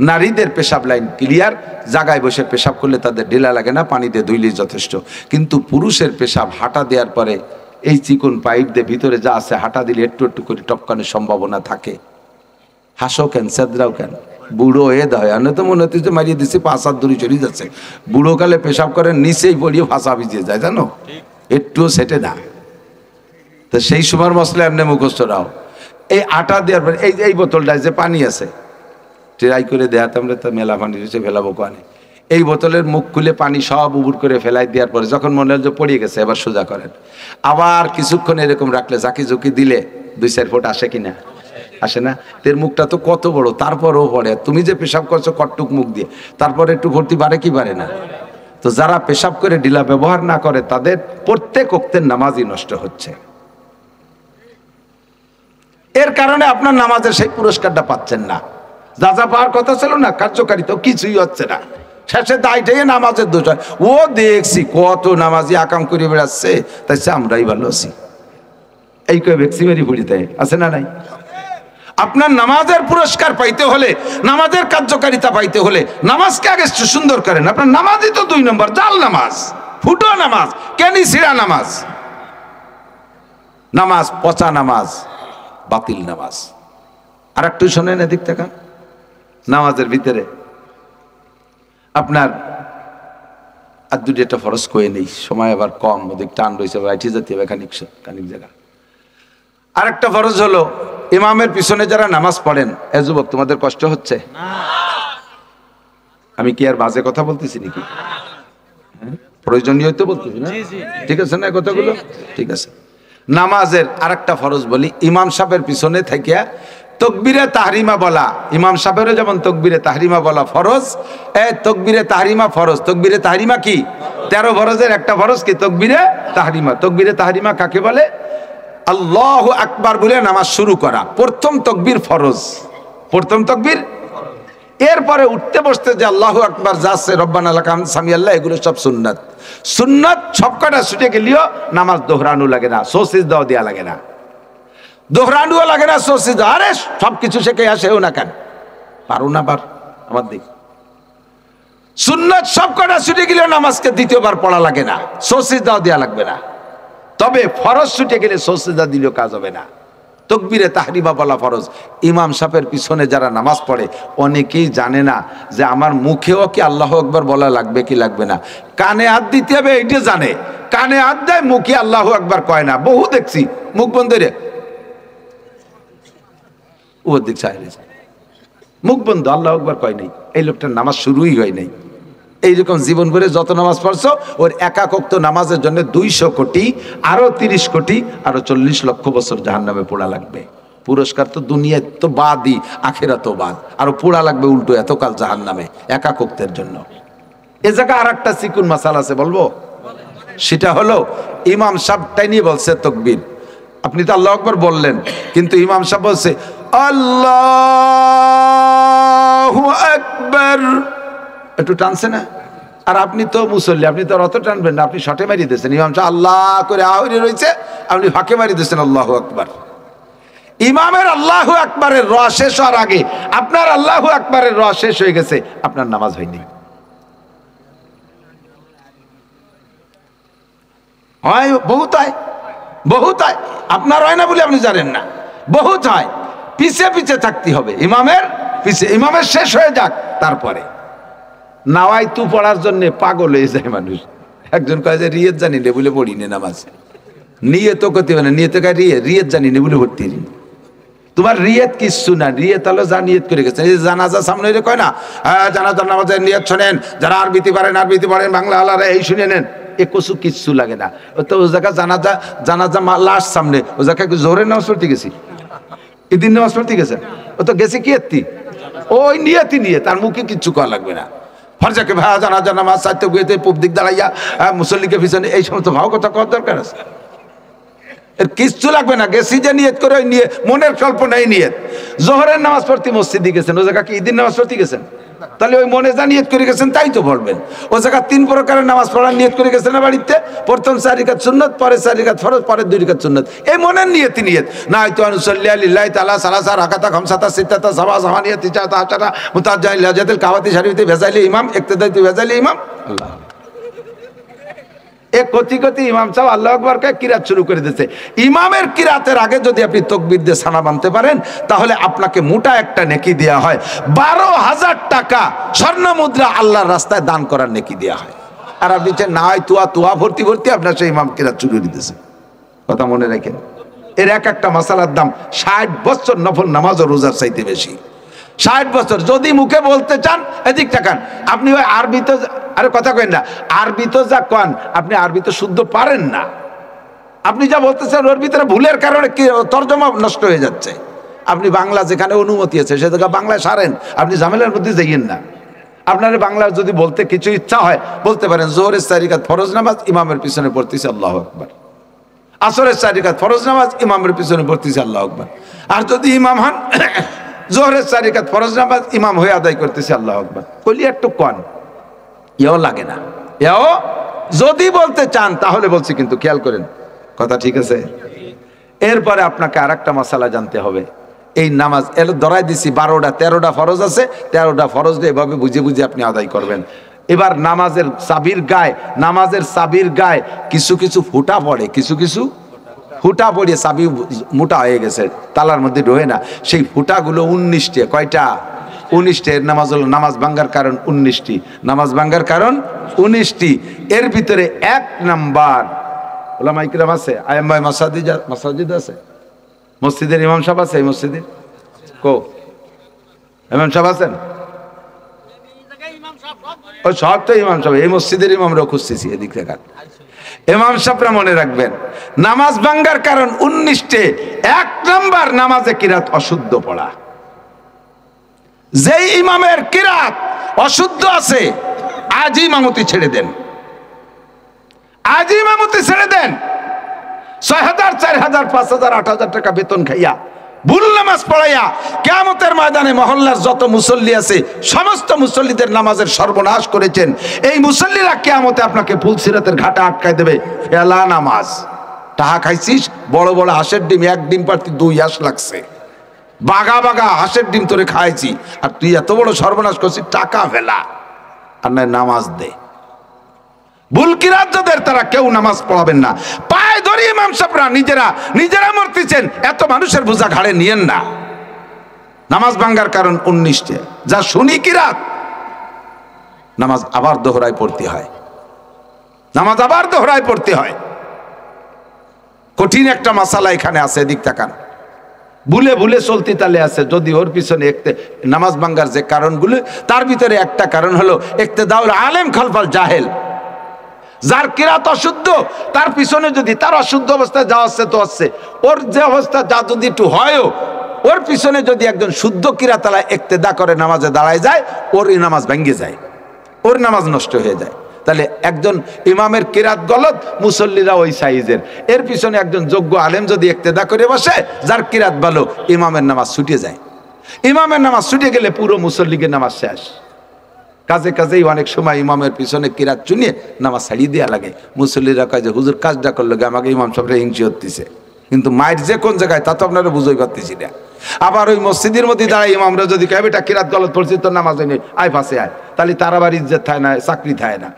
নারীদের পেশাব লাইন ক্লিয়ার, জায়গায় বসে পেশাব করলে তাদের ঢিলা লাগে না, পানি দিয়ে ধুইলেই যথেষ্ট। কিন্তু পুরুষের পেশাব হাঁটা দেওয়ার পরে এই চিকন পাইপ দিয়ে ভিতরে যা আছে হাঁটা দিলে একটু একটু করে টপকানোর সম্ভাবনা থাকে। হাসো কেন, সেদ্রাও কেন, বুড়ো হয়ে দেয় আমি তো মনে হচ্ছে যে মারিয়ে দিচ্ছি 5 হাত দূরে চলে যাচ্ছে। বুড়ো কালে পেশাব করেন নিচেই পড়িয়ে ভাষা ভিজিয়ে যায়, জানো, একটুও সেটে না। তো সেই সময় মশলা এমনি মুখস্থ রাও। এই আটা দেওয়ার পরে এই বোতলটায় যে পানি আছে ট্রাই করে দেখাতে, আমরা তো মেলা পানি রয়েছে ফেলাবো কানে, এই বোতলের মুখ খুলে পানি সব উবুর করে ফেলাই দেওয়ার পরে যখন মনে হয় যে পড়িয়ে গেছে এবার সোজা করেন, আবার কিছুক্ষণ এরকম রাখলে ঝাঁকি ঝুঁকি দিলে 2-4 ফুট আসে কিনা, আসে না? তের মুখটা তো কত বড়, তারপরেও পড়ে। তুমি যে পেশাব করছো কটটুক মুখ দিয়ে, তারপরে একটু ভর্তি বাড়ে কি বাড়ে না? তো যারা পেশাব করে ঢিলা ব্যবহার না করে তাদের প্রত্যেক ওয়াক্তের নামাজই নষ্ট হচ্ছে। এর কারণে আপনার নামাজের সেই পুরস্কারটা পাচ্ছেন না, যা যা পাওয়ার কথা ছিল না, কার্যকারিতা কিছুই হচ্ছে না। শেষে দায়টাই নামাজের দোষ হয়। ও দেখছি কত নামাজি আকাম করে বেড়াচ্ছে, তাই আমরাই ভালো আছি, এই কয়ে ভ্যাকসি মেরি পড়িতে আছে না নাই? আপনার নামাজের পুরস্কার পাইতে হলে, নামাজের কার্যকারিতা পাইতে হলে নামাজকে আগে সুন্দর করেন। আপনার নামাজই তো 2 নম্বর, জাল নামাজ, ফুটো নামাজ, কেনি ছিঁড়া নামাজ, নামাজ পচা নামাজ, বাতিল নামাজ। আর একটু শোনেন, এদিক থেকে নামাজের ভিতরে আপনার আর 2টা ফরজ কয়ে নেই, সময় আবার কম, ওদিক টান রয়েছে, বাইঠে যেতে হবে খানিক জায়গা। আরেকটা ফরজ হলো ইমামের পিছনে যারা নামাজ পড়েন, এ যুবক তোমাদের কষ্ট হচ্ছে? আমি কি আর বাজে কথা বলতেছি নাকি? প্রয়োজনীয় তো বলতেছি না, ঠিক আছে না কথাগুলো? ঠিক আছে। নামাজের আরেকটা ফরজ বলি, ইমাম সাহেবের পিছনে থেকে তকবীরে তাহরিমা বলা, ইমাম সাহেবেরও যেমন তকবীরে তাহরিমা বলা ফরজ, তকবীরে তাহরিমা ফরজ। তকবীরে তাহরিমা কি? 13 ফরজের একটা ফরজ কি? তকবীরে তাহরিমা। তকবীরে তাহরিমা কাকে বলে? আল্লাহু আকবার বলে নামাজ শুরু করা, প্রথম তকবীর ফরজ, প্রথম তকবীর। এরপরে উঠতে বসতে যে আল্লাহু আকবার যাচ্ছে, রব্বানা লাকাল হামদ, সামি আল্লাহ, এগুলো সব সুন্নাত। সুন্নাত সবকটা ছুটে গেলেও নামাজ দোহরানো লাগে না, সিজদাও দেওয়া লাগে না, দোহরানোও লাগে না, সিজদা। আরে সবকিছু শেখে আসেও না কেন, পারো না পার আমার দিক। সুন্নাত সবকটা ছুটে গেলেও নামাজকে দ্বিতীয়বার পড়া লাগে না, সিজদাও দেওয়া লাগবে না। তবে ফরজ ছুটে গেলে সিজদা দিলেও কাজ হবে না। তকবীরে তাহরিমা বলা ফরজ। ইমাম সাহেবের পিছনে যারা নামাজ পড়ে অনেকেই জানে না যে আমার মুখেও কি আল্লাহু আকবার বলা লাগবে কি লাগবে না, কানে হাত দিতে হবে এইটা জানে, কানে হাত দেয়, মুখে আল্লাহু আকবার কয় না। বহু দেখছি মুখ বন্ধ রে, ও দিক চাইলে মুখ বন্ধ, আল্লাহু আকবার কয় নাই, এই লোকটার নামাজ শুরুই হয় নাই। এইরকম জীবন ভরে যত নামাজ পড়ছো, ওর একাক ওয়াক্ত নামাজের জন্য 200 কোটি, আরো 30 কোটি, আরো 40 লক্ষ বছর জাহান্নামে পোড়া লাগবে। পুরস্কার তো দুনিয়ায় তো বাদই, আখিরাতও বাদ, আরো পোড়া লাগবে উল্টো এতকাল জাহান্নামে একাক ওয়াক্তের জন্য। এ জায়গায় আর একটা চিকুন মাসাল আছে, বলবো? সেটা হলো ইমাম সাহেবটাই নিয়ে বলছে তকবীর, আপনি তো আল্লাহু আকবার বললেন, কিন্তু ইমাম সাহেব বলছে আল্লাহু আকবার, একটু টানছে না? আর আপনি তো মুসল্লি, আপনি তো অত টানবেন না, আপনি শটে মারি দিয়েছেন। ইমাম সাহেব আল্লাহ করে আহরি রয়েছে, আপনি ফাঁকে মারি দিয়েছেন আল্লাহু আকবার। ইমামের আল্লাহু আকবারের র শেষ হওয়ার আগে আপনার আল্লাহু আকবারের র শেষ হয়ে গেছে, আপনার নামাজ হয়নি। হয়, বহুত হয়, বহুত হয়। আপনার হয় না বলে আপনি জানেন না, বহুত হয়। পিছে পিছে থাকতে হবে ইমামের পিছে, ইমামের শেষ হয়ে যাক তারপরে। নাওয়াইতু পড়ার জন্য পাগল হয়ে যায় মানুষ। একজন কয় যে রিয়েত জানি না বলে পড়ি না নামাজ, নিয়তও করতে হবে না, নিয়ত রিয়েত জানি না বলে ভর্তি। তোমার রিয়েত কিচ্ছু না, রিয়েত হলো যা নিয়ত করে গেছে। এই জানাজা সামনে কয় না, জানাজার নামাজের নিয়ত শোনেন, যারা আরবিতে পারেন আরবিতে পড়েন, বাংলা আলারা এই শুনে নেন, এ কচু কিচ্ছু লাগে না। তো ও জায়গা জানাজা লাশ সামনে, ও জায়গায় জোহরের নামাজ পড়তে গেছি, ঈদের নামাজ পড়তে গেছে, ও তো গেছে কি এত্তি, ওই নিয়তি নিয়ে, তার মুখে কিচ্ছু করা লাগবে না। ফরজাকে ভাই জানাজা নামাজ সাইতে গুয়েতে পূব দিক দাঁড়াইয়া মুসল্লিকে পিছনে, এই সমস্ত ভাও কথা করার দরকার আছে? এর কিচ্ছু লাগবে না, গেছি যে নিয়ত করে, ওই নিয়ে মনের কল্পনাই নিয়ত। জোহরের নামাজ পড়তে মসজিদে গেছেন, ও জায়গা কি ঈদের নামাজ পড়তে গেছেন? তাহলে ওই মনে যা নিয়ত করে গেছেন তাই তো পড়বেন। ও জায়গা 3 প্রকারের নামাজ পড়ার নিয়ত করে গেছেন না বাড়িতে, প্রথম 4 রাকাত সুন্নাত, পরে 4 রাকাত ফরজ, পরে 2 রাকাত সুন্নাত, এই মনের নিয়তি নিয়ত না হয়তো অনুসল্লি লিল্লাহি তাআলা সালাসা রাকাতা খামসাতা সিত্তাতা সাবা সামানিয়াতি চাতা আশারা মুতাজ্জাহিল লাজাতিল কাওয়াতি শরীফতি ভেজাইলি ইমাম ইক্তেদাইতি ভেজাইলি ইমাম। আল্লাহ এক কতি কতি ইমাম সাহেব আল্লাহু আকবার কে কিরাত শুরু করে দিয়েছে। ইমামের কিরাতের আগে যদি আপনি তাকবীর দিয়ে সানা বানতে পারেন তাহলে আপনাকে মোটা একটা নেকি দেয়া হয়, 12,000 টাকা স্বর্ণ মুদ্রা আল্লাহর রাস্তায় দান করার নেকি দেয়া হয়। আর আপনি চান না হয় তুয়া ভর্তি ভর্তি আপনার সেই ইমাম কিরাত শুরু করে দিয়েছে। কথা মনে রাখেন, এর এক একটা মাসালার দাম 60 বছর নফল নামাজ ও রোজার চাইতে বেশি। 60 বছর যদি মুখে বলতে চান এদিক তাকান, আপনি ওই আরবি তো আরে কথা কইন না, আরবি তো যা কন আপনি আরবি তো শুদ্ধ পারেন না, আপনি যা বলতেছেন ওর ভিতরে ভুলের কারণে কি তর্জমা নষ্ট হয়ে যাচ্ছে। আপনি বাংলা যেখানে অনুমতি আছে সে জায়গা বাংলায় সারেন, আপনি ঝামেলার মধ্যে যাইয়েন না। আপনার বাংলা যদি বলতে কিছু ইচ্ছা হয় বলতে পারেন জোহরের 4 রাকাত ফরজ নামাজ ইমামের পিছনে পড়তেছে আল্লাহু আকবার, আসরের 4 রাকাত ফরজ নামাজ ইমামের পিছনে পড়তেছে আল্লাহু আকবার। আর যদি ইমাম হন জোহরের 4 রাকাত ফরজ নামাজ ইমাম হয়ে আদায় করতেছে আল্লাহু আকবার, কইলি একটু কন এও লাগে না। এও যদি বলতে চান তাহলে বলছি, কিন্তু খেয়াল করেন কথা ঠিক আছে। এরপরে আপনাকে আরেকটা মাসালা জানতে হবে। এই নামাজ এলো ধরাই দিছি 12টা 13টা ফরজ আছে, 13টা ফরজ এভাবে বুঝে বুঝে আপনি আদায় করবেন। এবার নামাজের চাবির গায়ে কিছু কিছু ফুটা পড়ে, কিছু কিছু ফুটা পড়ে চাবি মোটা হয়ে গেছে, তালার মধ্যে ঢোকে না। সেই ফুটাগুলো 19টে, কয়টা? 19টে। এর নামাজ হলো নামাজ ভাঙ্গার কারণ 19টি, নামাজ ভাঙ্গার কারণ 19টি। এর ভিতরে 1 নাম্বার ওলামা ইকরাম আছে, আইম্মায়ে মাসাজিদ আছে, মসজিদের ইমাম সাহেব আছে, এই মসজিদে কো ইমাম সাহেব আছেন? ওই সব তো ইমাম সাহেব, এই মসজিদের ইমামরা খুঁজতেছি এদিক থেকে। ইমাম সাহেবরা মনে রাখবেন নামাজ ভাঙ্গার কারণ 19টে। 1 নাম্বার নামাজে কিরাত অশুদ্ধ পড়া। যেই ইমামের কিরাত অশুদ্ধ আছে আজ ইমামতি ছেড়ে দেন, আজ ইমামতি ছেড়ে দেন। 6,000 4,000 5,000 8,000 টাকা বেতন খাইয়া ভুল নামাজ পড়াইয়া কিয়ামতের ময়দানে মহল্লার যত মুসল্লি আছে সমস্ত মুসল্লিদের নামাজের সর্বনাশ করেছেন। এই মুসল্লিরা কিয়ামতে আপনাকে পুলসিরাতের ঘাটে আটকায় দেবে। ফেলা নামাজ, টাকা খাইছিস, বড় বড় হাঁসের ডিম, 1 ডিম পারতি 2 হাঁস লাগছে, বাগা বাগা হাঁসের ডিম তোরে খাইছি, আর তুই এত বড় সর্বনাশ করছিস, টাকা ফেলা আর নয় নামাজ দে। ভুল কিরাত যাদের তারা কেউ নামাজ পড়াবেন না। পায়ে ধরে ইমাম সাহেবরা নিজেরা মরতেছেন, এত মানুষের বোঝা ঘাড়ে নিয়েন না। নামাজ ভাঙ্গার কারণ 19টে। যা শুনি কিরাত নামাজ আবার দোহরায় পড়তে হয়, নামাজ আবার দোহরায় পড়তে হয়। কঠিন একটা মাসালা এখানে আছে, এদিক তাকান। ভুলে ভুলে চলতি তালে আছে। যদি ওর পিছনে নামাজ ভাঙ্গার যে কারণগুলো, তার ভিতরে একটা কারণ হলো ইক্তেদাউল আলেম খালফাল জাহেল। যার কিরাত অশুদ্ধ তার পিছনে যদি তার অশুদ্ধ অবস্থায় যা হচ্ছে তো হচ্ছে, ওর যে অবস্থা যা যদি একটু হয়ও, ওর পিছনে যদি একজন শুদ্ধ কিরাতালা ইক্তেদা করে নামাজে দাঁড়ায় যায়, ওর এই নামাজ ভেঙে যায়, ওর নামাজ নষ্ট হয়ে যায়। তাহলে একজন ইমামের কিরাত গলত, মুসল্লিরা ওই সাইজের, এর পিছনে একজন যোগ্য আলেম যদি ইক্তেদা করে বসে, যার কিরাত ভালো, ইমামের নামাজ ছুটে যায়। ইমামের নামাজ ছুটে গেলে পুরো মুসল্লিদের নামাজ শেষ। কাজে কাজেই অনেক সময় ইমামের পিছনে কিরাত চুনিয়ে নামাজ ছাড়িয়ে দেওয়া লাগে। মুসল্লিরা কয় যে হুজুর কাজটা করলো আমাকে ইমাম সাহেবরা হিংসি হতেছে, কিন্তু মায়ের যে কোন জায়গায় তা তো আপনারা বুঝই পারতেছি না। আবার ওই মসজিদের মধ্যে দাঁড়ায় ইমামরা যদি কয় বেটা কিরাত গলত পড়ছি তোর নামাজ নেই, আয় ফাঁসে আয়, তাহলে তার আবার ইজ্জত থাকে না, চাকরি থাকে না।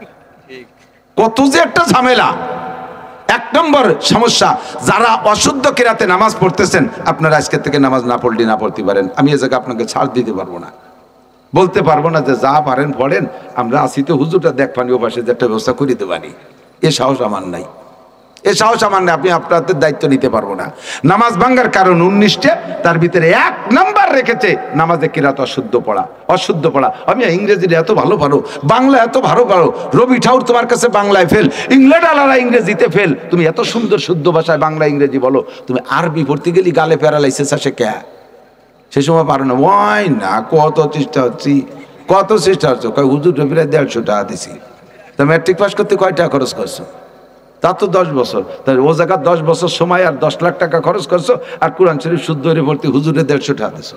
কত যে একটা ঝামেলা। 1 নম্বর সমস্যা, যারা অশুদ্ধ কিরাতে নামাজ পড়তেছেন, আপনারা আজকে থেকে নামাজ না পড়তে পারেন। আমি এ জায়গায় আপনাকে ছাড় দিতে পারবো না, বলতে পারবো না যে যা পারেন পড়েন, আমরা আসি তো হুজুরটা দেখ পানি ও পাশে যে একটা ব্যবস্থা করে দিতে পারি। এ সাহস আমার নাই, এ সাহস আমার নাই। আপনি আপনাদের দায়িত্ব নিতে পারবো না। নামাজ ভাঙ্গার কারণ 19টে, তার ভিতরে 1 নাম্বার রেখেছে নামাজে কিরাত অশুদ্ধ পড়া। আমি ইংরেজিটা এত ভালো পারো, বাংলা এত ভালো পারো, রবি ঠাকুর তোমার কাছে বাংলায় ফেল, ইংল্যান্ড আলারা ইংরেজিতে ফেল, তুমি এত সুন্দর শুদ্ধ ভাষায় বাংলা ইংরেজি বলো, তুমি আরবি পড়তে গেলি গালে প্যারালাইসিস আসে কে? সে সময় পারো না, ওই না কত চেষ্টা হচ্ছে হুজুর প্রায় 150 টাকা দিছি। তা ম্যাট্রিক পাস করতে কয় টাকা খরচ করছো? তা তো 10 বছর। তাই ও জায়গা 10 বছর সময় আর 10 লাখ টাকা খরচ করছো, আর কোরআন শরীফ শুদ্ধ হয়ে ভর্তি হুজুরে 150 টাকা দিছো।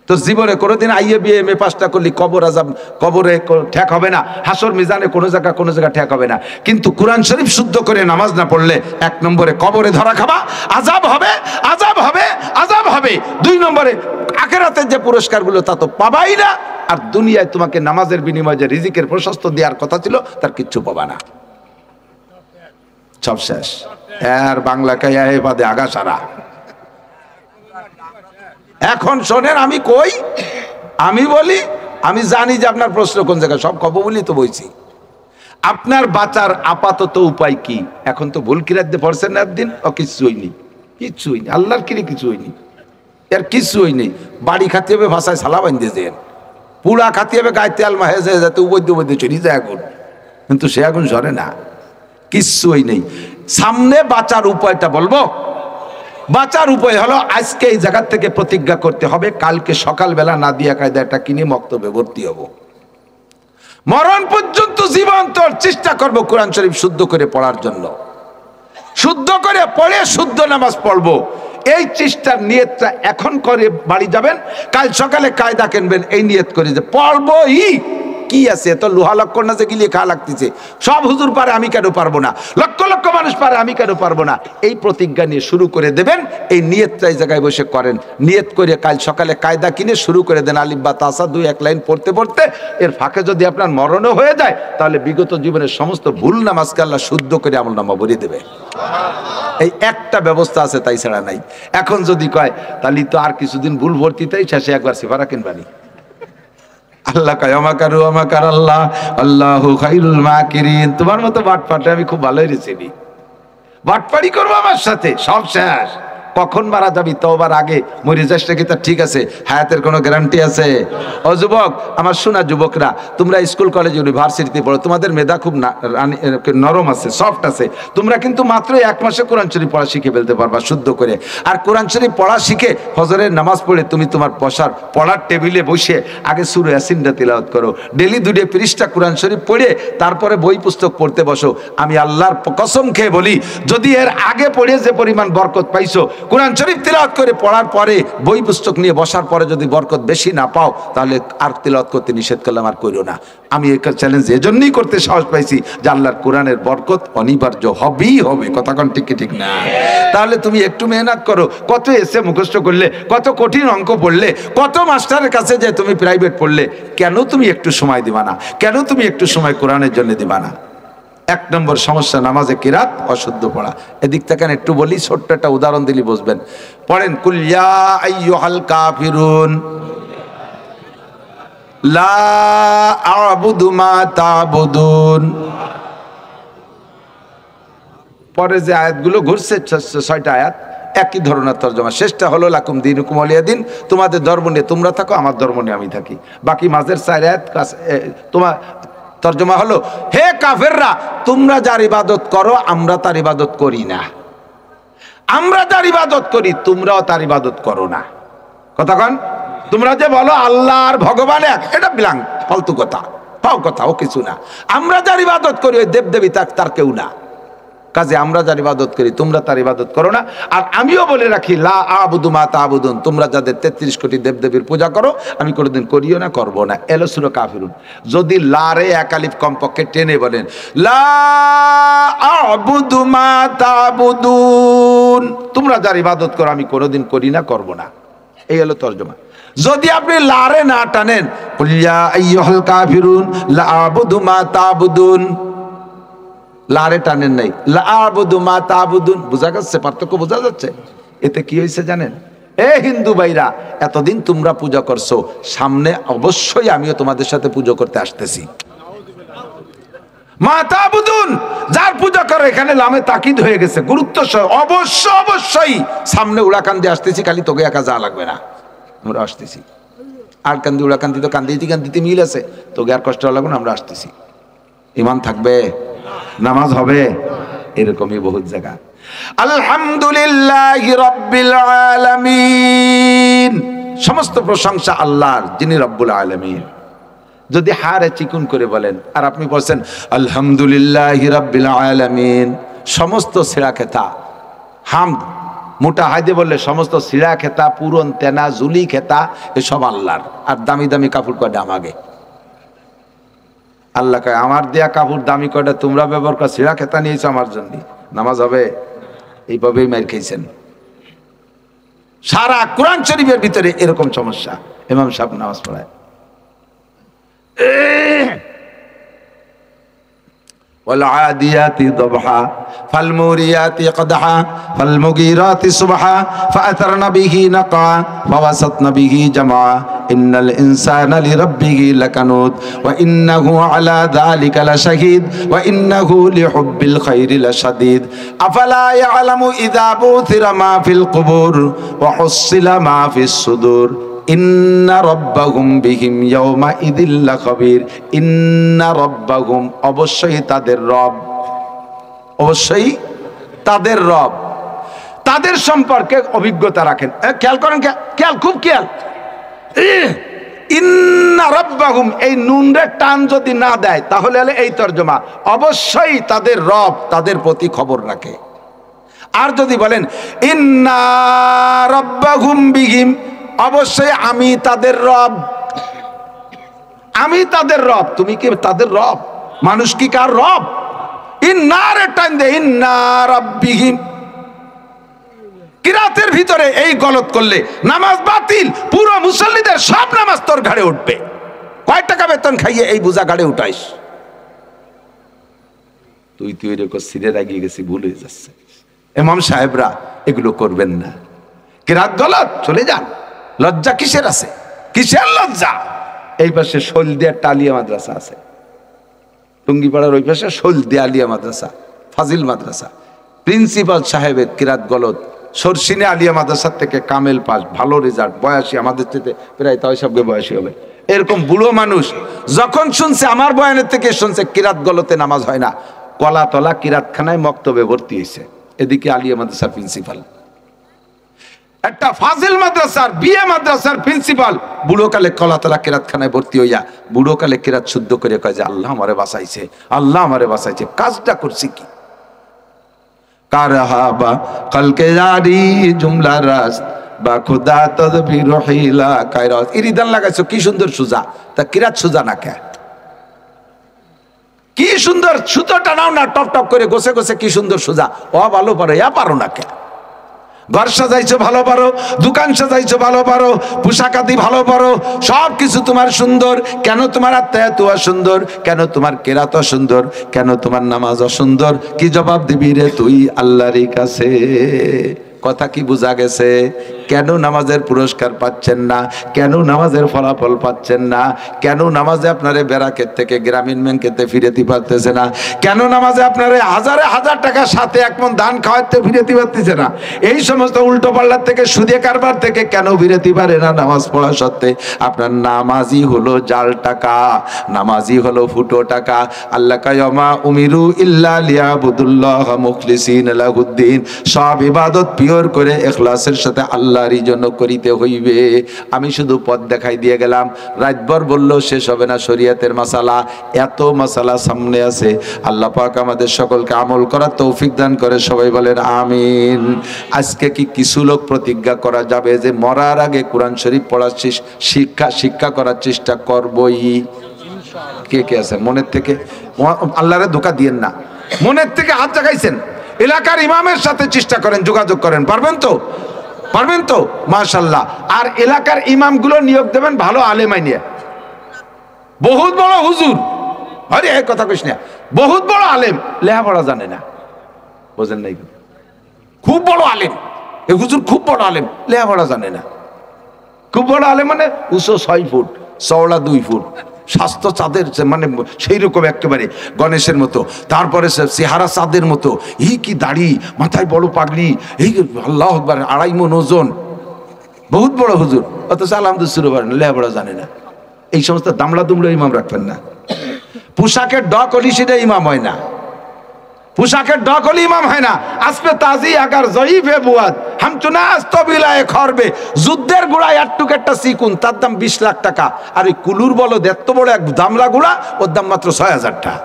তোর জীবনে কোনোদিন আইএ বিএ এম এ পাসটা করলি কবর আজাব, কবরে ঠেক হবে না, হাসর মিজানে কোনো জায়গা ঠেক হবে না। কিন্তু কোরআন শরীফ শুদ্ধ করে নামাজ না পড়লে 1 নম্বরে কবরে ধরা খাবা, আজাব হবে, আজাব হবে, আজাব হবে। 2 নম্বরে আখিরাতের যে পুরস্কারগুলো তা তো পাবাই না। আর দুনিয়ায় তোমাকে নামাজের বিনিময়ে যে রিজিকের প্রশস্ত দেওয়ার কথা ছিল তার কিচ্ছু পাবা না, সব শেষ। আর বাংলাকে বাদে আগা সারা। এখন শোনেন, আমি কই, আমি বলি, আমি জানি যে আপনার প্রশ্ন কোন জায়গায়, সব খবর বলি তো বলছি। আপনার বাঁচার আপাতত উপায় কি? এখন তো ভুল কিরাতে পড়ছেন না একদিন, ও কিচ্ছু হয়নি, কিচ্ছু হয়নি, আল্লাহর কিরে কিছু হয়নি, এর কিচ্ছু হয়নি। বাড়ি খাতে হবে, ভাষায় সালা বাঁধতে যেন, পুরা খাতে হবে, গায়ে তেল মাহে যায় যাতে উবৈদ্য চলি যায় আগুন, কিন্তু সে আগুন ঝরে না, কিচ্ছু হই নেই। সামনে বাঁচার উপায়টা বলবো। বাঁচার উপায় হলো আজকে এই জায়গা থেকে প্রতিজ্ঞা করতে হবে, কালকে সকালবেলা নাদিয়া কায়দাটা কিনে মক্তবে ভর্তি হব, মরণ পর্যন্ত জীবন্তর চেষ্টা করব কোরআন শরীফ শুদ্ধ করে পড়ার জন্য, শুদ্ধ করে পড়ে শুদ্ধ নামাজ পড়বো। এই চেষ্টার নিয়তটা এখন করে বাড়ি যাবেন, কাল সকালে কায়দা কিনবেন এই নিয়ত করে যে পড়বই। কি আছে তো লোহা লক্কর না যে গিলিয়ে খাওয়া লাগতেছে, সব হুজুর পারে আমি কেন পারবো না, লক্ষ লক্ষ মানুষ পারে আমি কেন পারবো না, এই প্রতিজ্ঞা নিয়ে শুরু করে দেবেন। এই নিয়তটা এই জায়গায় বসে করেন, নিয়ত করে কাল সকালে কায়দা কিনে শুরু করে দেন, আলিফ বা তাসা 2-1 লাইন পড়তে পড়তে এর ফাঁকে যদি আপনার মরণও হয়ে যায় তাহলে বিগত জীবনের সমস্ত ভুল নামাজকে আল্লাহ শুদ্ধ করে আমলনামা ভরিয়ে দেবে। এই একটা ব্যবস্থা আছে, তাই ছাড়া নাই। এখন যদি কয় তাহলে তো আর কিছুদিন ভুল ভর্তিতেই শেষে একবার সিফারা কিনবানি। আল্লাহ কয় আমাকারু আমাকার আল্লাহ আল্লাহু খায়রুল মাকিরিন। তোমার মতো বাটপাটে আমি খুব ভালোই রেসিপি, বাটপাড়ি করবো আমার সাথে, সব শেষ। কখন মারা যাবি তওবার আগে মরে যাস নাকি তার ঠিক আছে, হায়াতের কোনো গ্যারান্টি আছে? ও যুবক, আমার শোনা যুবকরা, তোমরা স্কুল কলেজ ইউনিভার্সিটিতে পড়ো, তোমাদের মেধা খুব নরম আছে, সফট আছে, তোমরা কিন্তু মাত্র 1 মাসে কোরআন শরীফ পড়া শিখে ফেলতে পারবা শুদ্ধ করে। আর কোরআন শরীফ পড়া শিখে ফজরের নামাজ পড়ে তুমি তোমার পড়ার টেবিলে বসে আগে সূরা ইয়াসিনটা তিলাওয়াত করো, ডেলি 2 পৃষ্ঠা কোরআন শরীফ পড়ে তারপরে বই পুস্তক পড়তে বসো। আমি আল্লাহর কসম খেয়ে বলি, যদি এর আগে পড়ে যে পরিমাণ বরকত পাইছো, কোরআন শরীফ তিলাওয়াত করে পড়ার পরে বই পুস্তক নিয়ে বসার পরে যদি বরকত বেশি না পাও, তাহলে আর তিলাওয়াত করতে নিষেধ করলাম, আর কইরো না। আমি এই চ্যালেঞ্জ এজন্যই করতে সাহস পাইছি যে আল্লাহর কোরআনের বরকত অনিবার্য হবেই হবে। কথা কোন ঠিক কি ঠিক না? তাহলে তুমি একটু মেহনত করো, কত এসে মুখস্থ করলে, কত কঠিন অঙ্ক পড়লে, কত মাস্টারের কাছে যে তুমি প্রাইভেট পড়লে, কেন তুমি একটু সময় দিবা না? কেন তুমি একটু সময় কোরআনের জন্য দিবা না? 1 নম্বর সমস্যা নামাজে কিরাত অশুদ্ধ পড়া। এদিক থেকে একটু বলি, ছোট্ট একটা উদাহরণ দিলি বুঝবেন। পড়েন কুল ইয়া আইয়ুহাল কাফিরুন লা আ'বুদু মা তা'বুদুন। পরে যে আয়াতগুলো ঘুরছে 6টা আয়াত, একই ধরনের তরজমা। শেষটা হলো লাকুম দীনুকুম ওয়ালিয়া দিন, তোমাদের ধর্ম নিয়ে তোমরা থাকো, আমার ধর্ম নিয়ে আমি থাকি। বাকি মাঝের 4 আয়াত তোমার তরজমা হলো, হে কাফেররা, তোমরা যার ইবাদত করো আমরা তার ইবাদত করি না, আমরা যার ইবাদত করি তোমরাও তার ইবাদত করো না। কথা কন, তোমরা যে বলো আল্লাহ আর ভগবান এক, এটা বিলাং ফালতু কথা, পাও কথা, ও কিছু না। আমরা যার ইবাদত করি ওই দেবদেবী তার কেউ না, কাজে আমরা যার ইবাদত করি তোমরা তার ইবাদত করো না। আর আমিও বলে রাখি লা আ'বুদু মা তা'বুদুন, তোমরা যাদের 33 কোটি দেবদেবীর পূজা করো আমি কোনোদিন করিও না, করবো না। এলো সূরা কাফিরুন। যদি লা রে 1 আলিফ কমপক্ষে টেনে বলেন লা আ'বুদু মা তা'বুদুন, তোমরা যার ইবাদত করো আমি কোনোদিন করি না, করবো না, এই হলো তরজমা। যদি আপনি লা রে না টানেন, কুল ইয়া আইয়ুহাল কাফিরুন লা আ'বুদু মা তা'বুদুন, লারে টানেন নাই, লা আ'বুদু মা তা'বুদুন, বোঝা যাচ্ছে? পার্থক্য বোঝা যাচ্ছে? এতে কি হয়েছে জানেন? এ হিন্দু ভাইরা, এতদিন তোমরা পূজা করছো, সামনে অবশ্যই আমিও তোমাদের সাথে পুজো করতে আসতেছি। মা তা'বুদুন, যার পূজা করে, এখানে লামে তাকিদ হয়ে গেছে, গুরুত্ব সহ অবশ্যই সামনে উড়াকান্দি আসতেছি, খালি তোকে একা যা লাগবে না, আমরা আসতেছি। আর কান্দি উড়াকান্দি তো কান্দিতে মিল আছে, তোকে আর কষ্ট লাগবে না, আমরা আসতেছি। ঈমান থাকবে, নামাজ হবে, এরকমই বহুত জায়গা। আলহামদুলিল্লাহি রাব্বিল আলামিন, সমস্ত প্রশংসা আল্লাহর, যিনি রব্বুল আলামিন। যদি হারে চিকুন করে বলেন আর আপনি বলছেন আলহামদুলিল্লাহি রাব্বিল আলামিন, সমস্ত ছেঁড়া খেতা হামদ মোটা হাইদে বললে সমস্ত সিরা খেতা, পুরন তেনা, জুলি খেতা এসব আল্লাহর। আর দামি দামি কাপড় কয়টা আমাকে। আল্লাহ কয় আমার দেয়া কাপড় দামি কয়টা তোমরা ব্যবহার কর, সিরা খেতা নিয়েছো আমার জন্য, নামাজ হবে? এইভাবেই মার খেয়েছেন। সারা কোরআন শরীফের ভিতরে এরকম সমস্যা। ইমাম সাহেব নামাজ পড়ায়, والعاديات ضبحا فالموريات قدحا فالمغيرات صبحا فأثرن به نقعا فوسطن به جمعا إن الإنسان لربه لكنود وإنه على ذلك لشهيد وإنه لحب الخير لشديد أفلا يعلم إذا بعثر ما في القبور وحصل ما في الصدور ইন্না রাব্বাহুম বিহিম ইয়াওমা ইযিল লাখাবীর। ইন্না রাব্বাহুম অবশ্যই তাদের রব, অবশ্যই তাদের রব তাদের সম্পর্কে অভিজ্ঞতা রাখেন। খেয়াল করেন, খেয়াল, খুব খেয়াল। ইন্না রাব্বাহুম, এই নুনের টান যদি না দেয় তাহলে এই তর্জমা, অবশ্যই তাদের রব তাদের প্রতি খবর রাখে। আর যদি বলেন ইন্না রাব্বাহুম বিহিম, অবশ্যই আমি তাদের রব, আমি তাদের রব। তুমি কি তাদের রব? মানুষ কি কার রব? ইন্নার টাইম দে, ইন্না রাব্বিহিম। কিরাতের ভিতরে এই গলত করলে নামাজ বাতিল, পুরো মুসল্লিদের সব নামাজ তোর ঘাড়ে উঠবে। কয় টাকা বেতন খাইয়ে এই বোঝা ঘাড়ে উঠাইস? তুই এরকম সিরে লাগিয়ে গেছি, ভুল হয়ে যাচ্ছে। ইমাম সাহেবরা এগুলো করবেন না। কিরাত গলত, চলে যান। লজ্জা কিসের আছে? কিসের লজ্জা? এই পাশে শৈলদিয়া টালিয়া মাদ্রাসা আছে, টুঙ্গিপাড়ার ওই পাশে শৈলদিয়া আলিয়া মাদ্রাসা, ফাজিল মাদ্রাসা। প্রিন্সিপাল সাহেবের কিরাত গলত। সরসিনে আলিয়া মাদ্রাসার থেকে কামেল পাস, ভালো রেজাল্ট, বয়সী, আমাদের থেকে প্রায় তাই সবকে বয়সী হবে। এরকম বুড়ো মানুষ যখন শুনছে, আমার বয়ানের থেকে শুনছে কিরাত গলতে নামাজ হয় না, কলাতলা কিরাতখানায় মক্তবে ভর্তি হয়েছে। এদিকে আলিয়া মাদ্রাসার প্রিন্সিপাল, একটা ফাজিল মাদ্রাসার, বিএ মাদ্রাসার প্রিন্সিপাল, বুড়োকালে কলাতলা কিরাতখানায় ভর্তি হইয়া বুড়োকালে কিরাত শুদ্ধ করে কয় যে আল্লাহ আমারে বাঁচাইছে, আল্লাহ আমারে বাঁচাইছে। কাজটা করছি কি? কারহাবা কলকে জারি জুমলা রাস বা খুদা তদবির হিলা কায়রাস। ইরিদান লাগাইছো, কি সুন্দর সুজা, তা কিরাত সুজা না কে? কি সুন্দর সুতো টানাও না, টপ টপ করে গোছে গোছে, কি সুন্দর সুজা। ও ভালো পারো, ইয়া পারো না কে? ঘর সাজাইছো ভালো পারো, দোকান সাজাইছো ভালো পারো, পোশাক আদি ভালো পারো, সব কিছু তোমার সুন্দর। কেন তোমার আত্মায়াতুয়া সুন্দর? কেন তোমার কেরাত সুন্দর? কেন তোমার নামাজ অসুন্দর? কি জবাব দিবি রে তুই আল্লাহর কাছে? কথা কি বোঝা গেছে? কেন নামাজের পুরস্কার পাচ্ছেন না? কেন নামাজের ফলাফল পাচ্ছেন না? কেন নামাজে আপনারে ব্যারাকের থেকে গ্রামীণ ব্যাংকেতে ফিরেতে পারতেছে না? কেন নামাজে আপনারে হাজারে হাজার টাকা সাথে এক মন ধান খাওয়াতে ফিরেতে পারতেছে না? এই সমস্ত উল্টো পাল্লার থেকে, সুদে কারবার থেকে কেন ফিরেতে পারে না নামাজ পড়া সত্ত্বে? আপনার নামাজই হলো জাল টাকা, নামাজই হলো ফুটো টাকা। আল্লাহ কায়মা উমিরু ইল্লা লিয়াবুদুল্লাহ মুখলিসিন লাহুদ্দিন। সব ইবাদত পিওর করে ইখলাসের সাথে আল্লাহরই জন্য করিতে হইবে। আমি শুধু পথ দেখাই দিয়ে গেলাম, রাতভর বললেও শেষ হবে না শরীয়তের মাসালা। এত মাসালা সামনে আছে। আল্লাহ পাক আমাদের সকলকে আমল করার তৌফিক দান করে, সবাই বলেন আমিন। আজকে কি কিছু লোক প্রতিজ্ঞা করা যাবে যে মরার আগে কোরআন শরীফ পড়ার শিক্ষা করার চেষ্টা করবই? কে কে আছেন মনের থেকে? আল্লাহরে ধোঁকা দিয়েন না, মনের থেকে হাত জাগাইছেন। এলাকার ইমামের সাথে চেষ্টা করেন, যোগাযোগ করেন। পারবেন তো? পারবেন তো? মাশাআল্লাহ। আর এলাকার ইমামগুলো নিয়োগ দেবেন ভালো আলেমাই নিয়ে। বহুত বড় হুজুর, আরে এই কথা কইস না, বহুত বড় আলেম, লেখাপড়া জানে না, বোঝেন নাই? খুব বড় আলেম, এই হুজুর খুব বড় আলেম, লেখাপড়া জানে না। খুব বড় আলেম মানে উঁচু 6 ফুট, চওড়া 2 ফুট, স্বাস্থ্য চাঁদের মানে সেই রকম একেবারে গণেশের মতো। তারপরে চেহারা চাঁদের মতো, এই কি দাড়ি, মাথায় বড় পাগড়ি, এই আল্লাহ আকবার, 2.5 মণ ওজন, বহুত বড় হুজুর, অথচ আলহামদুলিল্লাহ লেখাপড়া জানে না। এই সমস্ত দামড়া দুমড়া ইমাম রাখবেন না। পোশাকের ডক হলি সেটা ইমাম হয় না, পোশাকের ডক হলি ইমাম হয় না। আসবে তাজি আগার জয়ীফে বুয়াদ হাম চুনাস তবিলায় খরবে। যুদ্ধের গোড়ায় একটুক একটা সিকুন, তার দাম 20 লাখ টাকা। আর ওই কুলুর বলো এত বড় এক দামলা গুড়া, ওর দাম মাত্র 6000 টাকা।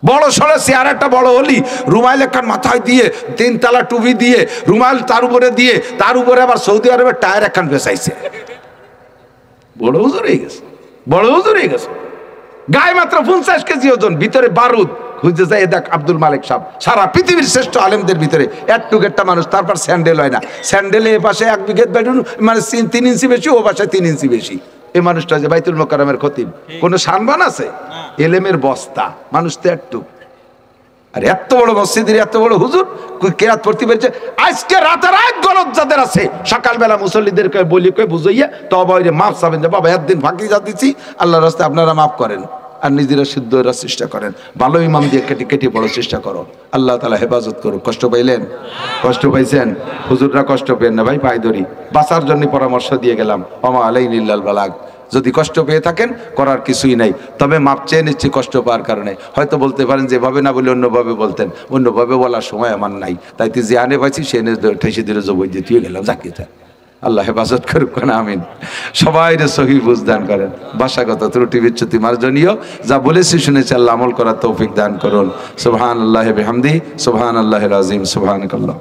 বড় সড়ো চেয়ার একটা বড় হলি, রুমাইল একখান মাথায় দিয়ে, 3 তলা টুপি দিয়ে, রুমাইল তার উপরে দিয়ে, তার উপরে আবার সৌদি আরবের টায়ার একখান বেচাইছে। বড় হুজুর হয়ে গেছে, বড় হুজুর হয়ে গেছে। গায়ে মাত্র 50 কেজি ওজন, ভিতরে বারুদ। খুঁজতে যায়, দেখ আব্দুল মালিক সাহেব সারা পৃথিবীর শ্রেষ্ঠ আলেমদের ভিতরে একটুক একটা মানুষ, তারপর স্যান্ডেল হয় না, স্যান্ডেলে এ পাশে 1 বিঘে বেডুন, মানে 3 ইঞ্চি বেশি, ও পাশে 3 ইঞ্চি বেশি। এই মানুষটা যে বাইতুল মোকাররমের খতিব, কোনো সানবান আছে? এলেমের বস্তা, মানুষ তো একটুক। আর এত বড় মসজিদের এত বড় হুজুর কেরাত পড়তে পেরেছে। আজকে রাতারাত গলত যাদের আছে, সকালবেলা মুসল্লিদেরকে বলি কই বুঝাইয়া তবে মাফ চাবেন যে বাবা একদিন ফাঁকি যা দিচ্ছি, আল্লাহর রাস্তায় আপনারা মাফ করেন, আর নিজেরা সিদ্ধ হওয়ার চেষ্টা করেন, ভালো ইমাম দিয়ে কেটে কেটে পড়ার চেষ্টা করো। আল্লাহ তাআলা হেফাজত করুক। কষ্ট পাইলেন? কষ্ট পাইছেন? হুজুররা কষ্ট পেন না ভাই, পাই ধরি, বাঁচার জন্য পরামর্শ দিয়ে গেলাম। ওমা আলাইনা ইল্লাল বালাগ। যদি কষ্ট পেয়ে থাকেন করার কিছুই নাই, তবে মাপ চেয়ে নিচ্ছি কষ্ট পাওয়ার কারণে। হয়তো বলতে পারেন যে এভাবে না বলে অন্যভাবে বলতেন, অন্যভাবে বলার সময় আমার নাই, তাই তুই যে আনে পাইছি সে এনে ঠেসে দিলে জবই দিয়ে তুই গেলাম, জাকিয়ে আল্লাহ হেফাজত করুক না, আমিন। সবাই সহি বুঝদান করেন, ভাষাগত ত্রুটি বিচ্যুতি মার্জনীয়, যা বলেছি শুনেছি আল্লাহ আমল করার তৌফিক দান করুন। সুবহানাল্লাহি বিহামদিহি, সুবহানাল্লাহিল আযীম, সুবহানাকাল্লাহ।